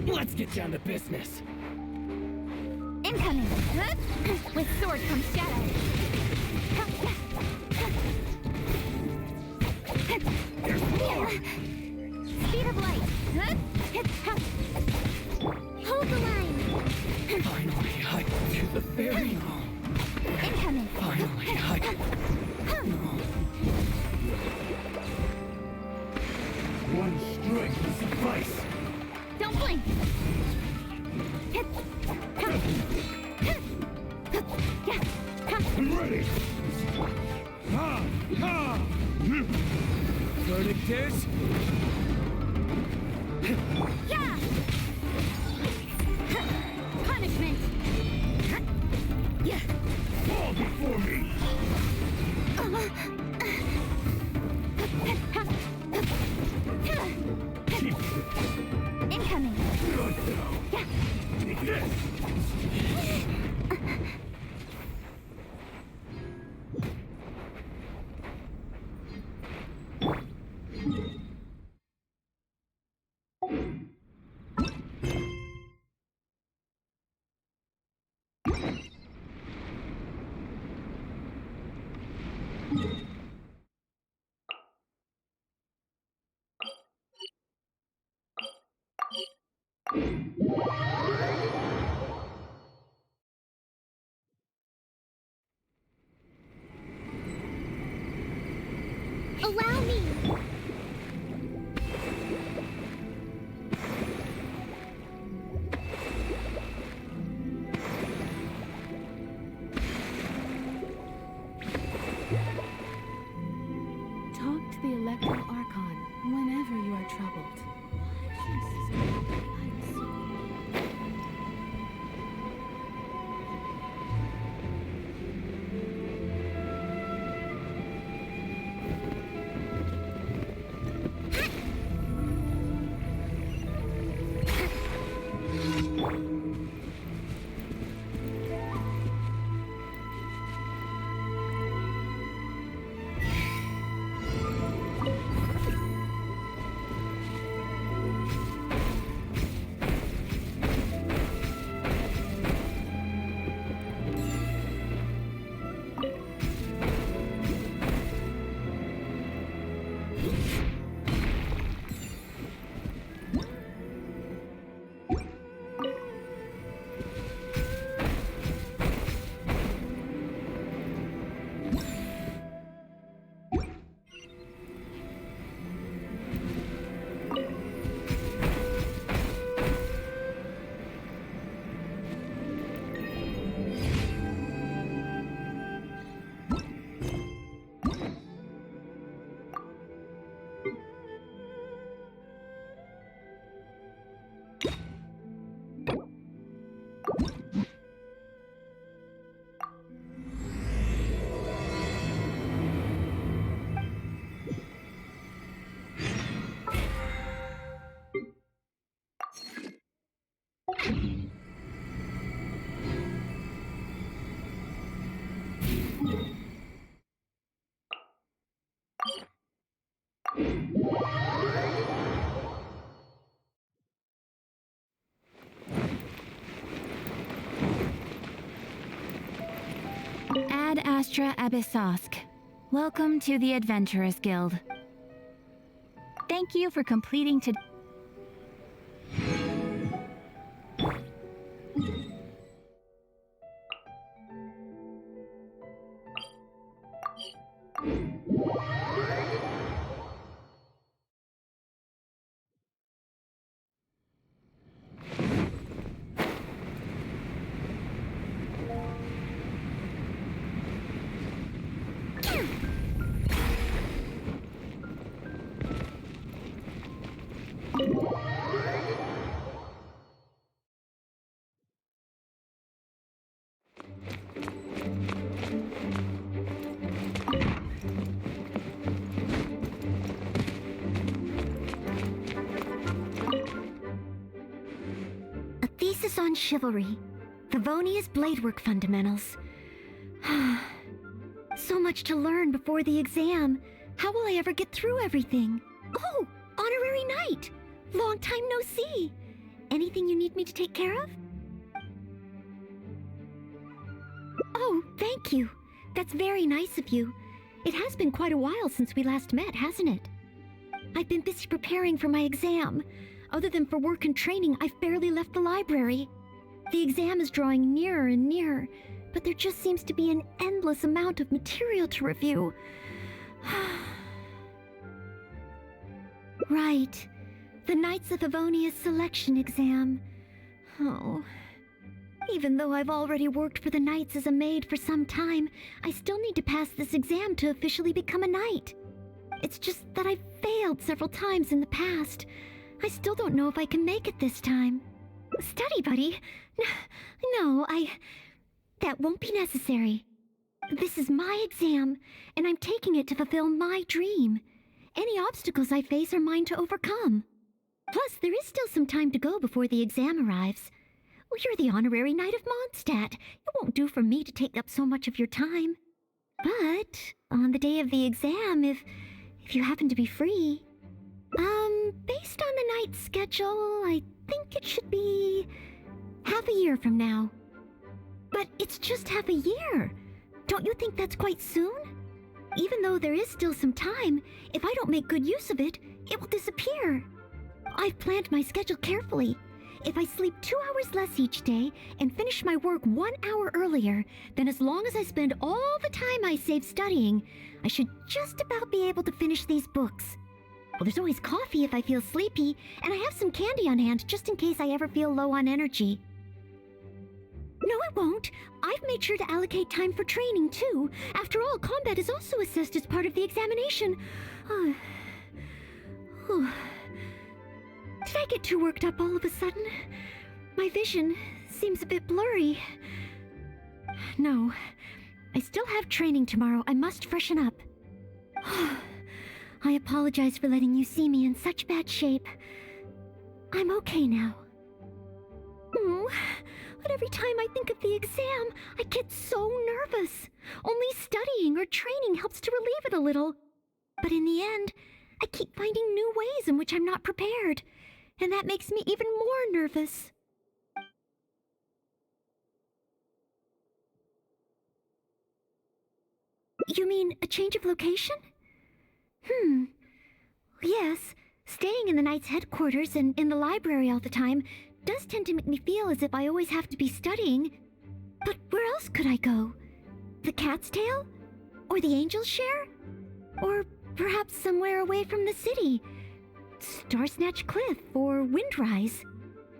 Let's get down to business. Incoming! With sword comes shadow. There's more! Speed of light. Hold the line. Finally, I to the fairy home. Incoming. Finally, one strike will suffice. Don't blink. I'm ready. Verdict is? Yeah. Punishment. Yeah. Fall before me. Incoming. Good now. Yeah. Take this. Allow me. Talk to the Electro Archon whenever you are troubled. Ad Astra Abyssosk. Welcome to the Adventurers Guild. Thank you for completing today. on Chivalry. Favonia's Bladework Fundamentals. So much to learn before the exam. How will I ever get through everything? Oh, Honorary Knight! Long time no see! Anything you need me to take care of? Oh, thank you. That's very nice of you. It has been quite a while since we last met, hasn't it? I've been busy preparing for my exam. Other than for work and training, I've barely left the library. The exam is drawing nearer and nearer, but there just seems to be an endless amount of material to review. Right. The Knights of Favonia's selection exam. Oh. Even though I've already worked for the Knights as a maid for some time, I still need to pass this exam to officially become a knight. It's just that I've failed several times in the past. I still don't know if I can make it this time. Study buddy? No, that won't be necessary. This is my exam, and I'm taking it to fulfill my dream. Any obstacles I face are mine to overcome. Plus, there is still some time to go before the exam arrives. Well, you're the honorary knight of Mondstadt. It won't do for me to take up so much of your time. But on the day of the exam, if you happen to be free, based on the knight's schedule, I think it should be half a year from now. But it's just half a year. Don't you think that's quite soon? Even though there is still some time, if I don't make good use of it, it will disappear. I've planned my schedule carefully. If I sleep 2 hours less each day and finish my work 1 hour earlier, then as long as I spend all the time I save studying, I should just about be able to finish these books. Well, there's always coffee if I feel sleepy, and I have some candy on hand just in case I ever feel low on energy. No, it won't. I've made sure to allocate time for training, too. After all, combat is also assessed as part of the examination. Did I get too worked up all of a sudden? My vision seems a bit blurry. No, I still have training tomorrow. I must freshen up. I apologize for letting you see me in such bad shape. I'm okay now. But every time I think of the exam, I get so nervous. Only studying or training helps to relieve it a little. But in the end, I keep finding new ways in which I'm not prepared. And that makes me even more nervous. You mean a change of location? Yes, staying in the Knight's headquarters and in the library all the time does tend to make me feel as if I always have to be studying. But where else could I go? The Cat's Tail? Or the Angel's Share? Or perhaps somewhere away from the city? Starsnatch Cliff or Windrise.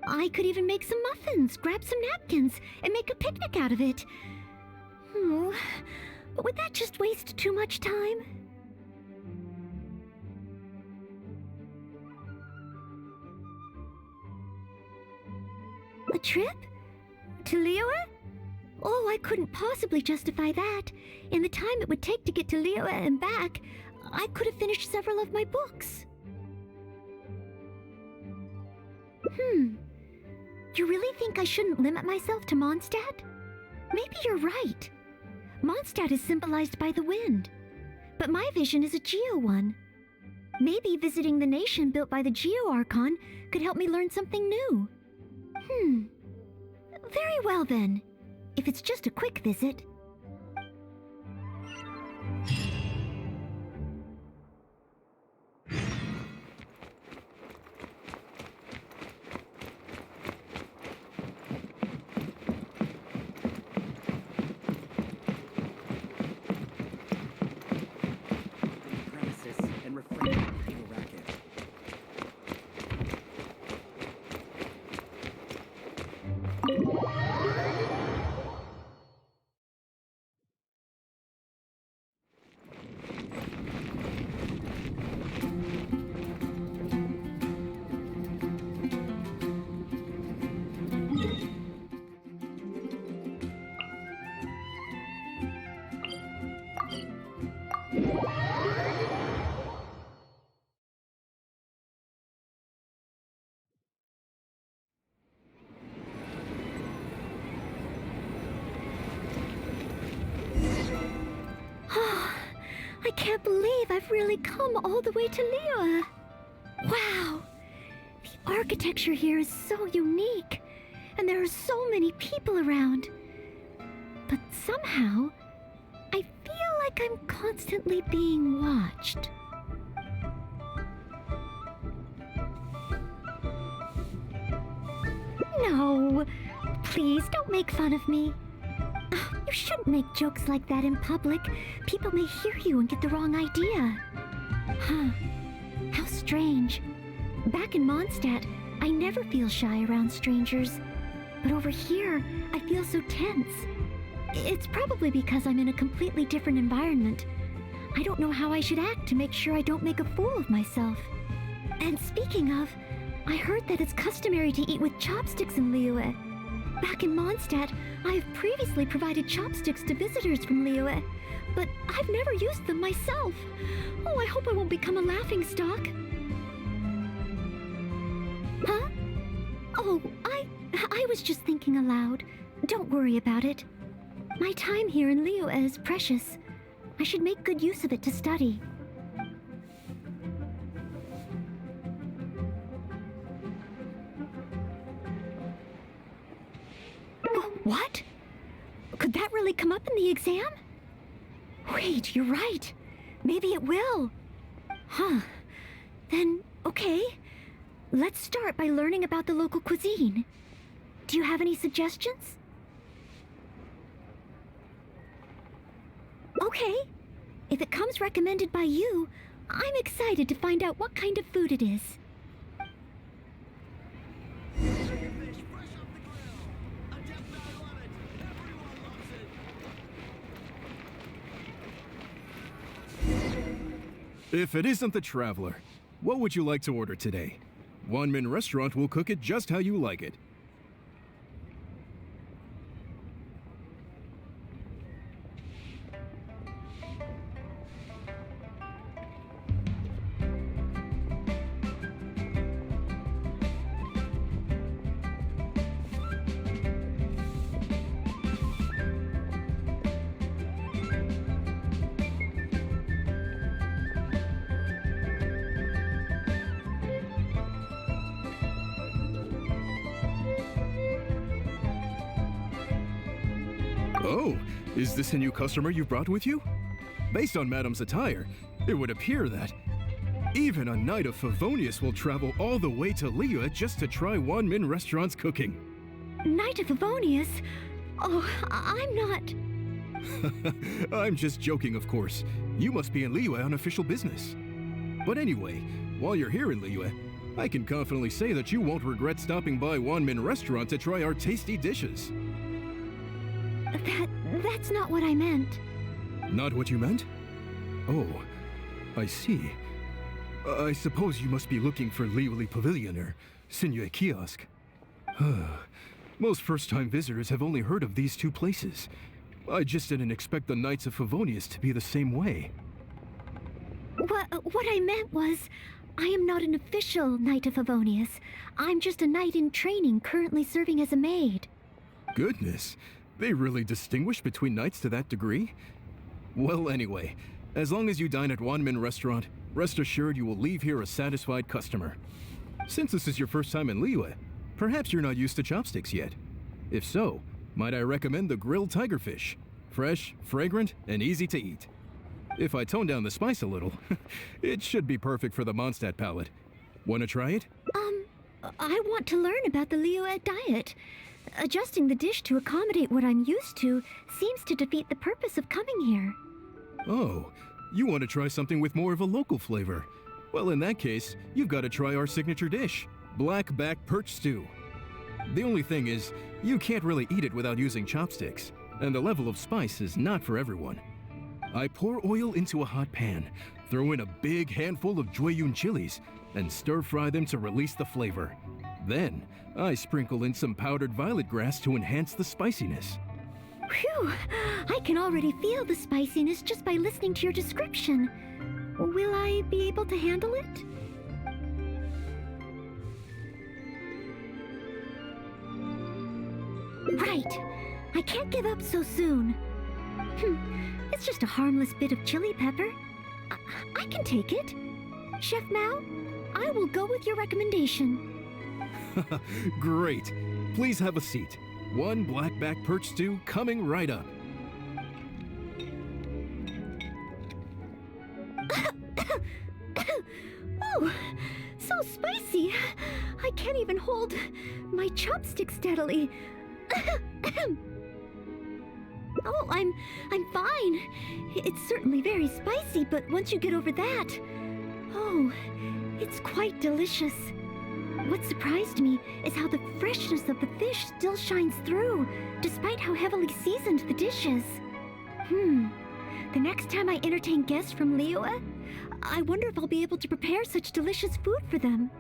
I could even make some muffins, grab some napkins, and make a picnic out of it. But would that just waste too much time? A trip? To Liyue? Oh, I couldn't possibly justify that. In the time it would take to get to Liyue and back, I could have finished several of my books. You really think I shouldn't limit myself to Mondstadt? Maybe you're right. Mondstadt is symbolized by the wind, but my vision is a Geo one. Maybe visiting the nation built by the Geo Archon could help me learn something new. Very well then, if it's just a quick visit. I can't believe I've really come all the way to Liyue. Wow! The architecture here is so unique, and there are so many people around. But somehow, I feel like I'm constantly being watched. No, please don't make fun of me. You shouldn't make jokes like that in public. People may hear you and get the wrong idea. Huh. How strange. Back in Mondstadt, I never feel shy around strangers. But over here, I feel so tense. It's probably because I'm in a completely different environment. I don't know how I should act to make sure I don't make a fool of myself. And speaking of, I heard that it's customary to eat with chopsticks in Liyue. Back in Mondstadt, I have previously provided chopsticks to visitors from Liyue, but I've never used them myself. Oh, I hope I won't become a laughingstock. Huh? Oh, I was just thinking aloud. Don't worry about it. My time here in Liyue is precious. I should make good use of it to study. What? Could that really come up in the exam? Wait, you're right. Maybe it will. Huh. Then, okay. Let's start by learning about the local cuisine. Do you have any suggestions? Okay. If it comes recommended by you, I'm excited to find out what kind of food it is. If it isn't the Traveler, what would you like to order today? Wanmin Restaurant will cook it just how you like it. Oh, is this a new customer you brought with you? Based on Madam's attire, it would appear that even a Knight of Favonius will travel all the way to Liyue just to try Wanmin Restaurant's cooking. Knight of Favonius? Oh, I'm not... I'm just joking, of course. You must be in Liyue on official business. But anyway, while you're here in Liyue, I can confidently say that you won't regret stopping by Wanmin Restaurant to try our tasty dishes. That's not what I meant. Not what you meant? Oh, I see. I suppose you must be looking for Liyue Pavilion or Sinue Kiosk. Most first-time visitors have only heard of these two places. I just didn't expect the Knights of Favonius to be the same way. What I meant was, I am not an official Knight of Favonius. I'm just a knight in training currently serving as a maid. Goodness, they really distinguish between knights to that degree? Well, anyway, as long as you dine at Wanmin Restaurant, rest assured you will leave here a satisfied customer. Since this is your first time in Liyue, perhaps you're not used to chopsticks yet. If so, might I recommend the grilled tigerfish? Fresh, fragrant, and easy to eat. If I tone down the spice a little, it should be perfect for the Mondstadt palate. Want to try it? I want to learn about the Liyue diet. Adjusting the dish to accommodate what I'm used to seems to defeat the purpose of coming here. Oh, you want to try something with more of a local flavor? Well, in that case, you've got to try our signature dish, black back perch stew. The only thing is, you can't really eat it without using chopsticks, and the level of spice is not for everyone. I pour oil into a hot pan, throw in a big handful of Jueyun chilies, and stir-fry them to release the flavor. Then, I sprinkle in some powdered violet grass to enhance the spiciness. Phew! I can already feel the spiciness just by listening to your description. Will I be able to handle it? Right. I can't give up so soon. It's just a harmless bit of chili pepper. I can take it. Chef Mao, I will go with your recommendation. Great. Please have a seat. One blackback perch stew coming right up. Oh, so spicy. I can't even hold my chopstick steadily. Oh, I'm fine. It's certainly very spicy, but once you get over that, oh, it's quite delicious. What surprised me is how the freshness of the fish still shines through, despite how heavily seasoned the dish is. The next time I entertain guests from Liyue, I wonder if I'll be able to prepare such delicious food for them.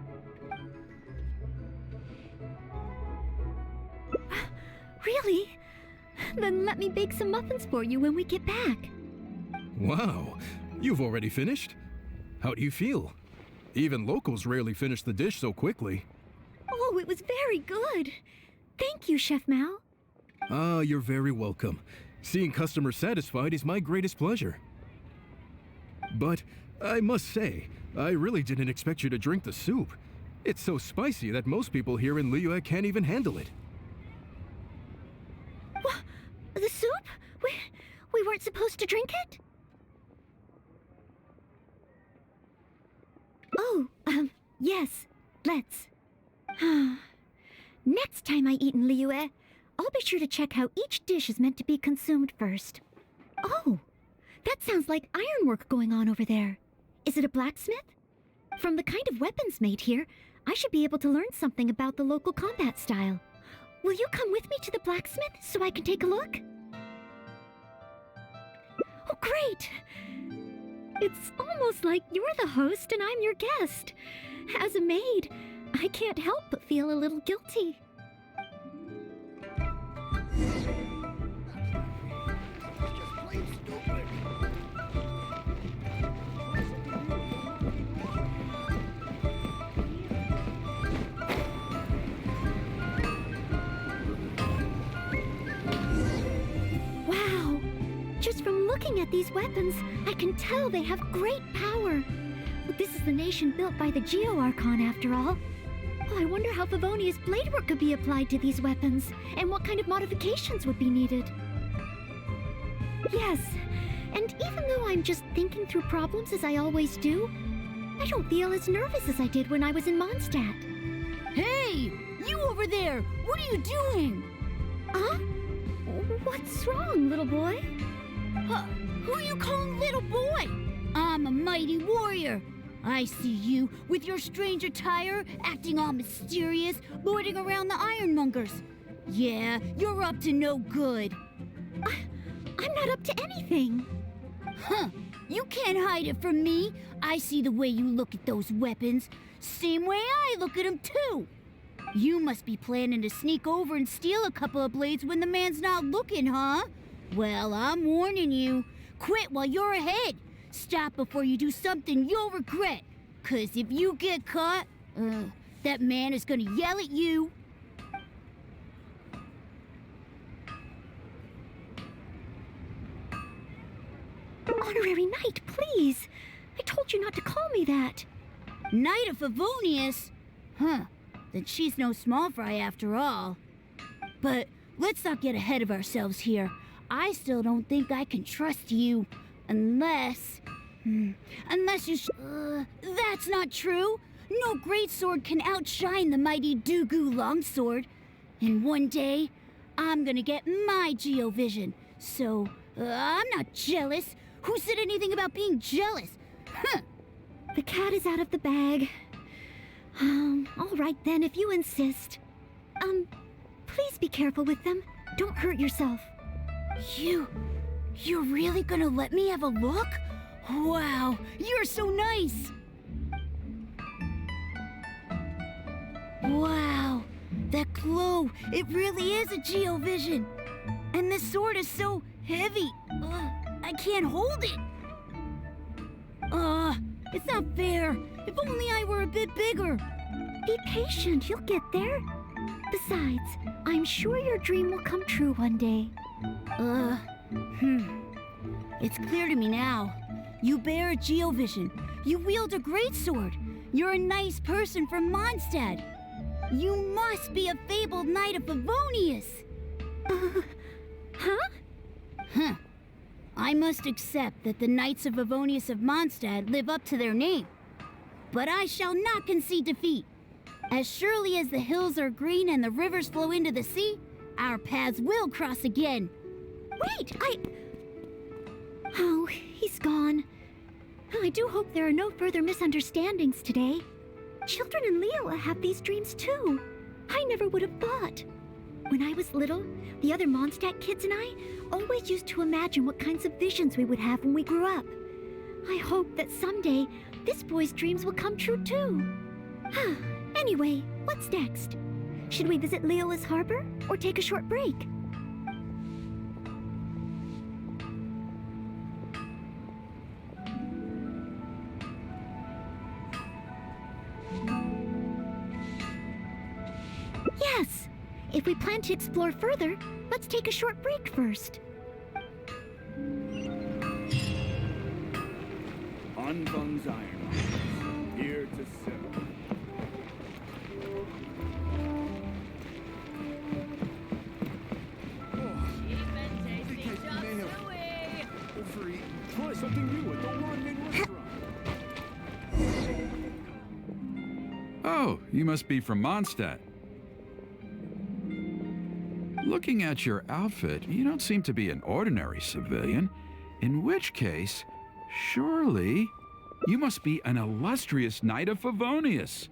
Really? Then let me bake some muffins for you when we get back. Wow, you've already finished? How do you feel? Even locals rarely finish the dish so quickly. Oh, it was very good. Thank you, Chef Mao. Ah, you're very welcome. Seeing customers satisfied is my greatest pleasure. But I must say, I really didn't expect you to drink the soup. It's so spicy that most people here in Liyue can't even handle it. What? The soup? We weren't supposed to drink it? Oh, yes, let's. Next time I eat in Liyue, I'll be sure to check how each dish is meant to be consumed first. Oh, that sounds like ironwork going on over there. Is it a blacksmith? From the kind of weapons made here, I should be able to learn something about the local combat style. Will you come with me to the blacksmith so I can take a look? Oh, great! It's almost like you're the host and I'm your guest. As a maid, I can't help but feel a little guilty. Wow! Just from looking at these weapons, I can tell they have great power. But this is the nation built by the Geo-Archon, after all. I wonder how Favonia's blade work could be applied to these weapons, and what kind of modifications would be needed. Yes, and even though I'm just thinking through problems as I always do, I don't feel as nervous as I did when I was in Mondstadt. Hey! You over there! What are you doing? Huh? What's wrong, little boy? Who are you calling little boy? I'm a mighty warrior. I see you with your strange attire, acting all mysterious, lording around the ironmongers. Yeah, you're up to no good. I'm not up to anything. Huh. You can't hide it from me. I see the way you look at those weapons. Same way I look at them, too. You must be planning to sneak over and steal a couple of blades when the man's not looking, huh? Well, I'm warning you. Quit while you're ahead. Stop before you do something you'll regret. 'Cause if you get caught, that man is gonna yell at you. Honorary Knight, please. I told you not to call me that. Knight of Favonius? Huh. Then she's no small fry after all. But let's not get ahead of ourselves here. I still don't think I can trust you. Unless you that's not true. No greatsword can outshine the mighty Dugu longsword. And one day, I'm gonna get my Geovision. So, I'm not jealous. Who said anything about being jealous? Huh. The cat is out of the bag. All right then, if you insist. Please be careful with them. Don't hurt yourself. You're really gonna let me have a look? Wow, you're so nice! Wow, that glow, it really is a Geovision. And this sword is so heavy, I can't hold it. It's not fair. If only I were a bit bigger. Be patient, you'll get there. Besides, I'm sure your dream will come true one day. It's clear to me now. You bear a geovision. You wield a greatsword. You're a nice person from Mondstadt. You must be a fabled knight of Favonius. Huh? Huh. I must accept that the Knights of Favonius of Mondstadt live up to their name. But I shall not concede defeat. As surely as the hills are green and the rivers flow into the sea, our paths will cross again. Wait, Oh, he's gone. I do hope there are no further misunderstandings today. Children in Liyue have these dreams too. I never would have thought. When I was little, the other Mondstadt kids and I always used to imagine what kinds of visions we would have when we grew up. I hope that someday this boy's dreams will come true too. Anyway, what's next? Should we visit Liyue's harbor or take a short break? Yes! If we plan to explore further, let's take a short break first. Anfang's iron. Here to sell. Try something new at the Ramen restaurant. Oh, you must be from Mondstadt. Looking at your outfit, you don't seem to be an ordinary civilian. In which case, surely, you must be an illustrious knight of Favonius.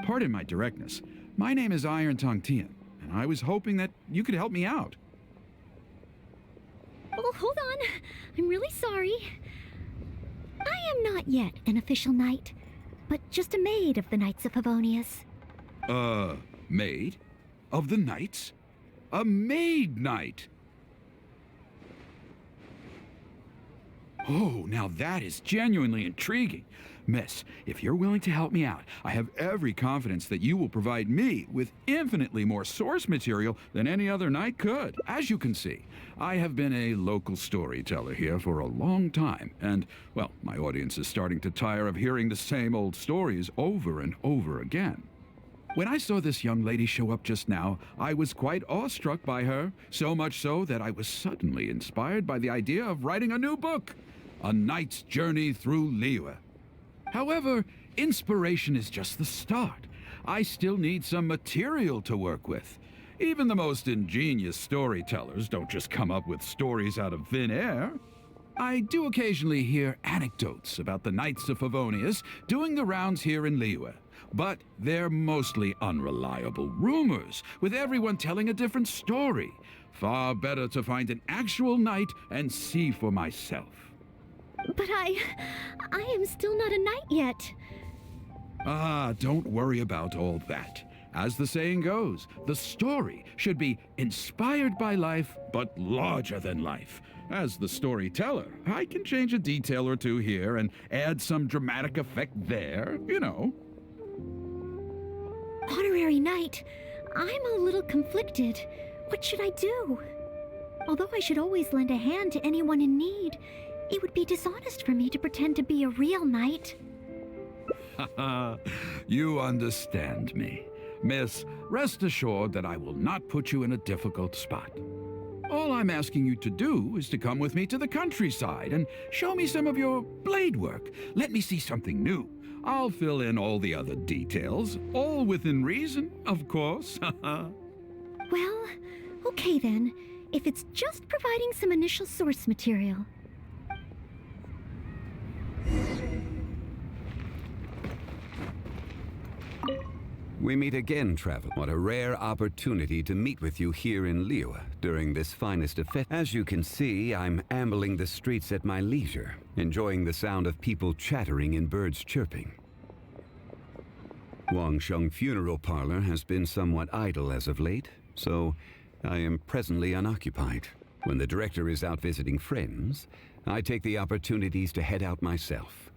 Pardon my directness. My name is Iron Tongue Tian, and I was hoping that you could help me out. Oh, hold on. I'm really sorry. I am not yet an official knight, but just a maid of the Knights of Favonius. Maid? Of the Knights? A maid knight! Oh, now that is genuinely intriguing. Miss, if you're willing to help me out, I have every confidence that you will provide me with infinitely more source material than any other knight could. As you can see, I have been a local storyteller here for a long time, and, well, my audience is starting to tire of hearing the same old stories over and over again. When I saw this young lady show up just now, I was quite awestruck by her, so much so that I was suddenly inspired by the idea of writing a new book, A Knight's Journey Through Liyue. However, inspiration is just the start. I still need some material to work with. Even the most ingenious storytellers don't just come up with stories out of thin air. I do occasionally hear anecdotes about the Knights of Favonius doing the rounds here in Liyue, but they're mostly unreliable rumors, with everyone telling a different story. Far better to find an actual knight and see for myself. But I am still not a knight yet. Ah, don't worry about all that. As the saying goes, the story should be inspired by life, but larger than life. As the storyteller, I can change a detail or two here and add some dramatic effect there, you know. Honorary knight, I'm a little conflicted. What should I do? Although I should always lend a hand to anyone in need, it would be dishonest for me to pretend to be a real knight. Haha, you understand me. Miss, rest assured that I will not put you in a difficult spot. All I'm asking you to do is to come with me to the countryside and show me some of your blade work. Let me see something new. I'll fill in all the other details, all within reason, of course. Well, okay then, if it's just providing some initial source material. We meet again, traveler. What a rare opportunity to meet with you here in Liyue during this finest of festivals. As you can see, I'm ambling the streets at my leisure, enjoying the sound of people chattering and birds chirping. Wangsheng Funeral Parlor has been somewhat idle as of late, so I am presently unoccupied. When the director is out visiting friends, I take the opportunities to head out myself.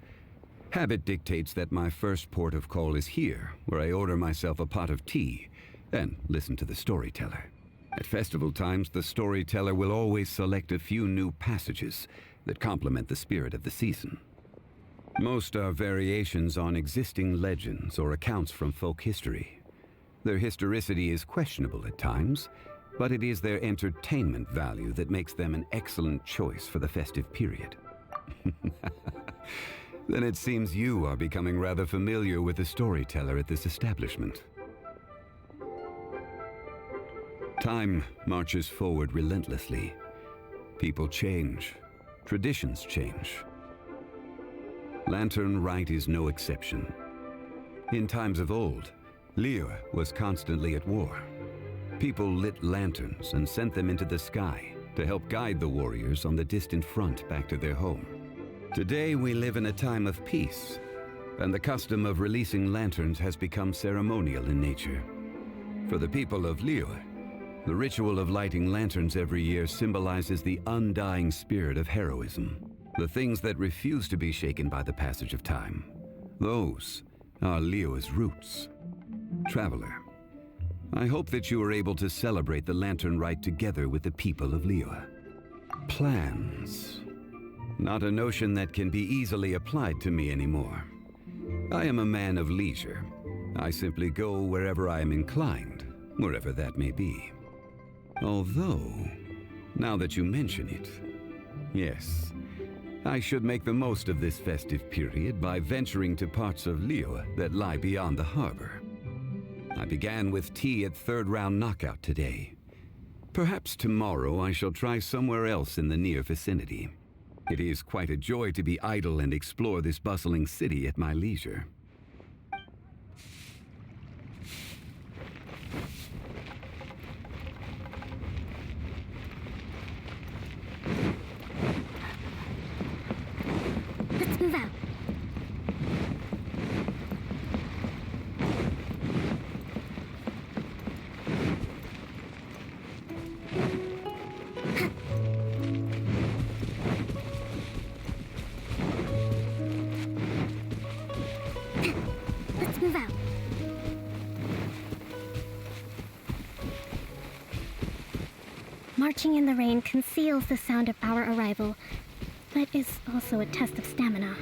Habit dictates that my first port of call is here, where I order myself a pot of tea and listen to the storyteller. At festival times, the storyteller will always select a few new passages, that complement the spirit of the season. Most are variations on existing legends or accounts from folk history. Their historicity is questionable at times, but it is their entertainment value that makes them an excellent choice for the festive period. Then it seems you are becoming rather familiar with the storyteller at this establishment. Time marches forward relentlessly. People change. Traditions change. Lantern Rite is no exception. In times of old, Liyue was constantly at war. People lit lanterns and sent them into the sky to help guide the warriors on the distant front back to their home. Today we live in a time of peace, and the custom of releasing lanterns has become ceremonial in nature. For the people of Liyue, the ritual of lighting lanterns every year symbolizes the undying spirit of heroism, the things that refuse to be shaken by the passage of time. Those are Liyue's roots. Traveler, I hope that you are able to celebrate the Lantern Rite together with the people of Liyue. Plans. Not a notion that can be easily applied to me anymore. I am a man of leisure. I simply go wherever I am inclined, wherever that may be. Although, now that you mention it, yes, I should make the most of this festive period by venturing to parts of Liyue that lie beyond the harbor. I began with tea at third-round knockout today. Perhaps tomorrow I shall try somewhere else in the near vicinity. It is quite a joy to be idle and explore this bustling city at my leisure. Let's move out. Let's move out. Marching in the rain conceals the sound of our arrival, but is also a test of stamina.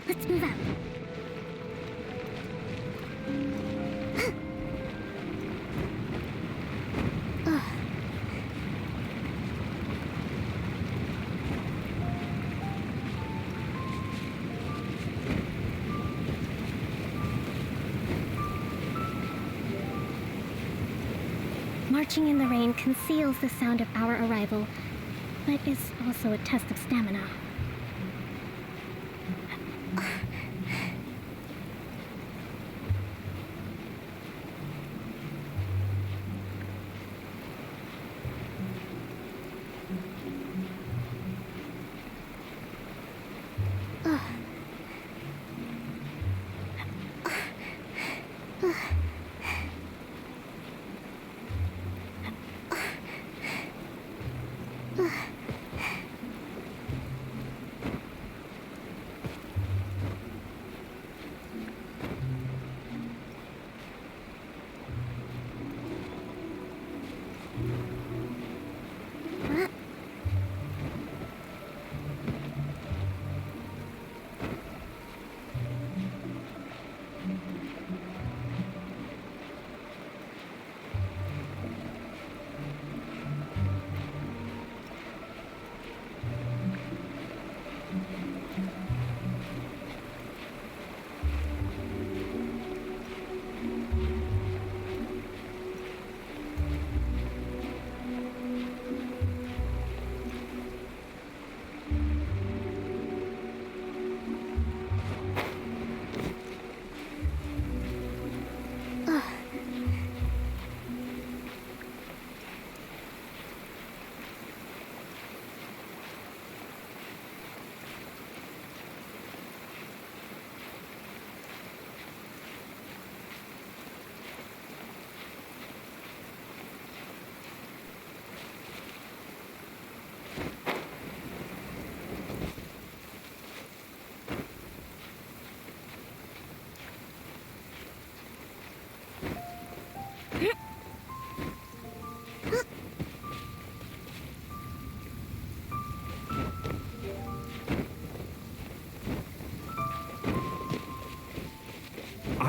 Let's move out. Marching in the rain conceals the sound of our arrival, but is also a test of stamina.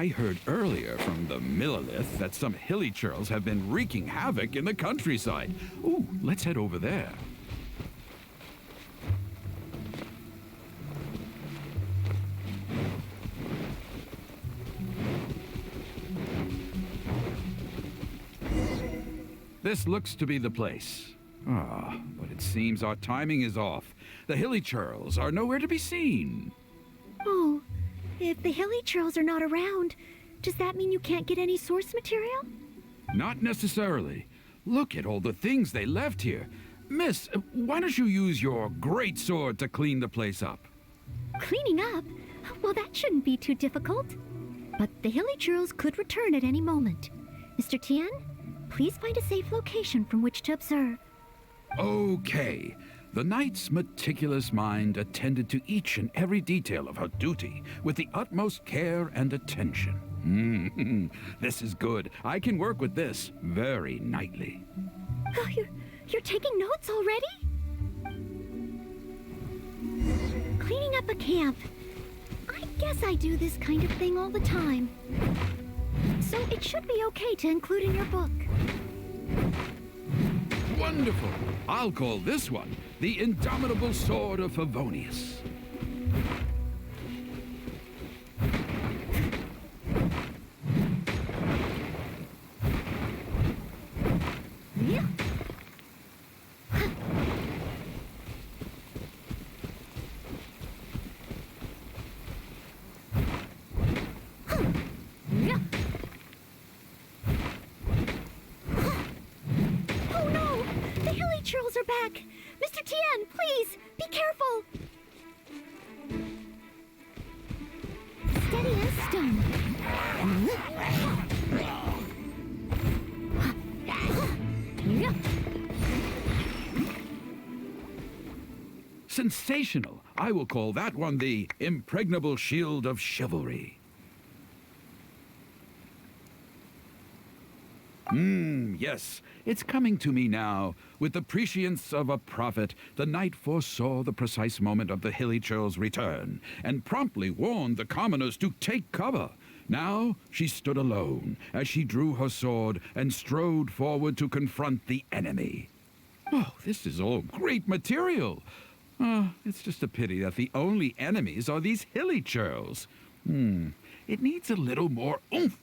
I heard earlier from the Millilith that some hilly churls have been wreaking havoc in the countryside. Ooh, let's head over there. This looks to be the place. Ah, but it seems our timing is off. The hilly churls are nowhere to be seen. Oh, if the hilly churls are not around, does that mean you can't get any source material? Not necessarily. Look at all the things they left here. Miss, why don't you use your great sword to clean the place up? Cleaning up? Well, that shouldn't be too difficult. But the hilly churls could return at any moment. Mr. Tian, please find a safe location from which to observe. Okay. The knight's meticulous mind attended to each and every detail of her duty with the utmost care and attention. This is good. I can work with this very knightly. Oh, you're taking notes already? Cleaning up a camp. I guess I do this kind of thing all the time. So it should be okay to include in your book. Wonderful. I'll call this one the Indomitable Sword of Favonius. Yeah. Yeah. Oh no! The hilly churls are back! Mr. Tian, please, be careful! Steady as stone. Yeah. Sensational. I will call that one the Impregnable Shield of Chivalry. Yes, it's coming to me now. With the prescience of a prophet, the knight foresaw the precise moment of the hilly churl's return, and promptly warned the commoners to take cover. Now she stood alone, as she drew her sword and strode forward to confront the enemy. Oh, this is all great material. It's just a pity that the only enemies are these hilly churls. It needs a little more oomph.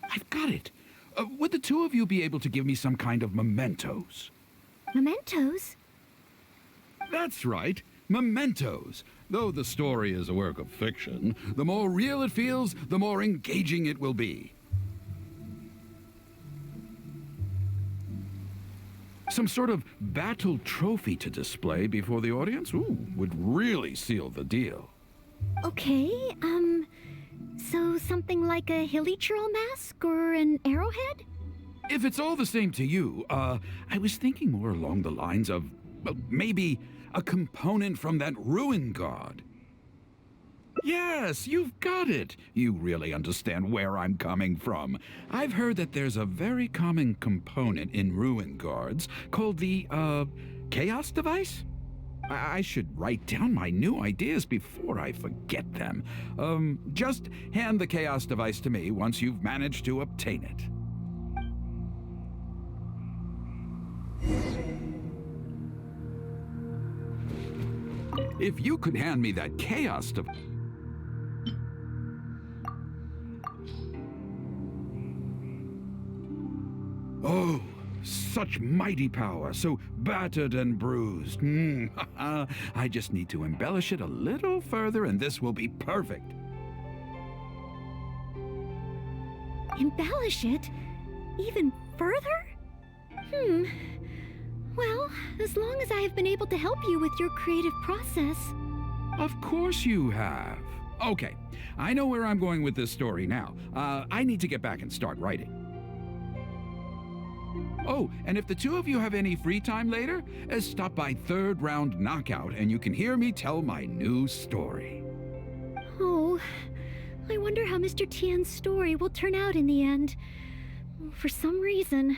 I've got it. Would the two of you be able to give me some kind of mementos? Mementos? That's right, mementos. Though the story is a work of fiction, the more real it feels, the more engaging it will be. Some sort of battle trophy to display before the audience? Ooh, would really seal the deal. Okay, so something like a hilly churl mask or an arrowhead? If it's all the same to you, I was thinking more along the lines of, maybe a component from that ruin god. Yes, you've got it. You really understand where I'm coming from. I've heard that there's a very common component in ruin guards called the, chaos device? I should write down my new ideas before I forget them. Just hand the chaos device to me once you've managed to obtain it. If you could hand me that chaos device... Oh, such mighty power, so battered and bruised. I just need to embellish it a little further and this will be perfect. Embellish it? Even further? Well, as long as I have been able to help you with your creative process. Of course you have. Okay, I know where I'm going with this story now. I need to get back and start writing. Oh, and if the two of you have any free time later, stop by Third Round Knockout and you can hear me tell my new story. Oh, I wonder how Mr. Tian's story will turn out in the end. For some reason,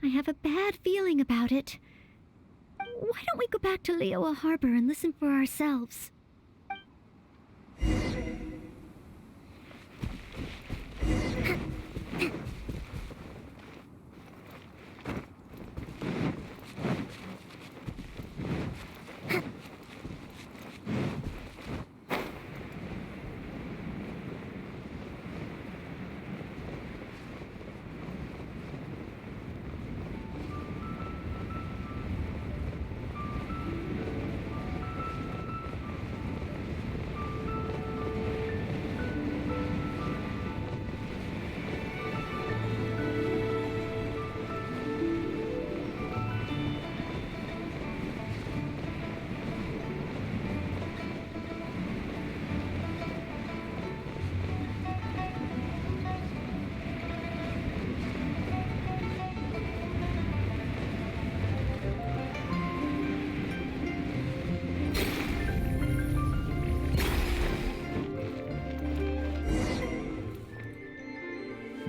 I have a bad feeling about it. Why don't we go back to Liyue Harbor and listen for ourselves?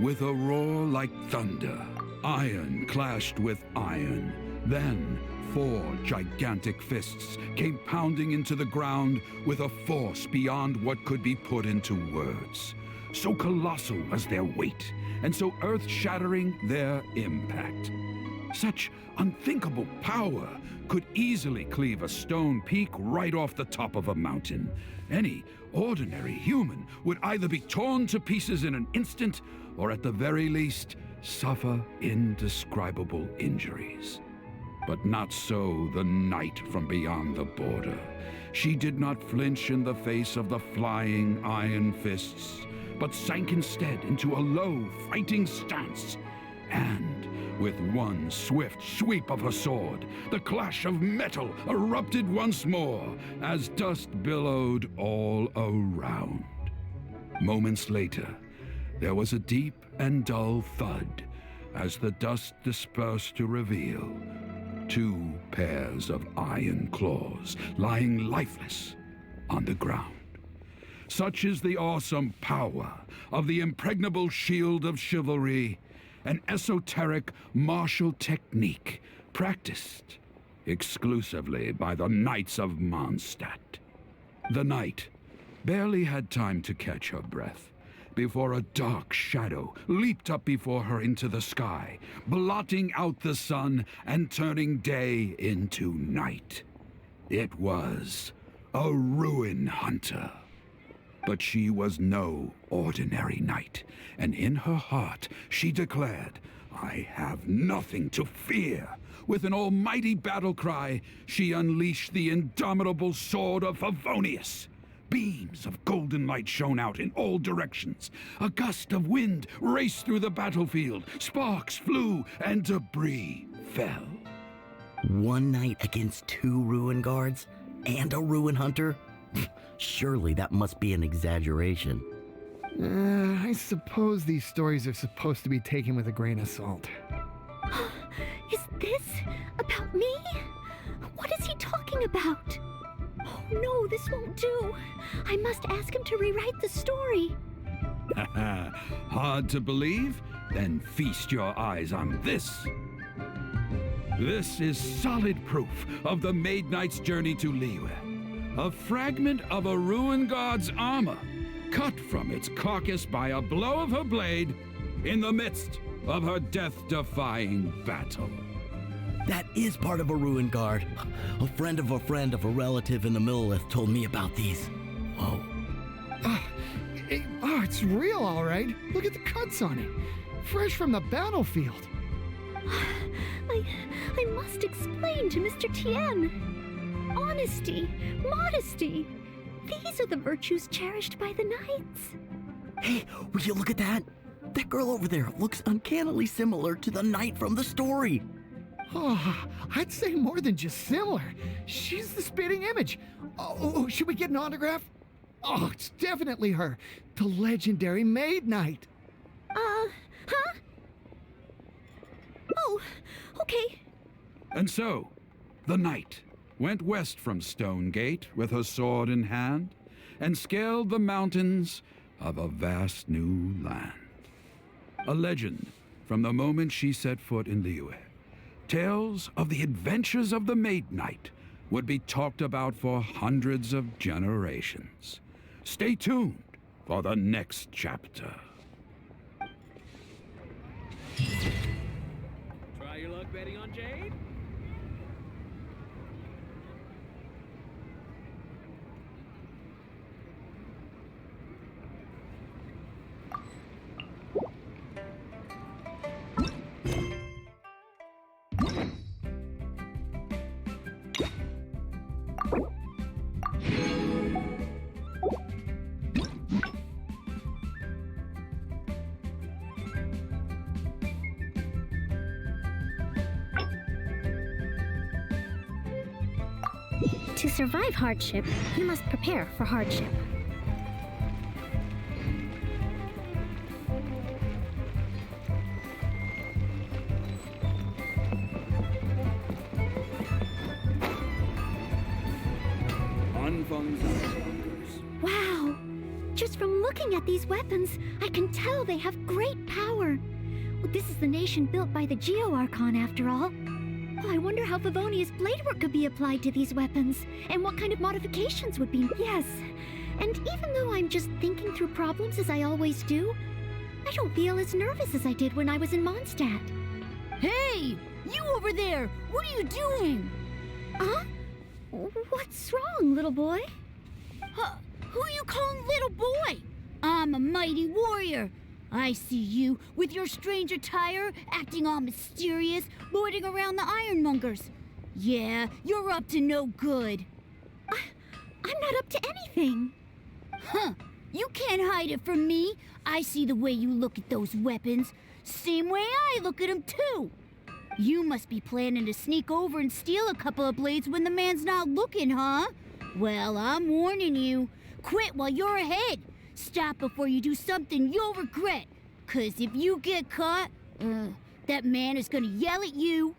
With a roar like thunder, iron clashed with iron. Then, 4 gigantic fists came pounding into the ground with a force beyond what could be put into words. So colossal was their weight, and so earth-shattering their impact. Such unthinkable power could easily cleave a stone peak right off the top of a mountain. Any ordinary human would either be torn to pieces in an instant, or at the very least, suffer indescribable injuries. But not so the knight from beyond the border. She did not flinch in the face of the flying iron fists, but sank instead into a low, fighting stance. And with one swift sweep of her sword, the clash of metal erupted once more as dust billowed all around. Moments later, there was a deep and dull thud as the dust dispersed to reveal 2 pairs of iron claws lying lifeless on the ground. Such is the awesome power of the impregnable shield of chivalry, an esoteric martial technique practiced exclusively by the Knights of Mondstadt. The knight barely had time to catch her breath before a dark shadow leaped up before her into the sky, blotting out the sun and turning day into night. It was a ruin hunter. But she was no ordinary knight, and in her heart she declared, "I have nothing to fear." With an almighty battle cry, she unleashed the indomitable sword of Favonius. Beams of golden light shone out in all directions. A gust of wind raced through the battlefield. Sparks flew and debris fell. One knight against 2 ruin guards and a ruin hunter? Surely that must be an exaggeration. I suppose these stories are supposed to be taken with a grain of salt. Is this about me? What is he talking about? Oh no, this won't do. I must ask him to rewrite the story. Hard to believe? Then feast your eyes on this. This is solid proof of the Maid Knight's journey to Liyue. A fragment of a ruin god's armor, cut from its carcass by a blow of her blade in the midst of her death-defying battle. That is part of a ruin guard. A friend of a relative in the Millelith told me about these. Whoa. It's real, all right. Look at the cuts on it. Fresh from the battlefield. I must explain to Mr. Tien. Honesty, modesty. These are the virtues cherished by the knights. Hey, will you look at that? That girl over there looks uncannily similar to the knight from the story. Oh, I'd say more than just similar. She's the spitting image. Oh, should we get an autograph? Oh, it's definitely her. The legendary Maid Knight. Huh? Oh, okay. And so, the knight went west from Stone Gate with her sword in hand and scaled the mountains of a vast new land. A legend from the moment she set foot in Liyue. Tales of the adventures of the Maid Knight would be talked about for hundreds of generations. Stay tuned for the next chapter. To survive hardship, you must prepare for hardship. Wow! Just from looking at these weapons, I can tell they have great power. Well, this is the nation built by the Geo-Archon, after all. Oh, I wonder how Favonia's bladework could be applied to these weapons, and what kind of modifications would be. Yes, and even though I'm just thinking through problems as I always do, I don't feel as nervous as I did when I was in Mondstadt. Hey! You over there! What are you doing? Huh? What's wrong, little boy? Who you calling little boy? I'm a mighty warrior. I see you with your strange attire, acting all mysterious, loitering around the ironmongers. Yeah, you're up to no good. I'm not up to anything. Huh. You can't hide it from me. I see the way you look at those weapons. Same way I look at them, too. You must be planning to sneak over and steal a couple of blades when the man's not looking, huh? Well, I'm warning you. Quit while you're ahead. Stop before you do something you'll regret. 'Cause if you get caught, that man is gonna yell at you.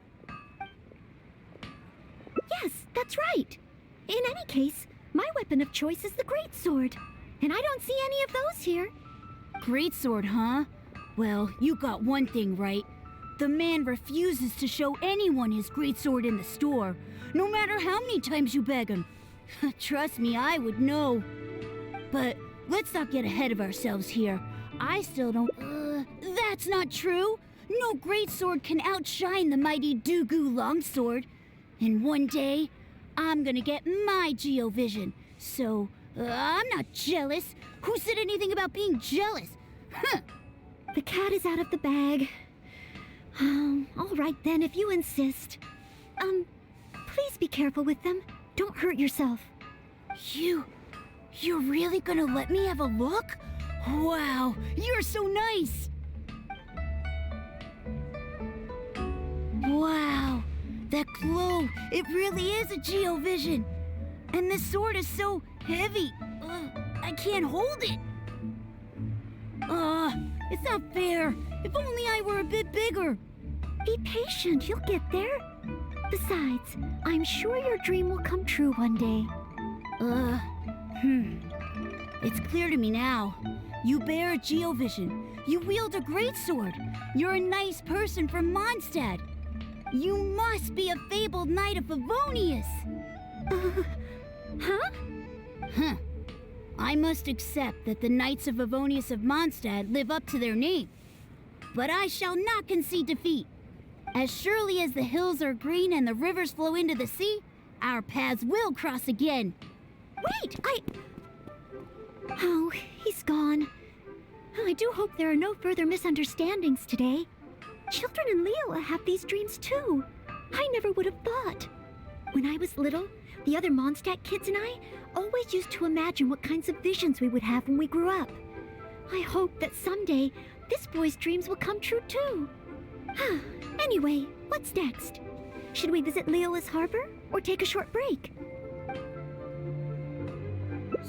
Yes, that's right. In any case, my weapon of choice is the greatsword. And I don't see any of those here. Greatsword, huh? Well, you got one thing right. The man refuses to show anyone his greatsword in the store, no matter how many times you beg him. Trust me, I would know. But let's not get ahead of ourselves here. I still don't... that's not true. No greatsword can outshine the mighty Dugu longsword. And one day, I'm gonna get my Geovision. So, I'm not jealous. Who said anything about being jealous? Huh. The cat is out of the bag. All right then, if you insist. Please be careful with them. Don't hurt yourself. You're really gonna let me have a look? Wow, you're so nice! Wow, that glow, it really is a Geovision. And this sword is so heavy, I can't hold it. It's not fair. If only I were a bit bigger. Be patient, you'll get there. Besides, I'm sure your dream will come true one day. It's clear to me now. You bear a Geovision. You wield a greatsword. You're a nice person from Mondstadt. You must be a fabled knight of Favonius. Huh? I must accept that the Knights of Favonius of Mondstadt live up to their name. But I shall not concede defeat. As surely as the hills are green and the rivers flow into the sea, our paths will cross again. Wait, Oh, he's gone. I do hope there are no further misunderstandings today. Children in Leola have these dreams too. I never would have thought. When I was little, the other Mondstadt kids and I always used to imagine what kinds of visions we would have when we grew up. I hope that someday this boy's dreams will come true too. Anyway, what's next? Should we visit Leola's harbor or take a short break?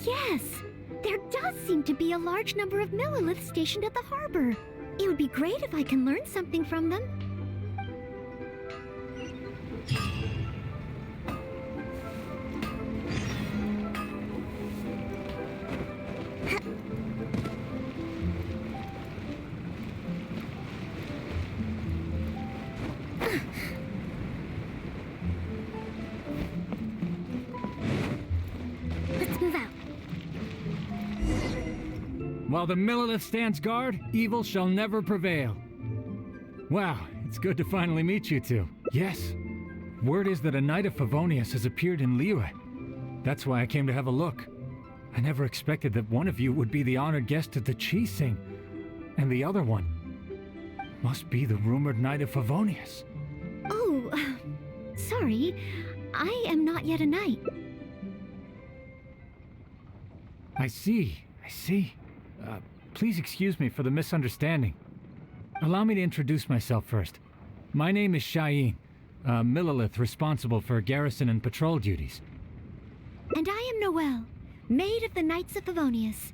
Yes, there does seem to be a large number of Milliliths stationed at the harbor. It would be great if I can learn something from them. Let's move out. While the Millilith stands guard, evil shall never prevail. Wow, it's good to finally meet you two. Yes, word is that a Knight of Favonius has appeared in Liyue. That's why I came to have a look. I never expected that one of you would be the honored guest at the Chi Sing, and the other one must be the rumored Knight of Favonius. Oh, sorry. I am not yet a knight. I see. Please excuse me for the misunderstanding. Allow me to introduce myself first. My name is Shayin, a Millilith responsible for garrison and patrol duties. And I am Noelle, Maid of the Knights of Favonius.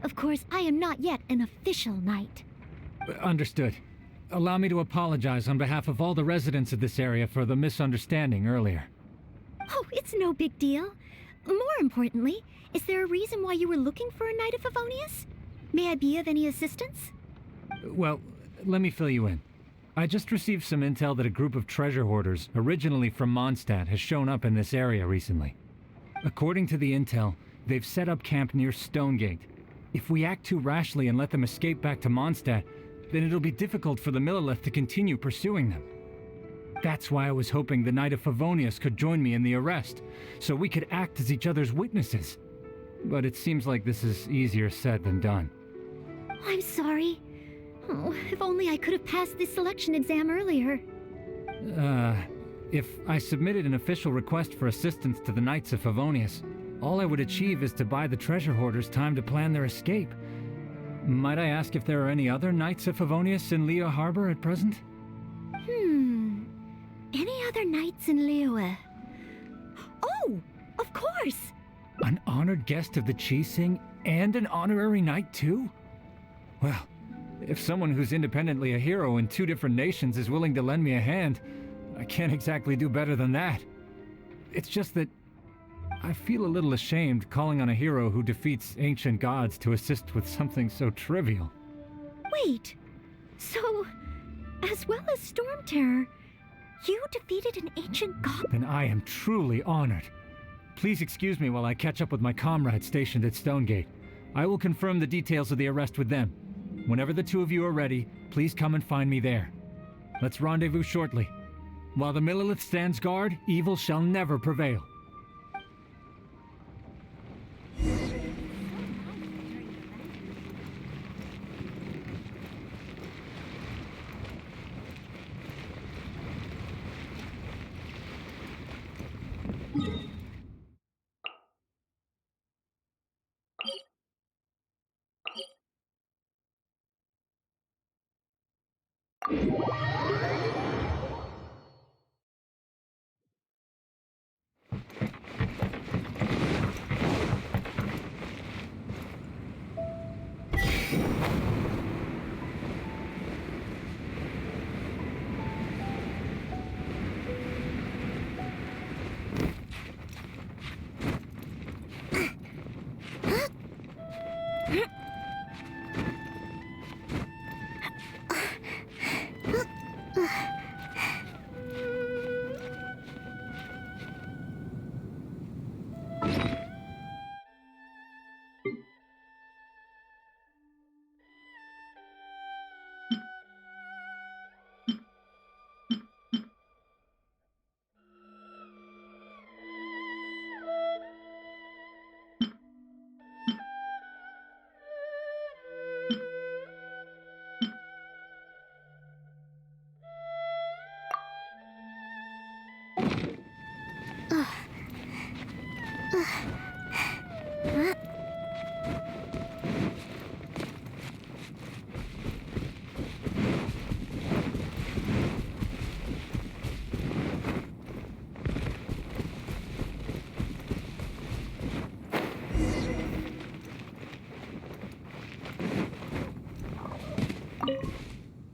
Of course, I am not yet an official knight. Understood. Allow me to apologize on behalf of all the residents of this area for the misunderstanding earlier. Oh, it's no big deal. More importantly, is there a reason why you were looking for a Knight of Favonius? May I be of any assistance? Well, let me fill you in. I just received some intel that a group of treasure hoarders, originally from Mondstadt, has shown up in this area recently. According to the intel, they've set up camp near Stonegate. If we act too rashly and let them escape back to Mondstadt, then it'll be difficult for the Millelith to continue pursuing them. That's why I was hoping the Knight of Favonius could join me in the arrest, so we could act as each other's witnesses. But it seems like this is easier said than done. I'm sorry. Oh, if only I could have passed this selection exam earlier. If I submitted an official request for assistance to the Knights of Favonius, all I would achieve is to buy the treasure hoarders time to plan their escape. Might I ask if there are any other Knights of Favonius in Liyue Harbor at present? Any other knights in Liyue? Oh, of course! An honored guest of the Qixing and an honorary knight too? Well, if someone who's independently a hero in two different nations is willing to lend me a hand, I can't exactly do better than that. It's just that I feel a little ashamed calling on a hero who defeats ancient gods to assist with something so trivial. Wait, so, as well as Storm Terror, you defeated an ancient god? Then I am truly honored. Please excuse me while I catch up with my comrades stationed at Stonegate. I will confirm the details of the arrest with them. Whenever the two of you are ready, please come and find me there. Let's rendezvous shortly. While the Millelith stands guard, evil shall never prevail.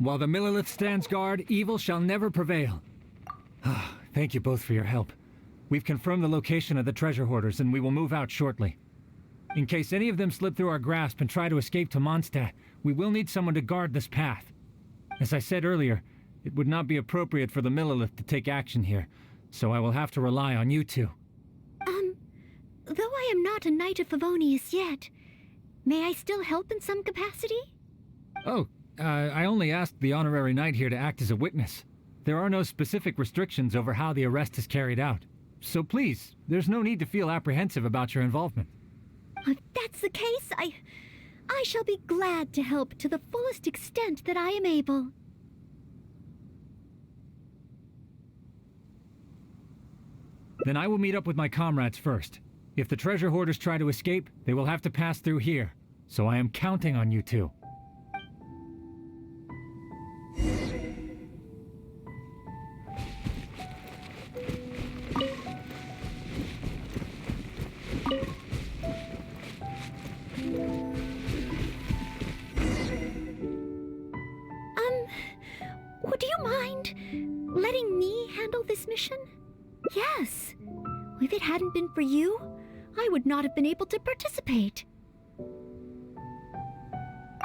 While the Millelith stands guard, evil shall never prevail. Thank you both for your help. We've confirmed the location of the treasure hoarders, and we will move out shortly. In case any of them slip through our grasp and try to escape to Mondstadt, we will need someone to guard this path. As I said earlier, it would not be appropriate for the Millelith to take action here, so I will have to rely on you two. Though I am not a Knight of Favonius yet, may I still help in some capacity? I only asked the honorary knight here to act as a witness. There are no specific restrictions over how the arrest is carried out. So please, there's no need to feel apprehensive about your involvement. If that's the case, I shall be glad to help to the fullest extent that I am able. Then I will meet up with my comrades first. If the treasure hoarders try to escape, they will have to pass through here. So I am counting on you two. been for you, I would not have been able to participate.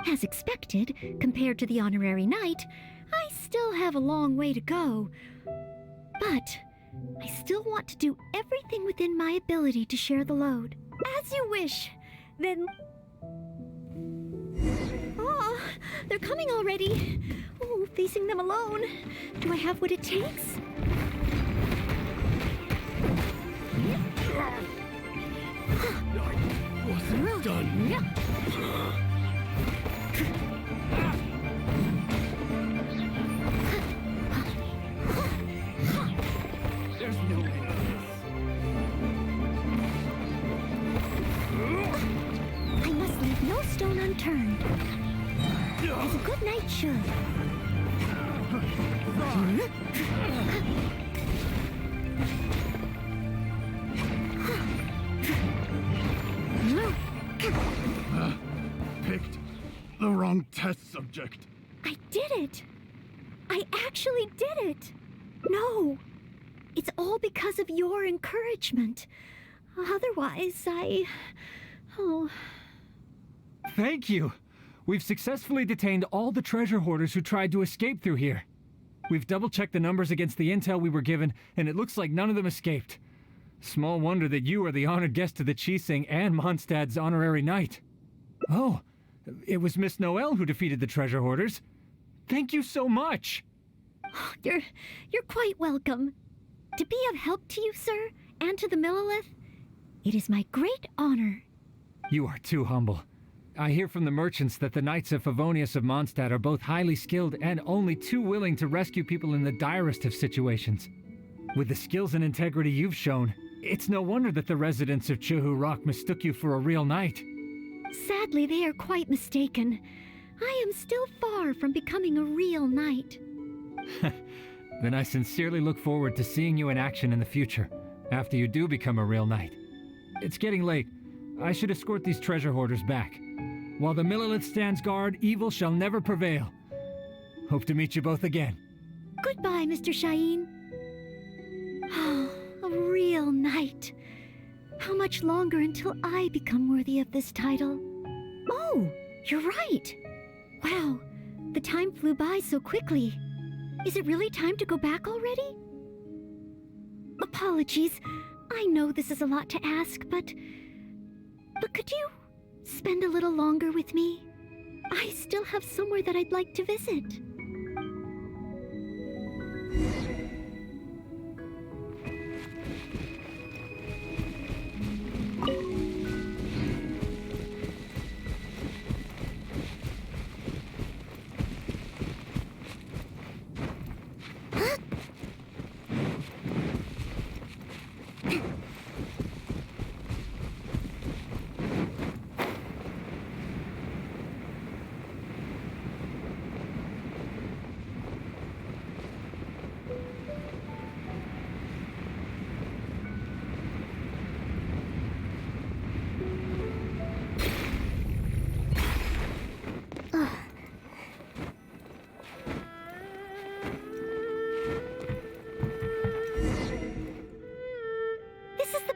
As expected, compared to the honorary knight, I still have a long way to go. But I still want to do everything within my ability to share the load. As you wish. Then... Oh, they're coming already. Oh, facing them alone. Do I have what it takes? Wasn't done. There's no way. I must leave no stone unturned. As a good knight should. Picked the wrong test subject. I did it! I actually did it! No! It's all because of your encouragement. Otherwise, Oh... Thank you. We've successfully detained all the treasure hoarders who tried to escape through here. We've double-checked the numbers against the intel we were given, and it looks like none of them escaped. Small wonder that you are the honored guest to the Chising and Mondstadt's honorary knight. Oh, it was Miss Noel who defeated the treasure hoarders. Thank you so much! You're quite welcome. To be of help to you, sir, and to the Millelith, it is my great honor. You are too humble. I hear from the merchants that the Knights of Favonius of Mondstadt are both highly skilled and only too willing to rescue people in the direst of situations. With the skills and integrity you've shown, it's no wonder that the residents of Chuhu Rock mistook you for a real knight. Sadly, they are quite mistaken. I am still far from becoming a real knight. Then I sincerely look forward to seeing you in action in the future, after you do become a real knight. It's getting late. I should escort these treasure hoarders back. While the Millelith stands guard, evil shall never prevail. Hope to meet you both again. Goodbye, Mr. Shaheen. A real knight. How much longer until I become worthy of this title? Oh, you're right. Wow, the time flew by so quickly. Is it really time to go back already? Apologies. I know this is a lot to ask, but could you spend a little longer with me? I still have somewhere that I'd like to visit.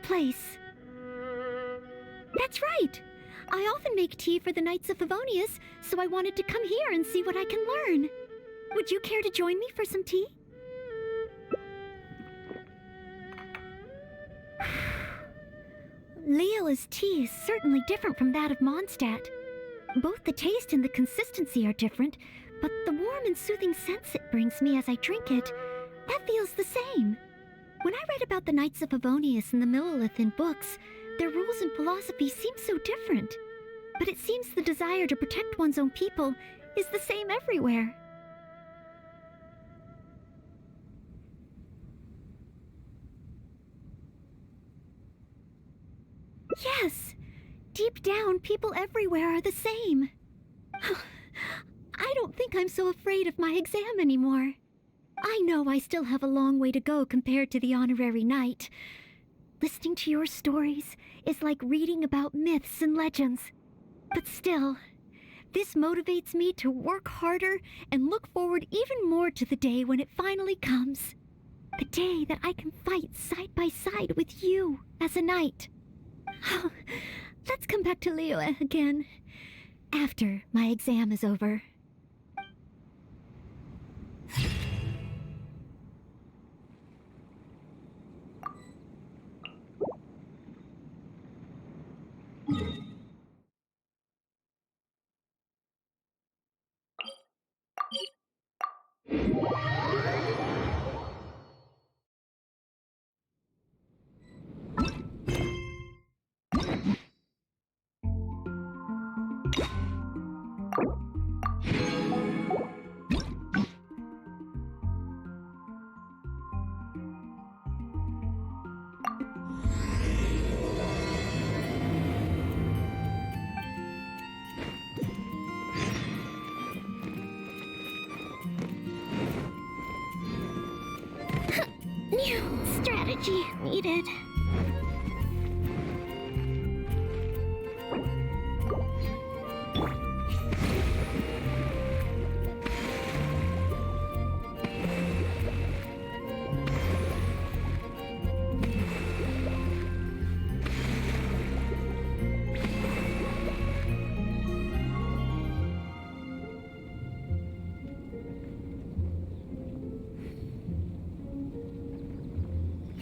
Place. That's right. I often make tea for the Knights of Favonius, so I wanted to come here and see what I can learn. Would you care to join me for some tea? Leola's tea is certainly different from that of Mondstadt. Both the taste and the consistency are different, but the warm and soothing sense it brings me as I drink it, that feels the same. When I read about the Knights of Favonius and the Millelith in books, their rules and philosophy seem so different. But it seems the desire to protect one's own people is the same everywhere. Yes! Deep down, people everywhere are the same. I don't think I'm so afraid of my exam anymore. I know I still have a long way to go compared to the honorary knight. Listening to your stories is like reading about myths and legends. But still, this motivates me to work harder and look forward even more to the day when it finally comes. The day that I can fight side by side with you as a knight. Oh, let's come back to Liyue again. After my exam is over. New strategy needed.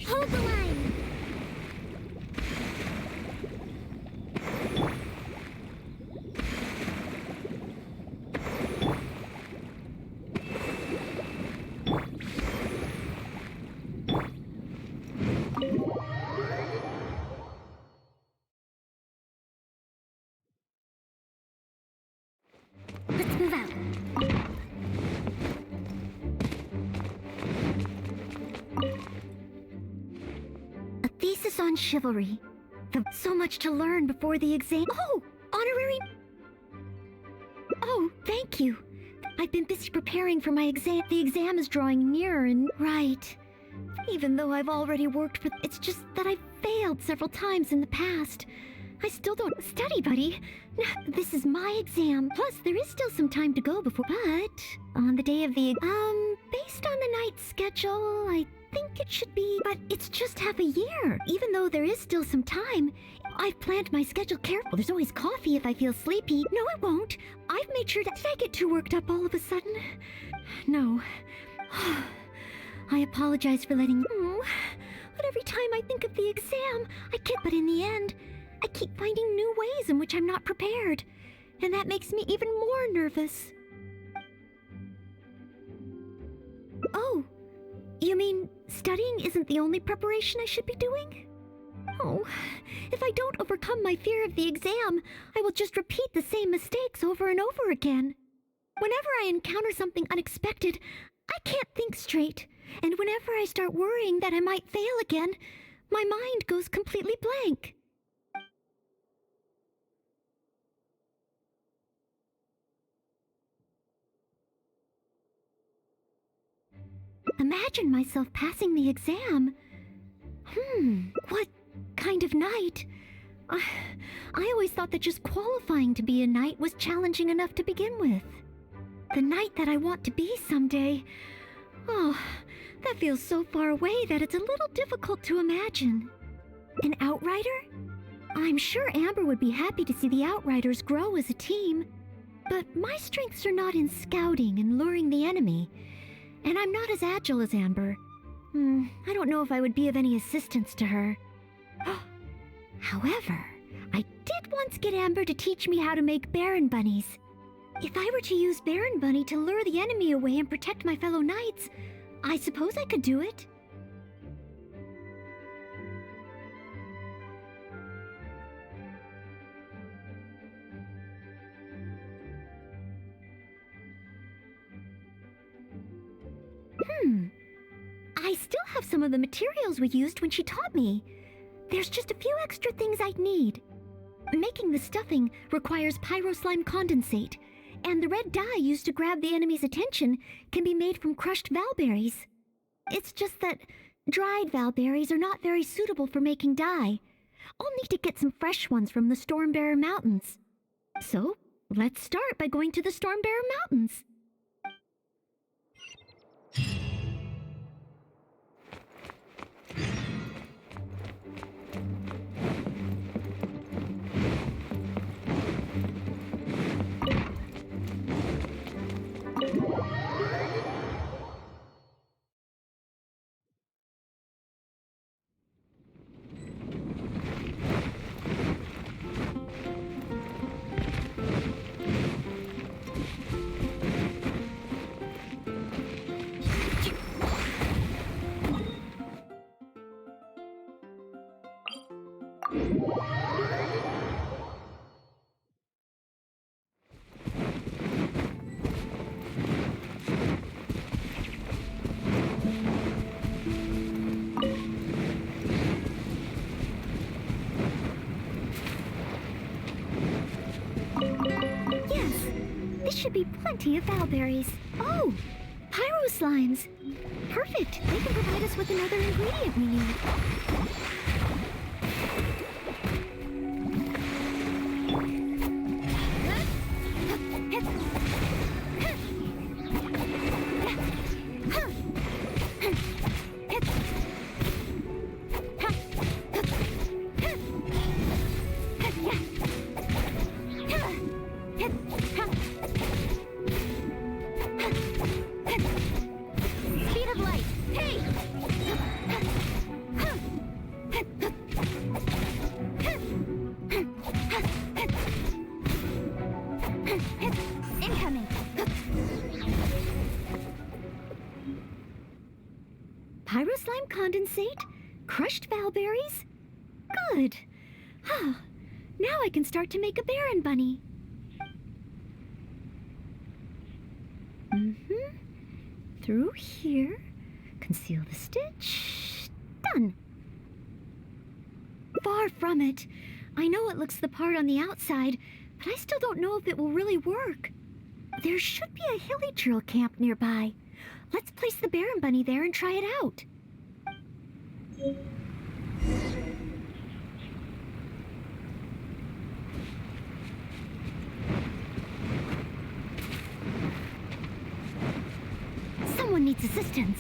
Hold the line! Let's move out. A thesis on chivalry. So much to learn before the exam. Oh, honorary. Oh, thank you. I've been busy preparing for my exam. The exam is drawing nearer and right. Even though I've already worked for, it's just that I've failed several times in the past. I still don't study, buddy. This is my exam. Plus, there is still some time to go before. But on the day of the based on the night schedule, I think it should be. But it's just half a year. Even though there is still some time, I've planned my schedule carefully. There's always coffee if I feel sleepy. No, it won't. I've made sure that. Did I get too worked up all of a sudden? No. I apologize for letting. But every time I think of the exam, I can't. But in the end, I keep finding new ways in which I'm not prepared. And that makes me even more nervous. Oh, you mean studying isn't the only preparation I should be doing? Oh, if I don't overcome my fear of the exam, I will just repeat the same mistakes over and over again. Whenever I encounter something unexpected, I can't think straight. And whenever I start worrying that I might fail again, my mind goes completely blank. Imagine myself passing the exam. What kind of knight? I always thought that just qualifying to be a knight was challenging enough to begin with. The knight that I want to be someday. Oh, that feels so far away that it's a little difficult to imagine. An outrider? I'm sure Amber would be happy to see the outriders grow as a team. But my strengths are not in scouting and luring the enemy. And I'm not as agile as Amber. I don't know if I would be of any assistance to her. However, I did once get Amber to teach me how to make Baron bunnies. If I were to use Baron Bunny to lure the enemy away and protect my fellow knights, I suppose I could do it. I still have some of the materials we used when she taught me. There's just a few extra things I'd need. Making the stuffing requires pyroslime condensate, and the red dye used to grab the enemy's attention can be made from crushed valberries. It's just that dried valberries are not very suitable for making dye. I'll need to get some fresh ones from the Stormbearer Mountains. So, let's start by going to the Stormbearer Mountains. This should be plenty of valberries. Oh, pyro slimes. Perfect. They can provide us with another ingredient we need. Speed of light. Hey! Incoming. Pyro slime condensate? Crushed valberries? Good. Now I can start to make a Baron bunny. Through here. Conceal the stitch. Done. Far from it. I know it looks the part on the outside, but I still don't know if it will really work. There should be a hilly drill camp nearby. Let's place the Baron bunny there and try it out. Someone needs assistance.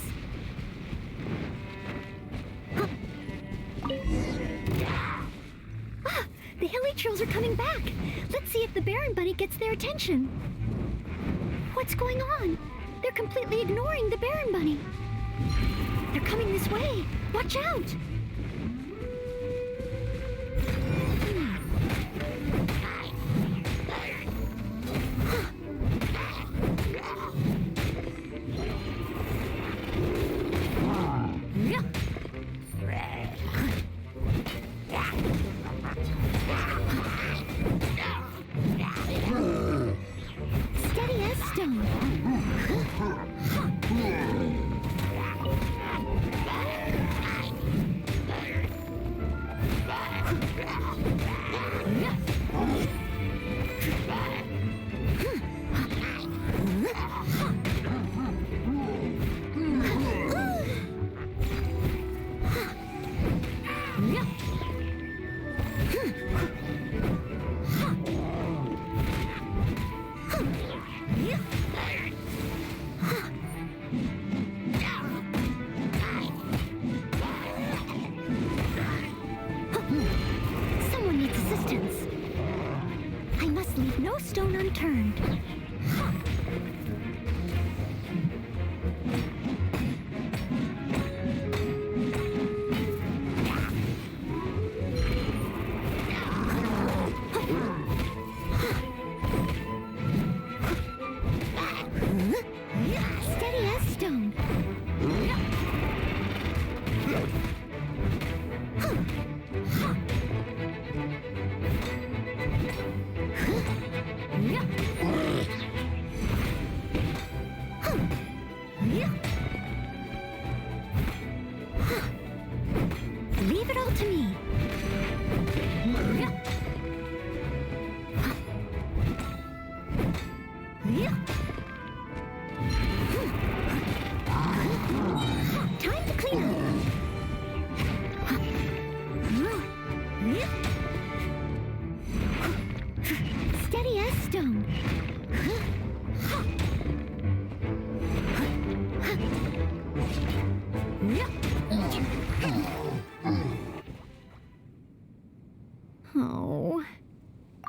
The hilly trills are coming back. Let's see if the Baron bunny gets their attention. What's going on? They're completely ignoring the Baron bunny. They're coming this way. Watch out! Steady as stone. Someone needs assistance. I must leave no stone unturned. Steady as stone. Leave it all to me. Time to clean up. Steady as stone. Oh,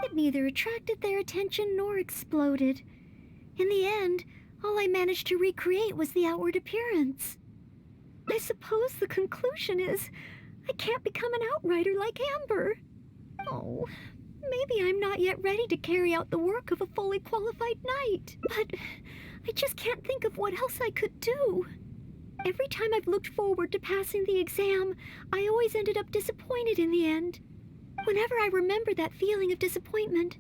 it neither attracted their attention nor exploded. In the end, all I managed to recreate was the outward appearance. I suppose the conclusion is I can't become an outrider like Amber. Oh, maybe I'm not yet ready to carry out the work of a fully qualified knight. But I just can't think of what else I could do. Every time I've looked forward to passing the exam, I always ended up disappointed in the end. Whenever I remember that feeling of disappointment,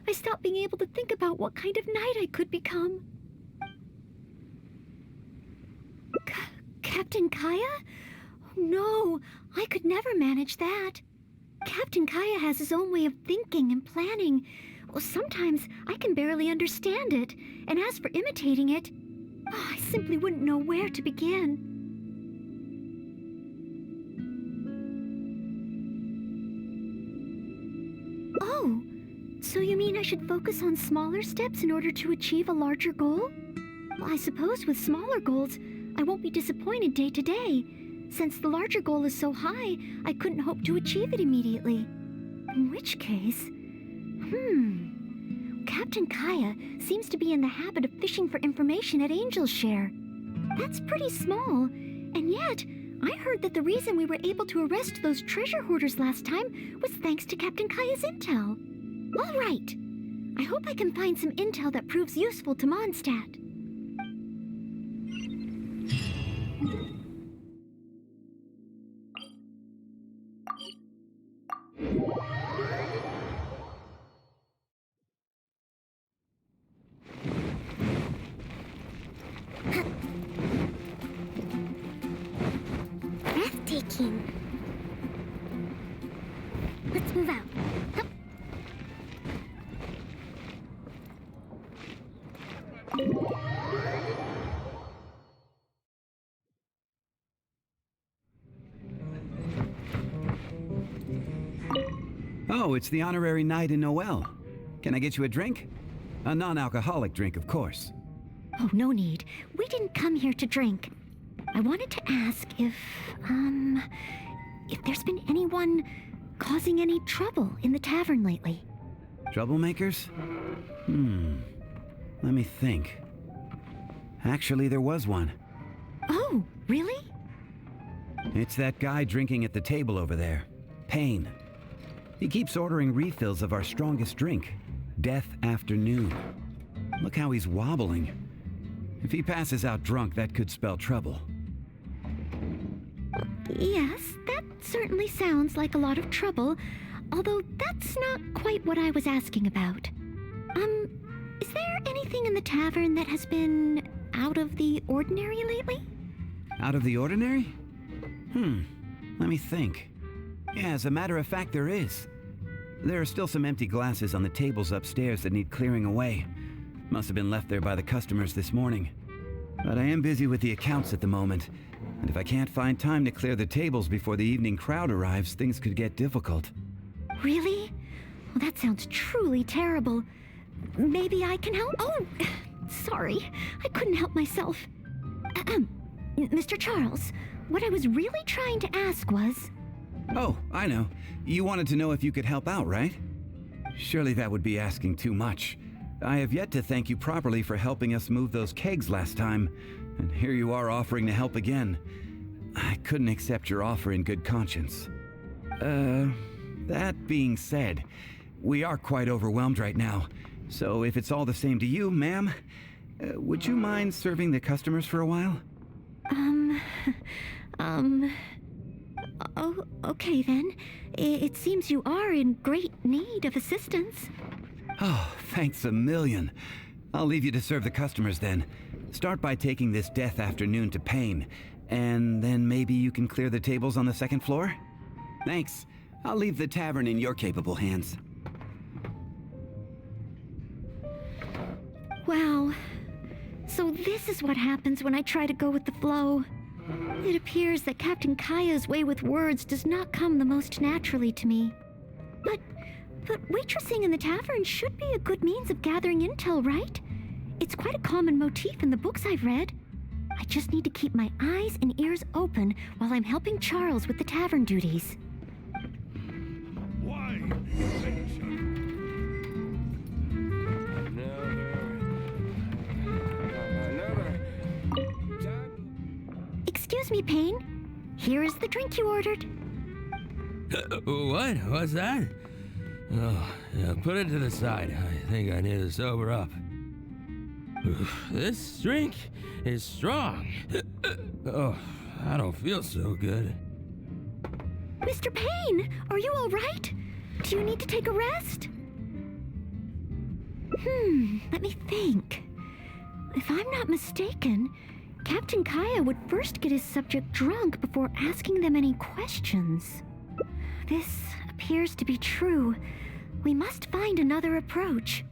I stop being able to think about what kind of knight I could become. Captain Kaya? Oh, no, I could never manage that. Captain Kaya has his own way of thinking and planning. Well, sometimes I can barely understand it, and as for imitating it, I simply wouldn't know where to begin. Oh, so you mean I should focus on smaller steps in order to achieve a larger goal? Well, I suppose with smaller goals, I won't be disappointed day to day. Since the larger goal is so high, I couldn't hope to achieve it immediately. In which case... Captain Kaya seems to be in the habit of fishing for information at Angel's Share. That's pretty small, and yet I heard that the reason we were able to arrest those treasure hoarders last time was thanks to Captain Kaya's intel. All right. I hope I can find some intel that proves useful to Mondstadt. Breathtaking. Let's move out. Hup. Oh, it's the honorary knight in Noel. Can I get you a drink? A non-alcoholic drink, of course. Oh, no need. We didn't come here to drink. I wanted to ask if there's been anyone causing any trouble in the tavern lately. Troublemakers? Let me think. Actually, there was one. Oh, really? It's that guy drinking at the table over there. Payne. He keeps ordering refills of our strongest drink, Death Afternoon. Look how he's wobbling. If he passes out drunk, that could spell trouble. Yes, that certainly sounds like a lot of trouble, although that's not quite what I was asking about. Is there anything in the tavern that has been out of the ordinary lately? Out of the ordinary? Let me think. Yeah, as a matter of fact, there is. There are still some empty glasses on the tables upstairs that need clearing away. Must have been left there by the customers this morning. But I am busy with the accounts at the moment, and if I can't find time to clear the tables before the evening crowd arrives, things could get difficult. Really? Well, that sounds truly terrible. Maybe I can help? Oh, sorry. I couldn't help myself. Mr. Charles, what I was really trying to ask was... Oh, I know. You wanted to know if you could help out, right? Surely that would be asking too much. I have yet to thank you properly for helping us move those kegs last time, and here you are offering to help again. I couldn't accept your offer in good conscience. That being said, we are quite overwhelmed right now, so if it's all the same to you, ma'am, would you mind serving the customers for a while? Oh, okay then. It seems you are in great need of assistance. Oh, thanks a million. I'll leave you to serve the customers then. Start by taking this Death Afternoon to Payne, and then maybe you can clear the tables on the second floor? Thanks. I'll leave the tavern in your capable hands. Wow. So this is what happens when I try to go with the flow. It appears that Captain Kaya's way with words does not come the most naturally to me. But waitressing in the tavern should be a good means of gathering intel, right? It's quite a common motif in the books I've read. I just need to keep my eyes and ears open while I'm helping Charles with the tavern duties. Excuse me, Payne. Here is the drink you ordered. What? What's that? Oh, yeah, put it to the side. I think I need to sober up. This drink is strong. Oh, I don't feel so good. Mr. Payne, are you all right? Do you need to take a rest? Let me think. If I'm not mistaken, Captain Kaya would first get his subject drunk before asking them any questions. This appears to be true. We must find another approach.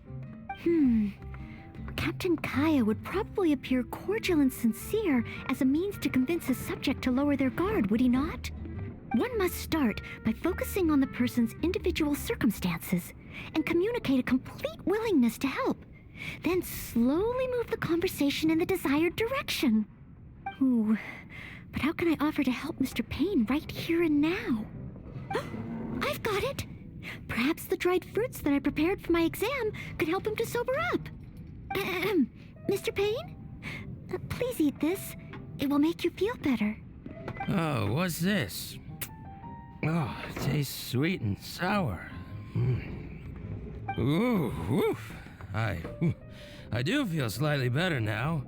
Captain Kaya would probably appear cordial and sincere as a means to convince his subject to lower their guard, would he not? One must start by focusing on the person's individual circumstances and communicate a complete willingness to help. Then slowly move the conversation in the desired direction. Ooh, but how can I offer to help Mr. Payne right here and now? I've got it! Perhaps the dried fruits that I prepared for my exam could help him to sober up. Mr. Payne? Please eat this. It will make you feel better. Oh, what's this? Oh, it tastes sweet and sour. Ooh, woof. I do feel slightly better now.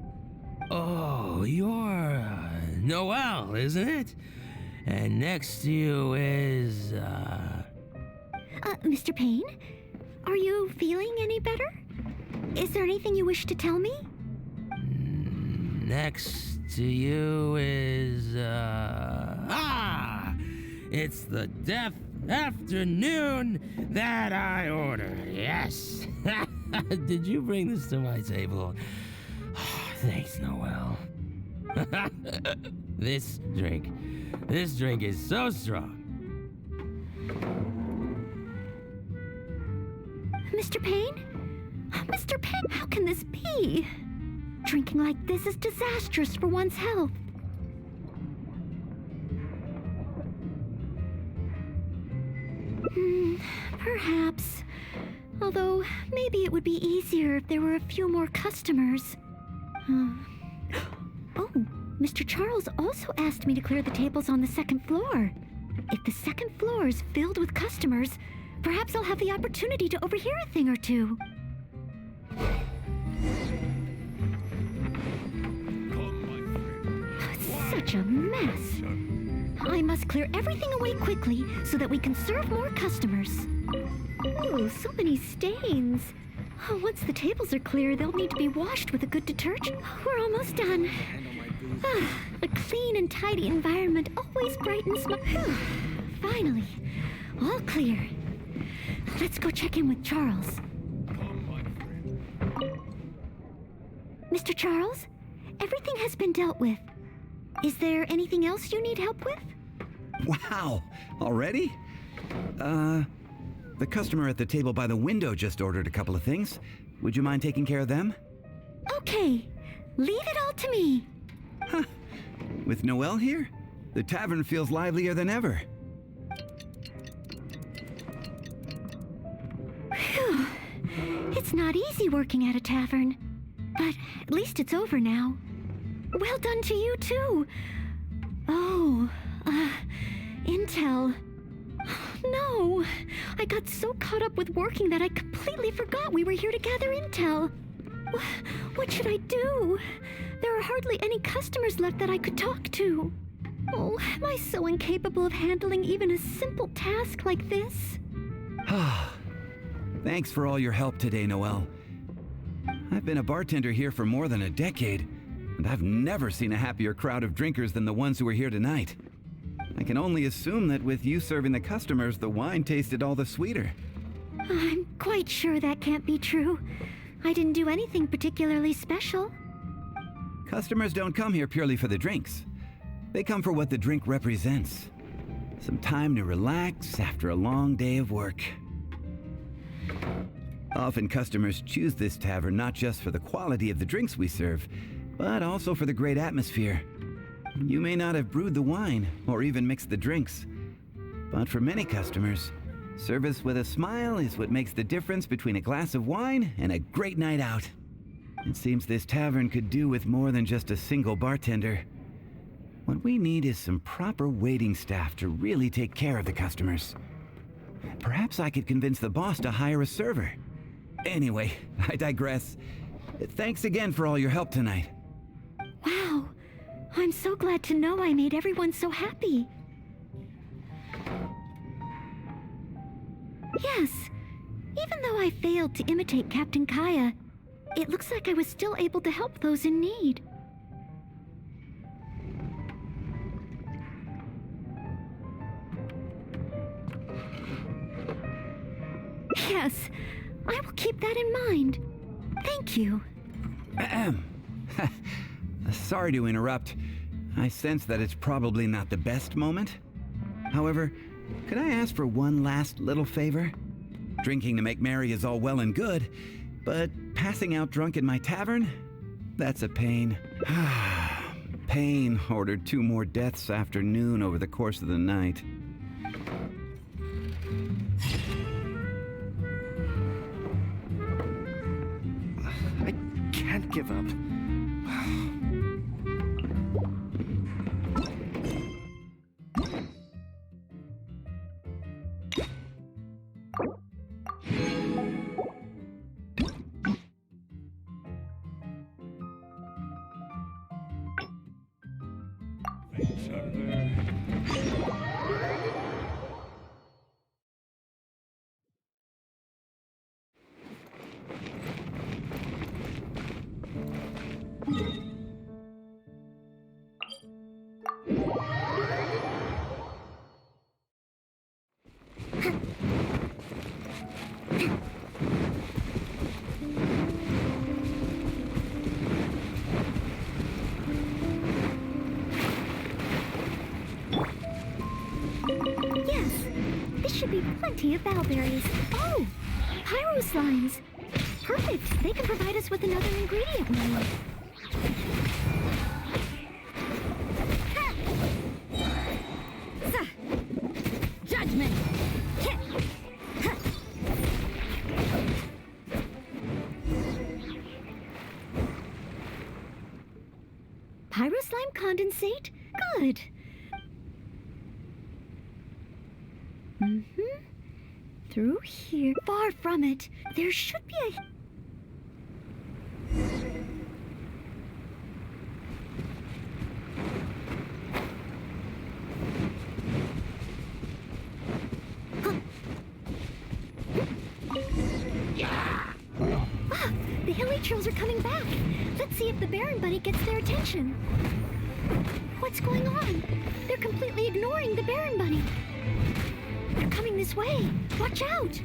Oh, you're Noelle, isn't it? And next to you is, Mr. Payne? Are you feeling any better? Is there anything you wish to tell me? Next to you is, it's the death afternoon that I ordered, yes. Did you bring this to my table? Thanks, Noelle. This drink is so strong. Mr. Payne? Mr. Payne, how can this be? Drinking like this is disastrous for one's health. Perhaps. Although, maybe it would be easier if there were a few more customers. Oh, Mr. Charles also asked me to clear the tables on the second floor. If the second floor is filled with customers, perhaps I'll have the opportunity to overhear a thing or two. It's such a mess. I must clear everything away quickly so that we can serve more customers. Oh, so many stains. Oh, once the tables are clear, they'll need to be washed with a good detergent. We're almost done. A clean and tidy environment always brightens my... Finally, all clear. Let's go check in with Charles. Mr. Charles, everything has been dealt with. Is there anything else you need help with? Wow! Already? The customer at the table by the window just ordered a couple of things. Would you mind taking care of them? Okay. Leave it all to me. Huh. With Noelle here, the tavern feels livelier than ever. Phew. It's not easy working at a tavern. But at least it's over now. Well done to you, too. Oh, Intel. No, I got so caught up with working that I completely forgot we were here to gather intel. What should I do? There are hardly any customers left that I could talk to. Oh, am I so incapable of handling even a simple task like this? Thanks for all your help today, Noelle. I've been a bartender here for more than a decade, and I've never seen a happier crowd of drinkers than the ones who are here tonight. I can only assume that with you serving the customers, the wine tasted all the sweeter. I'm quite sure that can't be true. I didn't do anything particularly special. Customers don't come here purely for the drinks. They come for what the drink represents. Some time to relax after a long day of work. Often customers choose this tavern not just for the quality of the drinks we serve, but also for the great atmosphere. You may not have brewed the wine or even mixed the drinks, but for many customers, service with a smile is what makes the difference between a glass of wine and a great night out. It seems this tavern could do with more than just a single bartender. What we need is some proper waiting staff to really take care of the customers. Perhaps I could convince the boss to hire a server. Anyway, I digress. Thanks again for all your help tonight. Wow, I'm so glad to know I made everyone so happy. Yes. Even though I failed to imitate Captain Kaya, it looks like I was still able to help those in need. Yes, I will keep that in mind. Thank you. Ahem. Sorry to interrupt. I sense that it's probably not the best moment. However, could I ask for one last little favor? Drinking to make merry is all well and good, but passing out drunk in my tavern? That's a pain. Pain ordered 2 more deaths after noon over the course of the night. I can't give up. Yes, this should be plenty of bowberries. Oh, pyro slimes. Perfect. They can provide us with another ingredient we need. Judgment! Pyro slime condensate? Good. Through here. Far from it. There should be a... Ah, the hilly trolls are coming back. Let's see if the Baron Bunny gets their attention. What's going on? They're completely ignoring the Baron Bunny. They're coming this way. Watch out!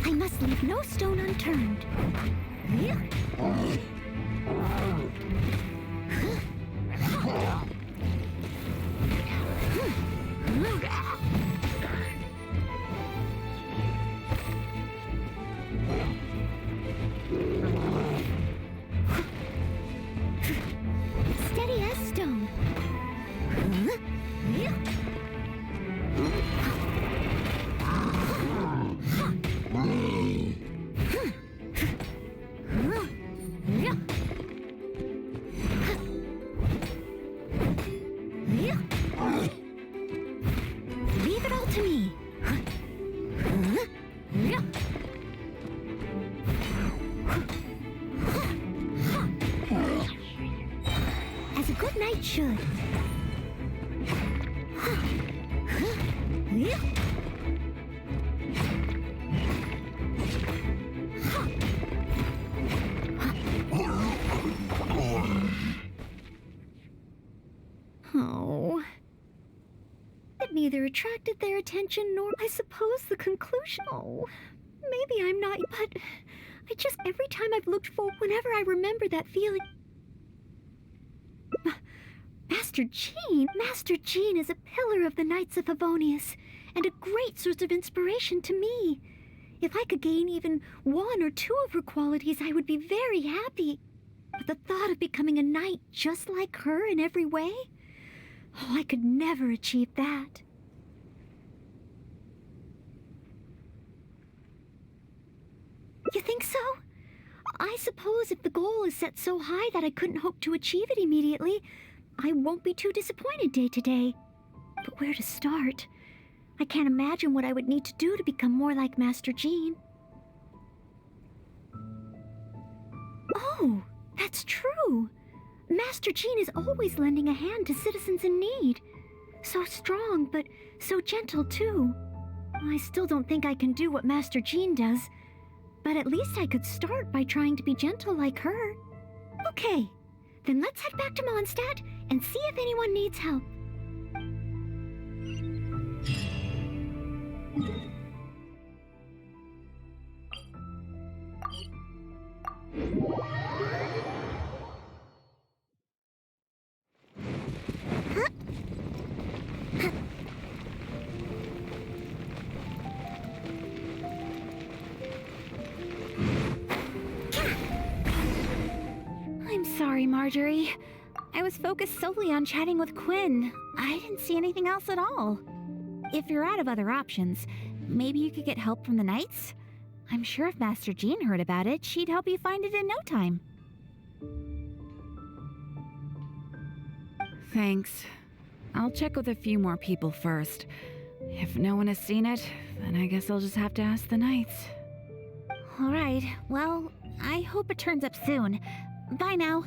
I must leave no stone unturned. Steady as stone. Leave it all to me. As a good knight should. Oh. It neither attracted their attention nor, I suppose, the conclusion. Oh, maybe I'm not, but every time I've looked forward, whenever I remember that feeling. Master Jean is a pillar of the Knights of Favonius, and a great source of inspiration to me. If I could gain even 1 or 2 of her qualities, I would be very happy. But the thought of becoming a knight just like her in every way? Oh, I could never achieve that. You think so? I suppose if the goal is set so high that I couldn't hope to achieve it immediately, I won't be too disappointed day to day. But where to start? I can't imagine what I would need to do to become more like Master Jean. Oh, that's true. Master Jean is always lending a hand to citizens in need. So strong, but so gentle too. I still don't think I can do what Master Jean does, but at least I could start by trying to be gentle like her. Okay, then let's head back to Mondstadt and see if anyone needs help. I'm sorry, Marjorie. I was focused solely on chatting with Quinn. I didn't see anything else at all. If you're out of other options, maybe you could get help from the Knights? I'm sure if Master Jean heard about it, she'd help you find it in no time. Thanks. I'll check with a few more people first. If no one has seen it, then I guess I'll just have to ask the Knights. Alright, well, I hope it turns up soon. Bye now.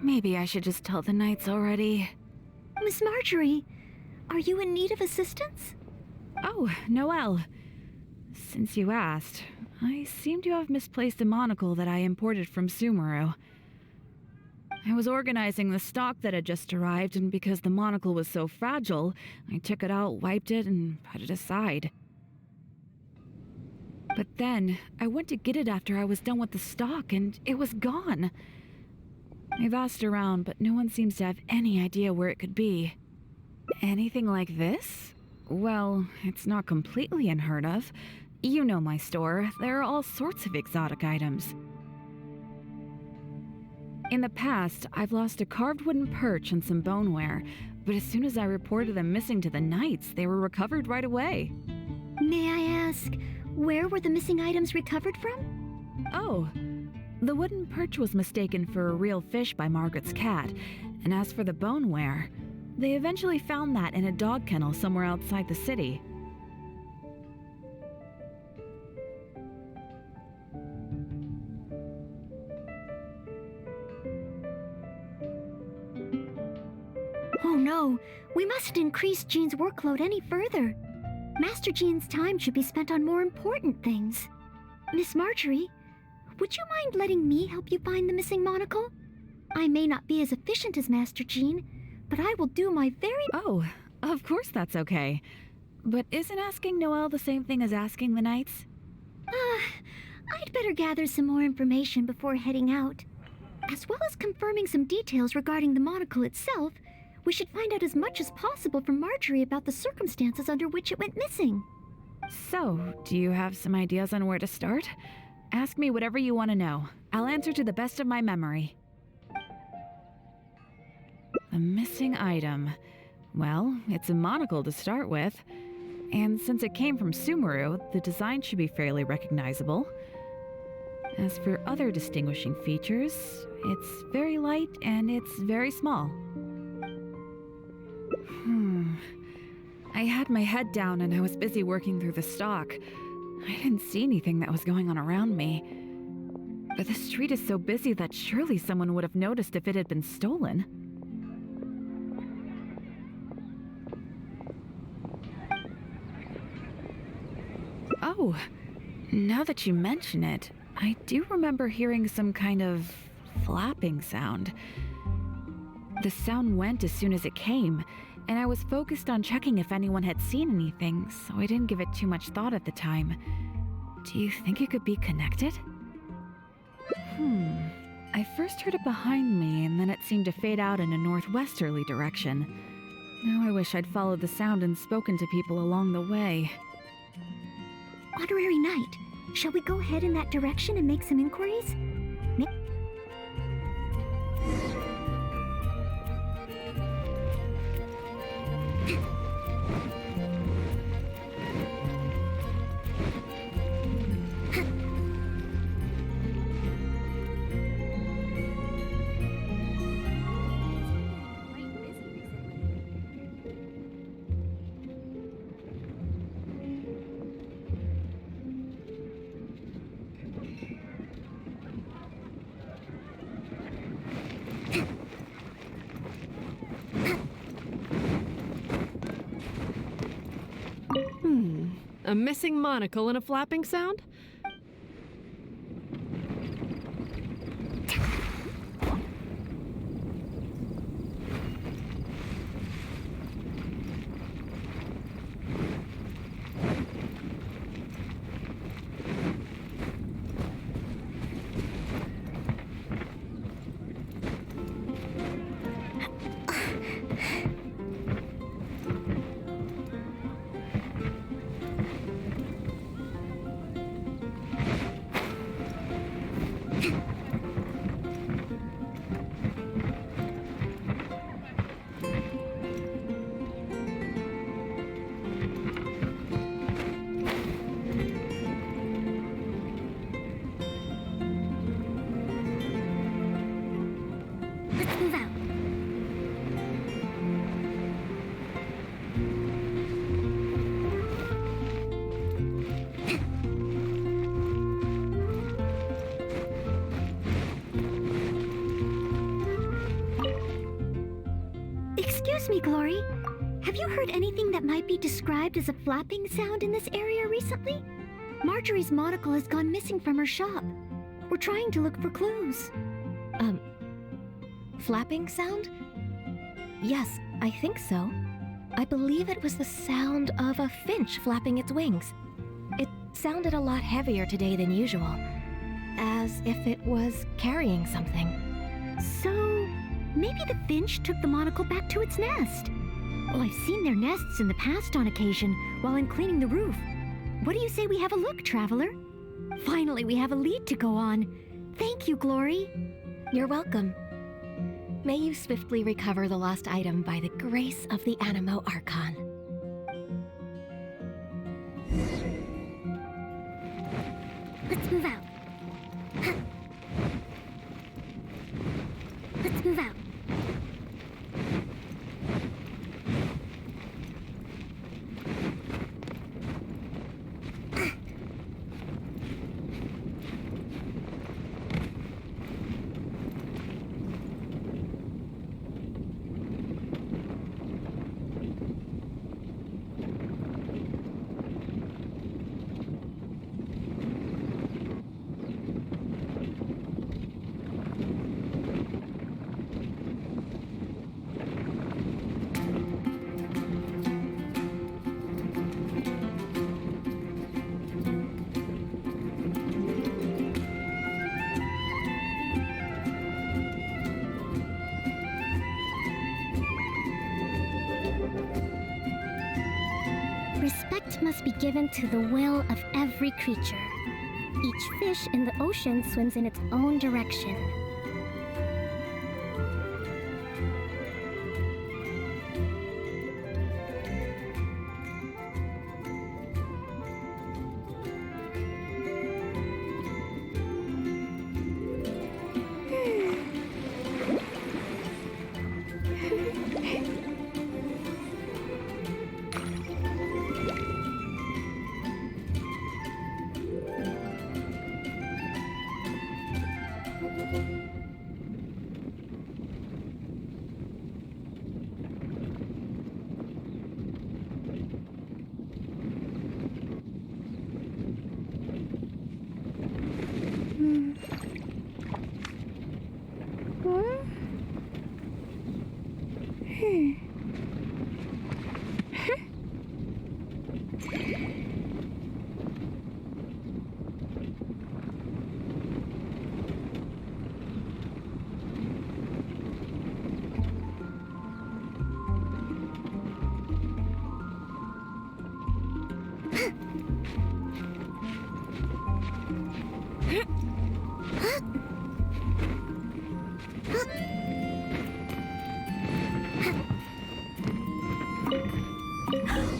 Maybe I should just tell the Knights already. Miss Marjorie, are you in need of assistance? Oh, Noelle. Since you asked, I seem to have misplaced a monocle that I imported from Sumeru. I was organizing the stock that had just arrived, and because the monocle was so fragile, I took it out, wiped it, and put it aside. But then, I went to get it after I was done with the stock, and it was gone. I've asked around, but no one seems to have any idea where it could be. Anything like this? Well, it's not completely unheard of. You know my store. There are all sorts of exotic items. In the past, I've lost a carved wooden perch and some boneware, but as soon as I reported them missing to the Knights, they were recovered right away. May I ask, where were the missing items recovered from? Oh, the wooden perch was mistaken for a real fish by Margaret's cat, and as for the boneware, they eventually found that in a dog kennel somewhere outside the city. Oh no, we mustn't increase Jean's workload any further. Master Jean's time should be spent on more important things. Miss Marjorie, would you mind letting me help you find the missing monocle? I may not be as efficient as Master Jean, but I will do my very— Oh, of course that's okay. But isn't asking Noelle the same thing as asking the Knights? I'd better gather some more information before heading out. As well as confirming some details regarding the monocle itself, we should find out as much as possible from Marjorie about the circumstances under which it went missing. So, do you have some ideas on where to start? Ask me whatever you want to know. I'll answer to the best of my memory. The missing item. Well, it's a monocle to start with. And since it came from Sumeru, the design should be fairly recognizable. As for other distinguishing features, it's very light and it's very small. I had my head down and I was busy working through the stock. I didn't see anything that was going on around me. But the street is so busy that surely someone would have noticed if it had been stolen. Oh, now that you mention it, I do remember hearing some kind of flapping sound. The sound went as soon as it came, and I was focused on checking if anyone had seen anything, so I didn't give it too much thought at the time. Do you think it could be connected? I first heard it behind me, and then it seemed to fade out in a northwesterly direction. Now I wish I'd followed the sound and spoken to people along the way. Honorary Knight, shall we go ahead in that direction and make some inquiries? A missing monocle and a flapping sound? Let's move out. Excuse me, Glory. Have you heard anything that might be described as a flapping sound in this area recently? Marjorie's monocle has gone missing from her shop. We're trying to look for clues. Flapping sound? Yes, I think so. I believe it was the sound of a finch flapping its wings. It sounded a lot heavier today than usual, as if it was carrying something. So, maybe the finch took the monocle back to its nest. Well, I've seen their nests in the past on occasion while I'm cleaning the roof. What do you say we have a look, Traveler? Finally, we have a lead to go on. Thank you, Glory. You're welcome. May you swiftly recover the lost item by the grace of the Animo Archon. Let's move out. Let's move out. Respect must be given to the will of every creature. Each fish in the ocean swims in its own direction.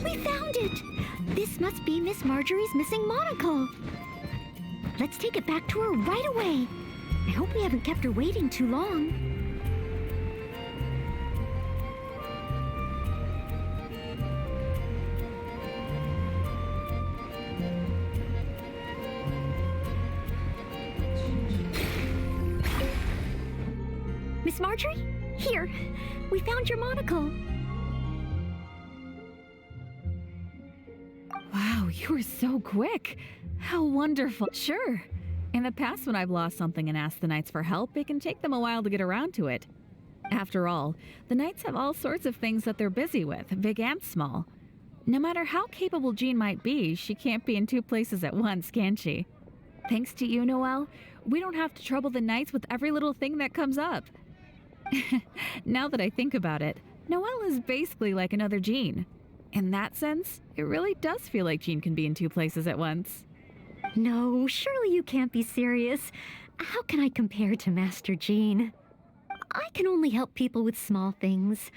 We found it! This must be Miss Marjorie's missing monocle. Let's take it back to her right away. I hope we haven't kept her waiting too long. Miss Marjorie? Here, we found your monocle. Wow, you were so quick. How wonderful. Sure. In the past, when I've lost something and asked the Knights for help, it can take them a while to get around to it. After all, the Knights have all sorts of things that they're busy with, big and small. No matter how capable Jean might be, she can't be in two places at once, can she? Thanks to you, Noelle, we don't have to trouble the Knights with every little thing that comes up. Now that I think about it, Noelle is basically like another Jean. In that sense, it really does feel like Jean can be in two places at once. No, surely you can't be serious. How can I compare to Master Jean? I can only help people with small things,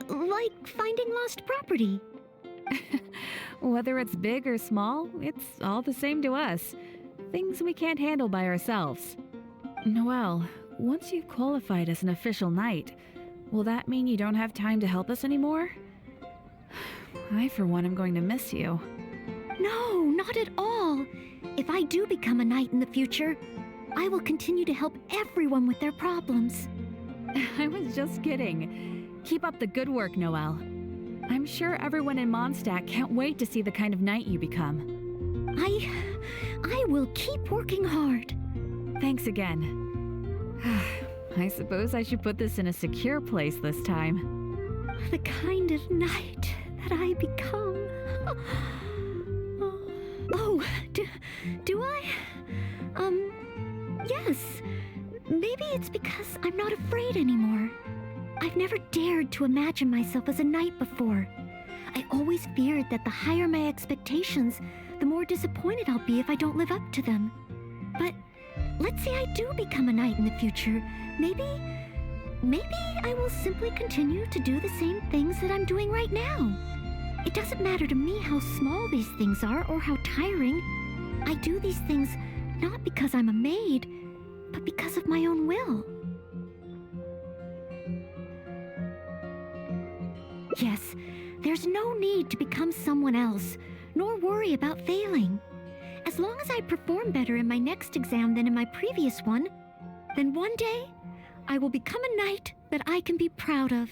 like finding lost property. Whether it's big or small, it's all the same to us. Things we can't handle by ourselves. Noelle, once you've qualified as an official knight, will that mean you don't have time to help us anymore? I, for one, am going to miss you. No, not at all. If I do become a knight in the future, I will continue to help everyone with their problems. I was just kidding. Keep up the good work, Noelle. I'm sure everyone in Mondstadt can't wait to see the kind of knight you become. I will keep working hard. Thanks again. I suppose I should put this in a secure place this time. The kind of knight that I become. Oh, do I? Yes. Maybe it's because I'm not afraid anymore. I've never dared to imagine myself as a knight before. I always feared that the higher my expectations, the more disappointed I'll be if I don't live up to them. But let's say I do become a knight in the future. Maybe I will simply continue to do the same things that I'm doing right now. It doesn't matter to me how small these things are or how tiring. I do these things not because I'm a maid, but because of my own will. Yes, there's no need to become someone else, nor worry about failing. As long as I perform better in my next exam than in my previous one, then one day I will become a knight that I can be proud of.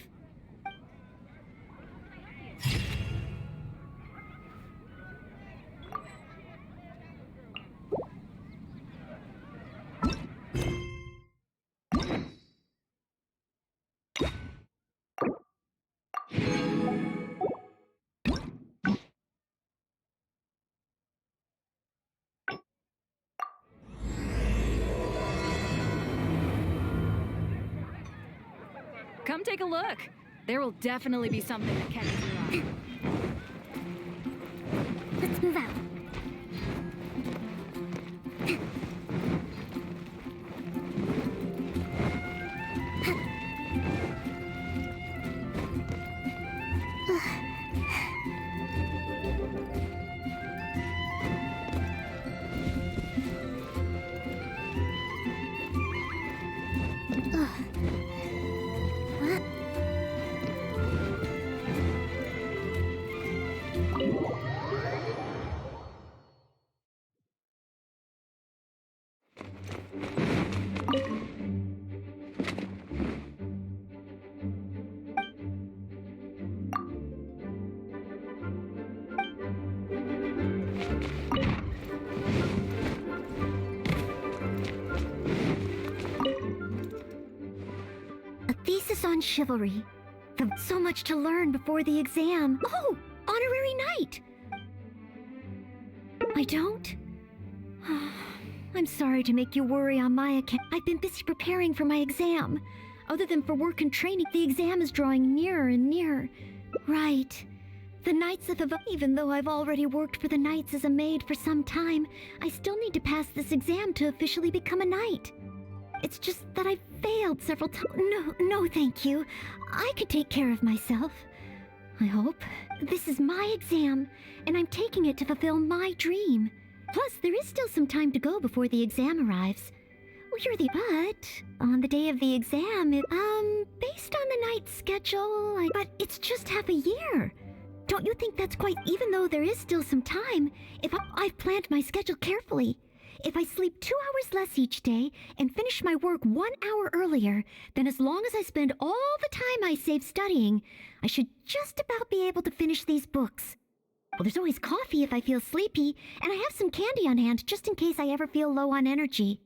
Come take a look. There will definitely be something that catches your eye. Let's move out. On Chivalry. So much to learn before the exam. Oh, honorary knight! I don't? I'm sorry to make you worry on my account. I've been busy preparing for my exam. Other than for work and training, the exam is drawing nearer and nearer. Right. The Knights of the... Even though I've already worked for the Knights as a maid for some time, I still need to pass this exam to officially become a knight. It's just that I've failed several times. No, thank you. I could take care of myself. I hope. This is my exam, and I'm taking it to fulfill my dream. Plus, there is still some time to go before the exam arrives. But on the day of the exam, based on the night's schedule, but it's just half a year. Don't you think that's quite... Even though there is still some time, if I've planned my schedule carefully. If I sleep 2 hours less each day and finish my work 1 hour earlier, then as long as I spend all the time I save studying, I should just about be able to finish these books. Well, there's always coffee if I feel sleepy, and I have some candy on hand just in case I ever feel low on energy.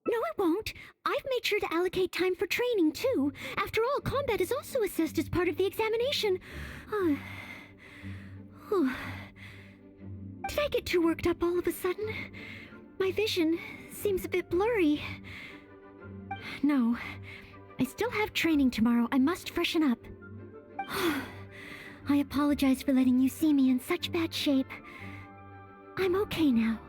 No, it won't. I've made sure to allocate time for training, too. After all, combat is also assessed as part of the examination. Did I get too worked up all of a sudden? My vision seems a bit blurry. No, I still have training tomorrow. I must freshen up. I apologize for letting you see me in such bad shape. I'm okay now.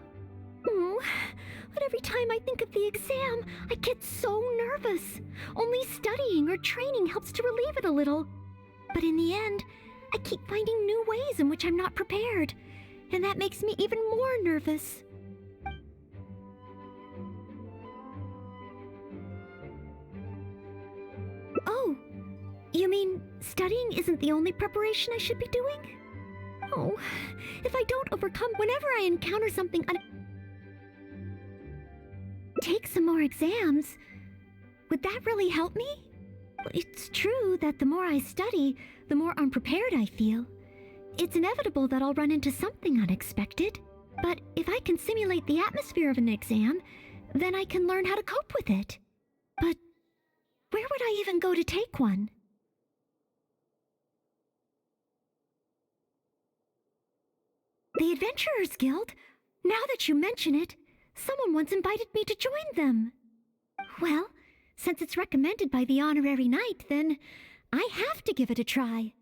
But every time I think of the exam, I get so nervous. Only studying or training helps to relieve it a little. But in the end, I keep finding new ways in which I'm not prepared. And that makes me even more nervous. Oh, you mean studying isn't the only preparation I should be doing? Oh, if I don't overcome whenever I encounter something take some more exams, would that really help me? It's true that the more I study, the more unprepared I feel. It's inevitable that I'll run into something unexpected. But if I can simulate the atmosphere of an exam, then I can learn how to cope with it. But where would I even go to take one? The Adventurers Guild? Now that you mention it, someone once invited me to join them. Well, since it's recommended by the honorary knight, then I have to give it a try.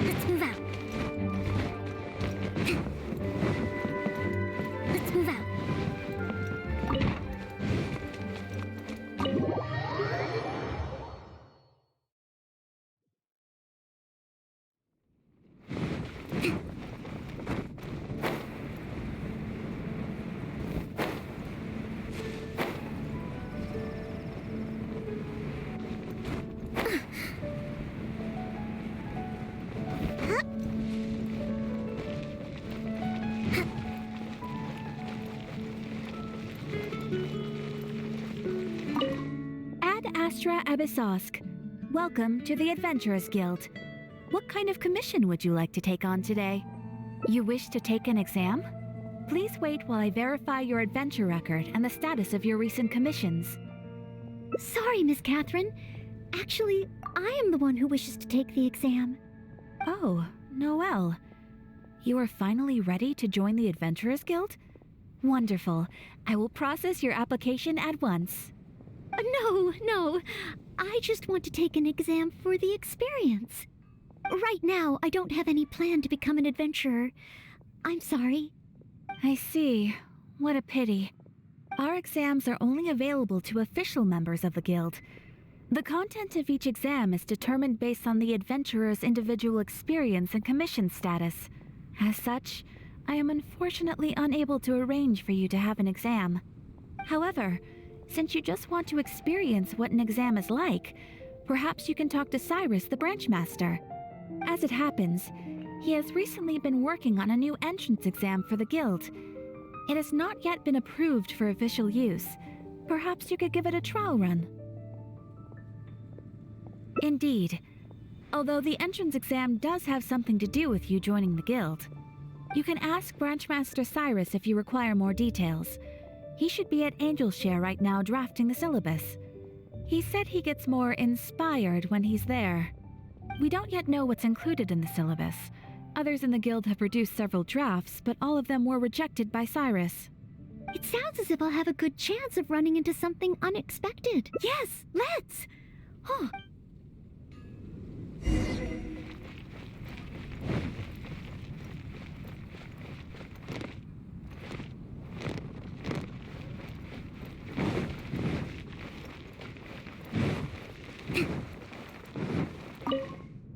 Let's move out. Let's move out. Astra Abyssosque. Welcome to the Adventurers Guild. What kind of commission would you like to take on today? You wish to take an exam? Please wait while I verify your adventure record and the status of your recent commissions. Sorry, Miss Catherine. Actually, I am the one who wishes to take the exam. Oh, Noelle. You are finally ready to join the Adventurers Guild? Wonderful. I will process your application at once. No. I just want to take an exam for the experience. Right now, I don't have any plan to become an adventurer. I'm sorry. I see. What a pity. Our exams are only available to official members of the guild. The content of each exam is determined based on the adventurer's individual experience and commission status. As such, I am unfortunately unable to arrange for you to have an exam. However, since you just want to experience what an exam is like, perhaps you can talk to Cyrus, the branch master. As it happens, he has recently been working on a new entrance exam for the guild. It has not yet been approved for official use. Perhaps you could give it a trial run. Indeed. Although the entrance exam does have something to do with you joining the guild. You can ask Branchmaster Cyrus if you require more details. He should be at Angelshare right now drafting the syllabus. He said he gets more inspired when he's there. We don't yet know what's included in the syllabus. Others in the guild have produced several drafts, but all of them were rejected by Cyrus. It sounds as if I'll have a good chance of running into something unexpected. Yes, let's! Huh.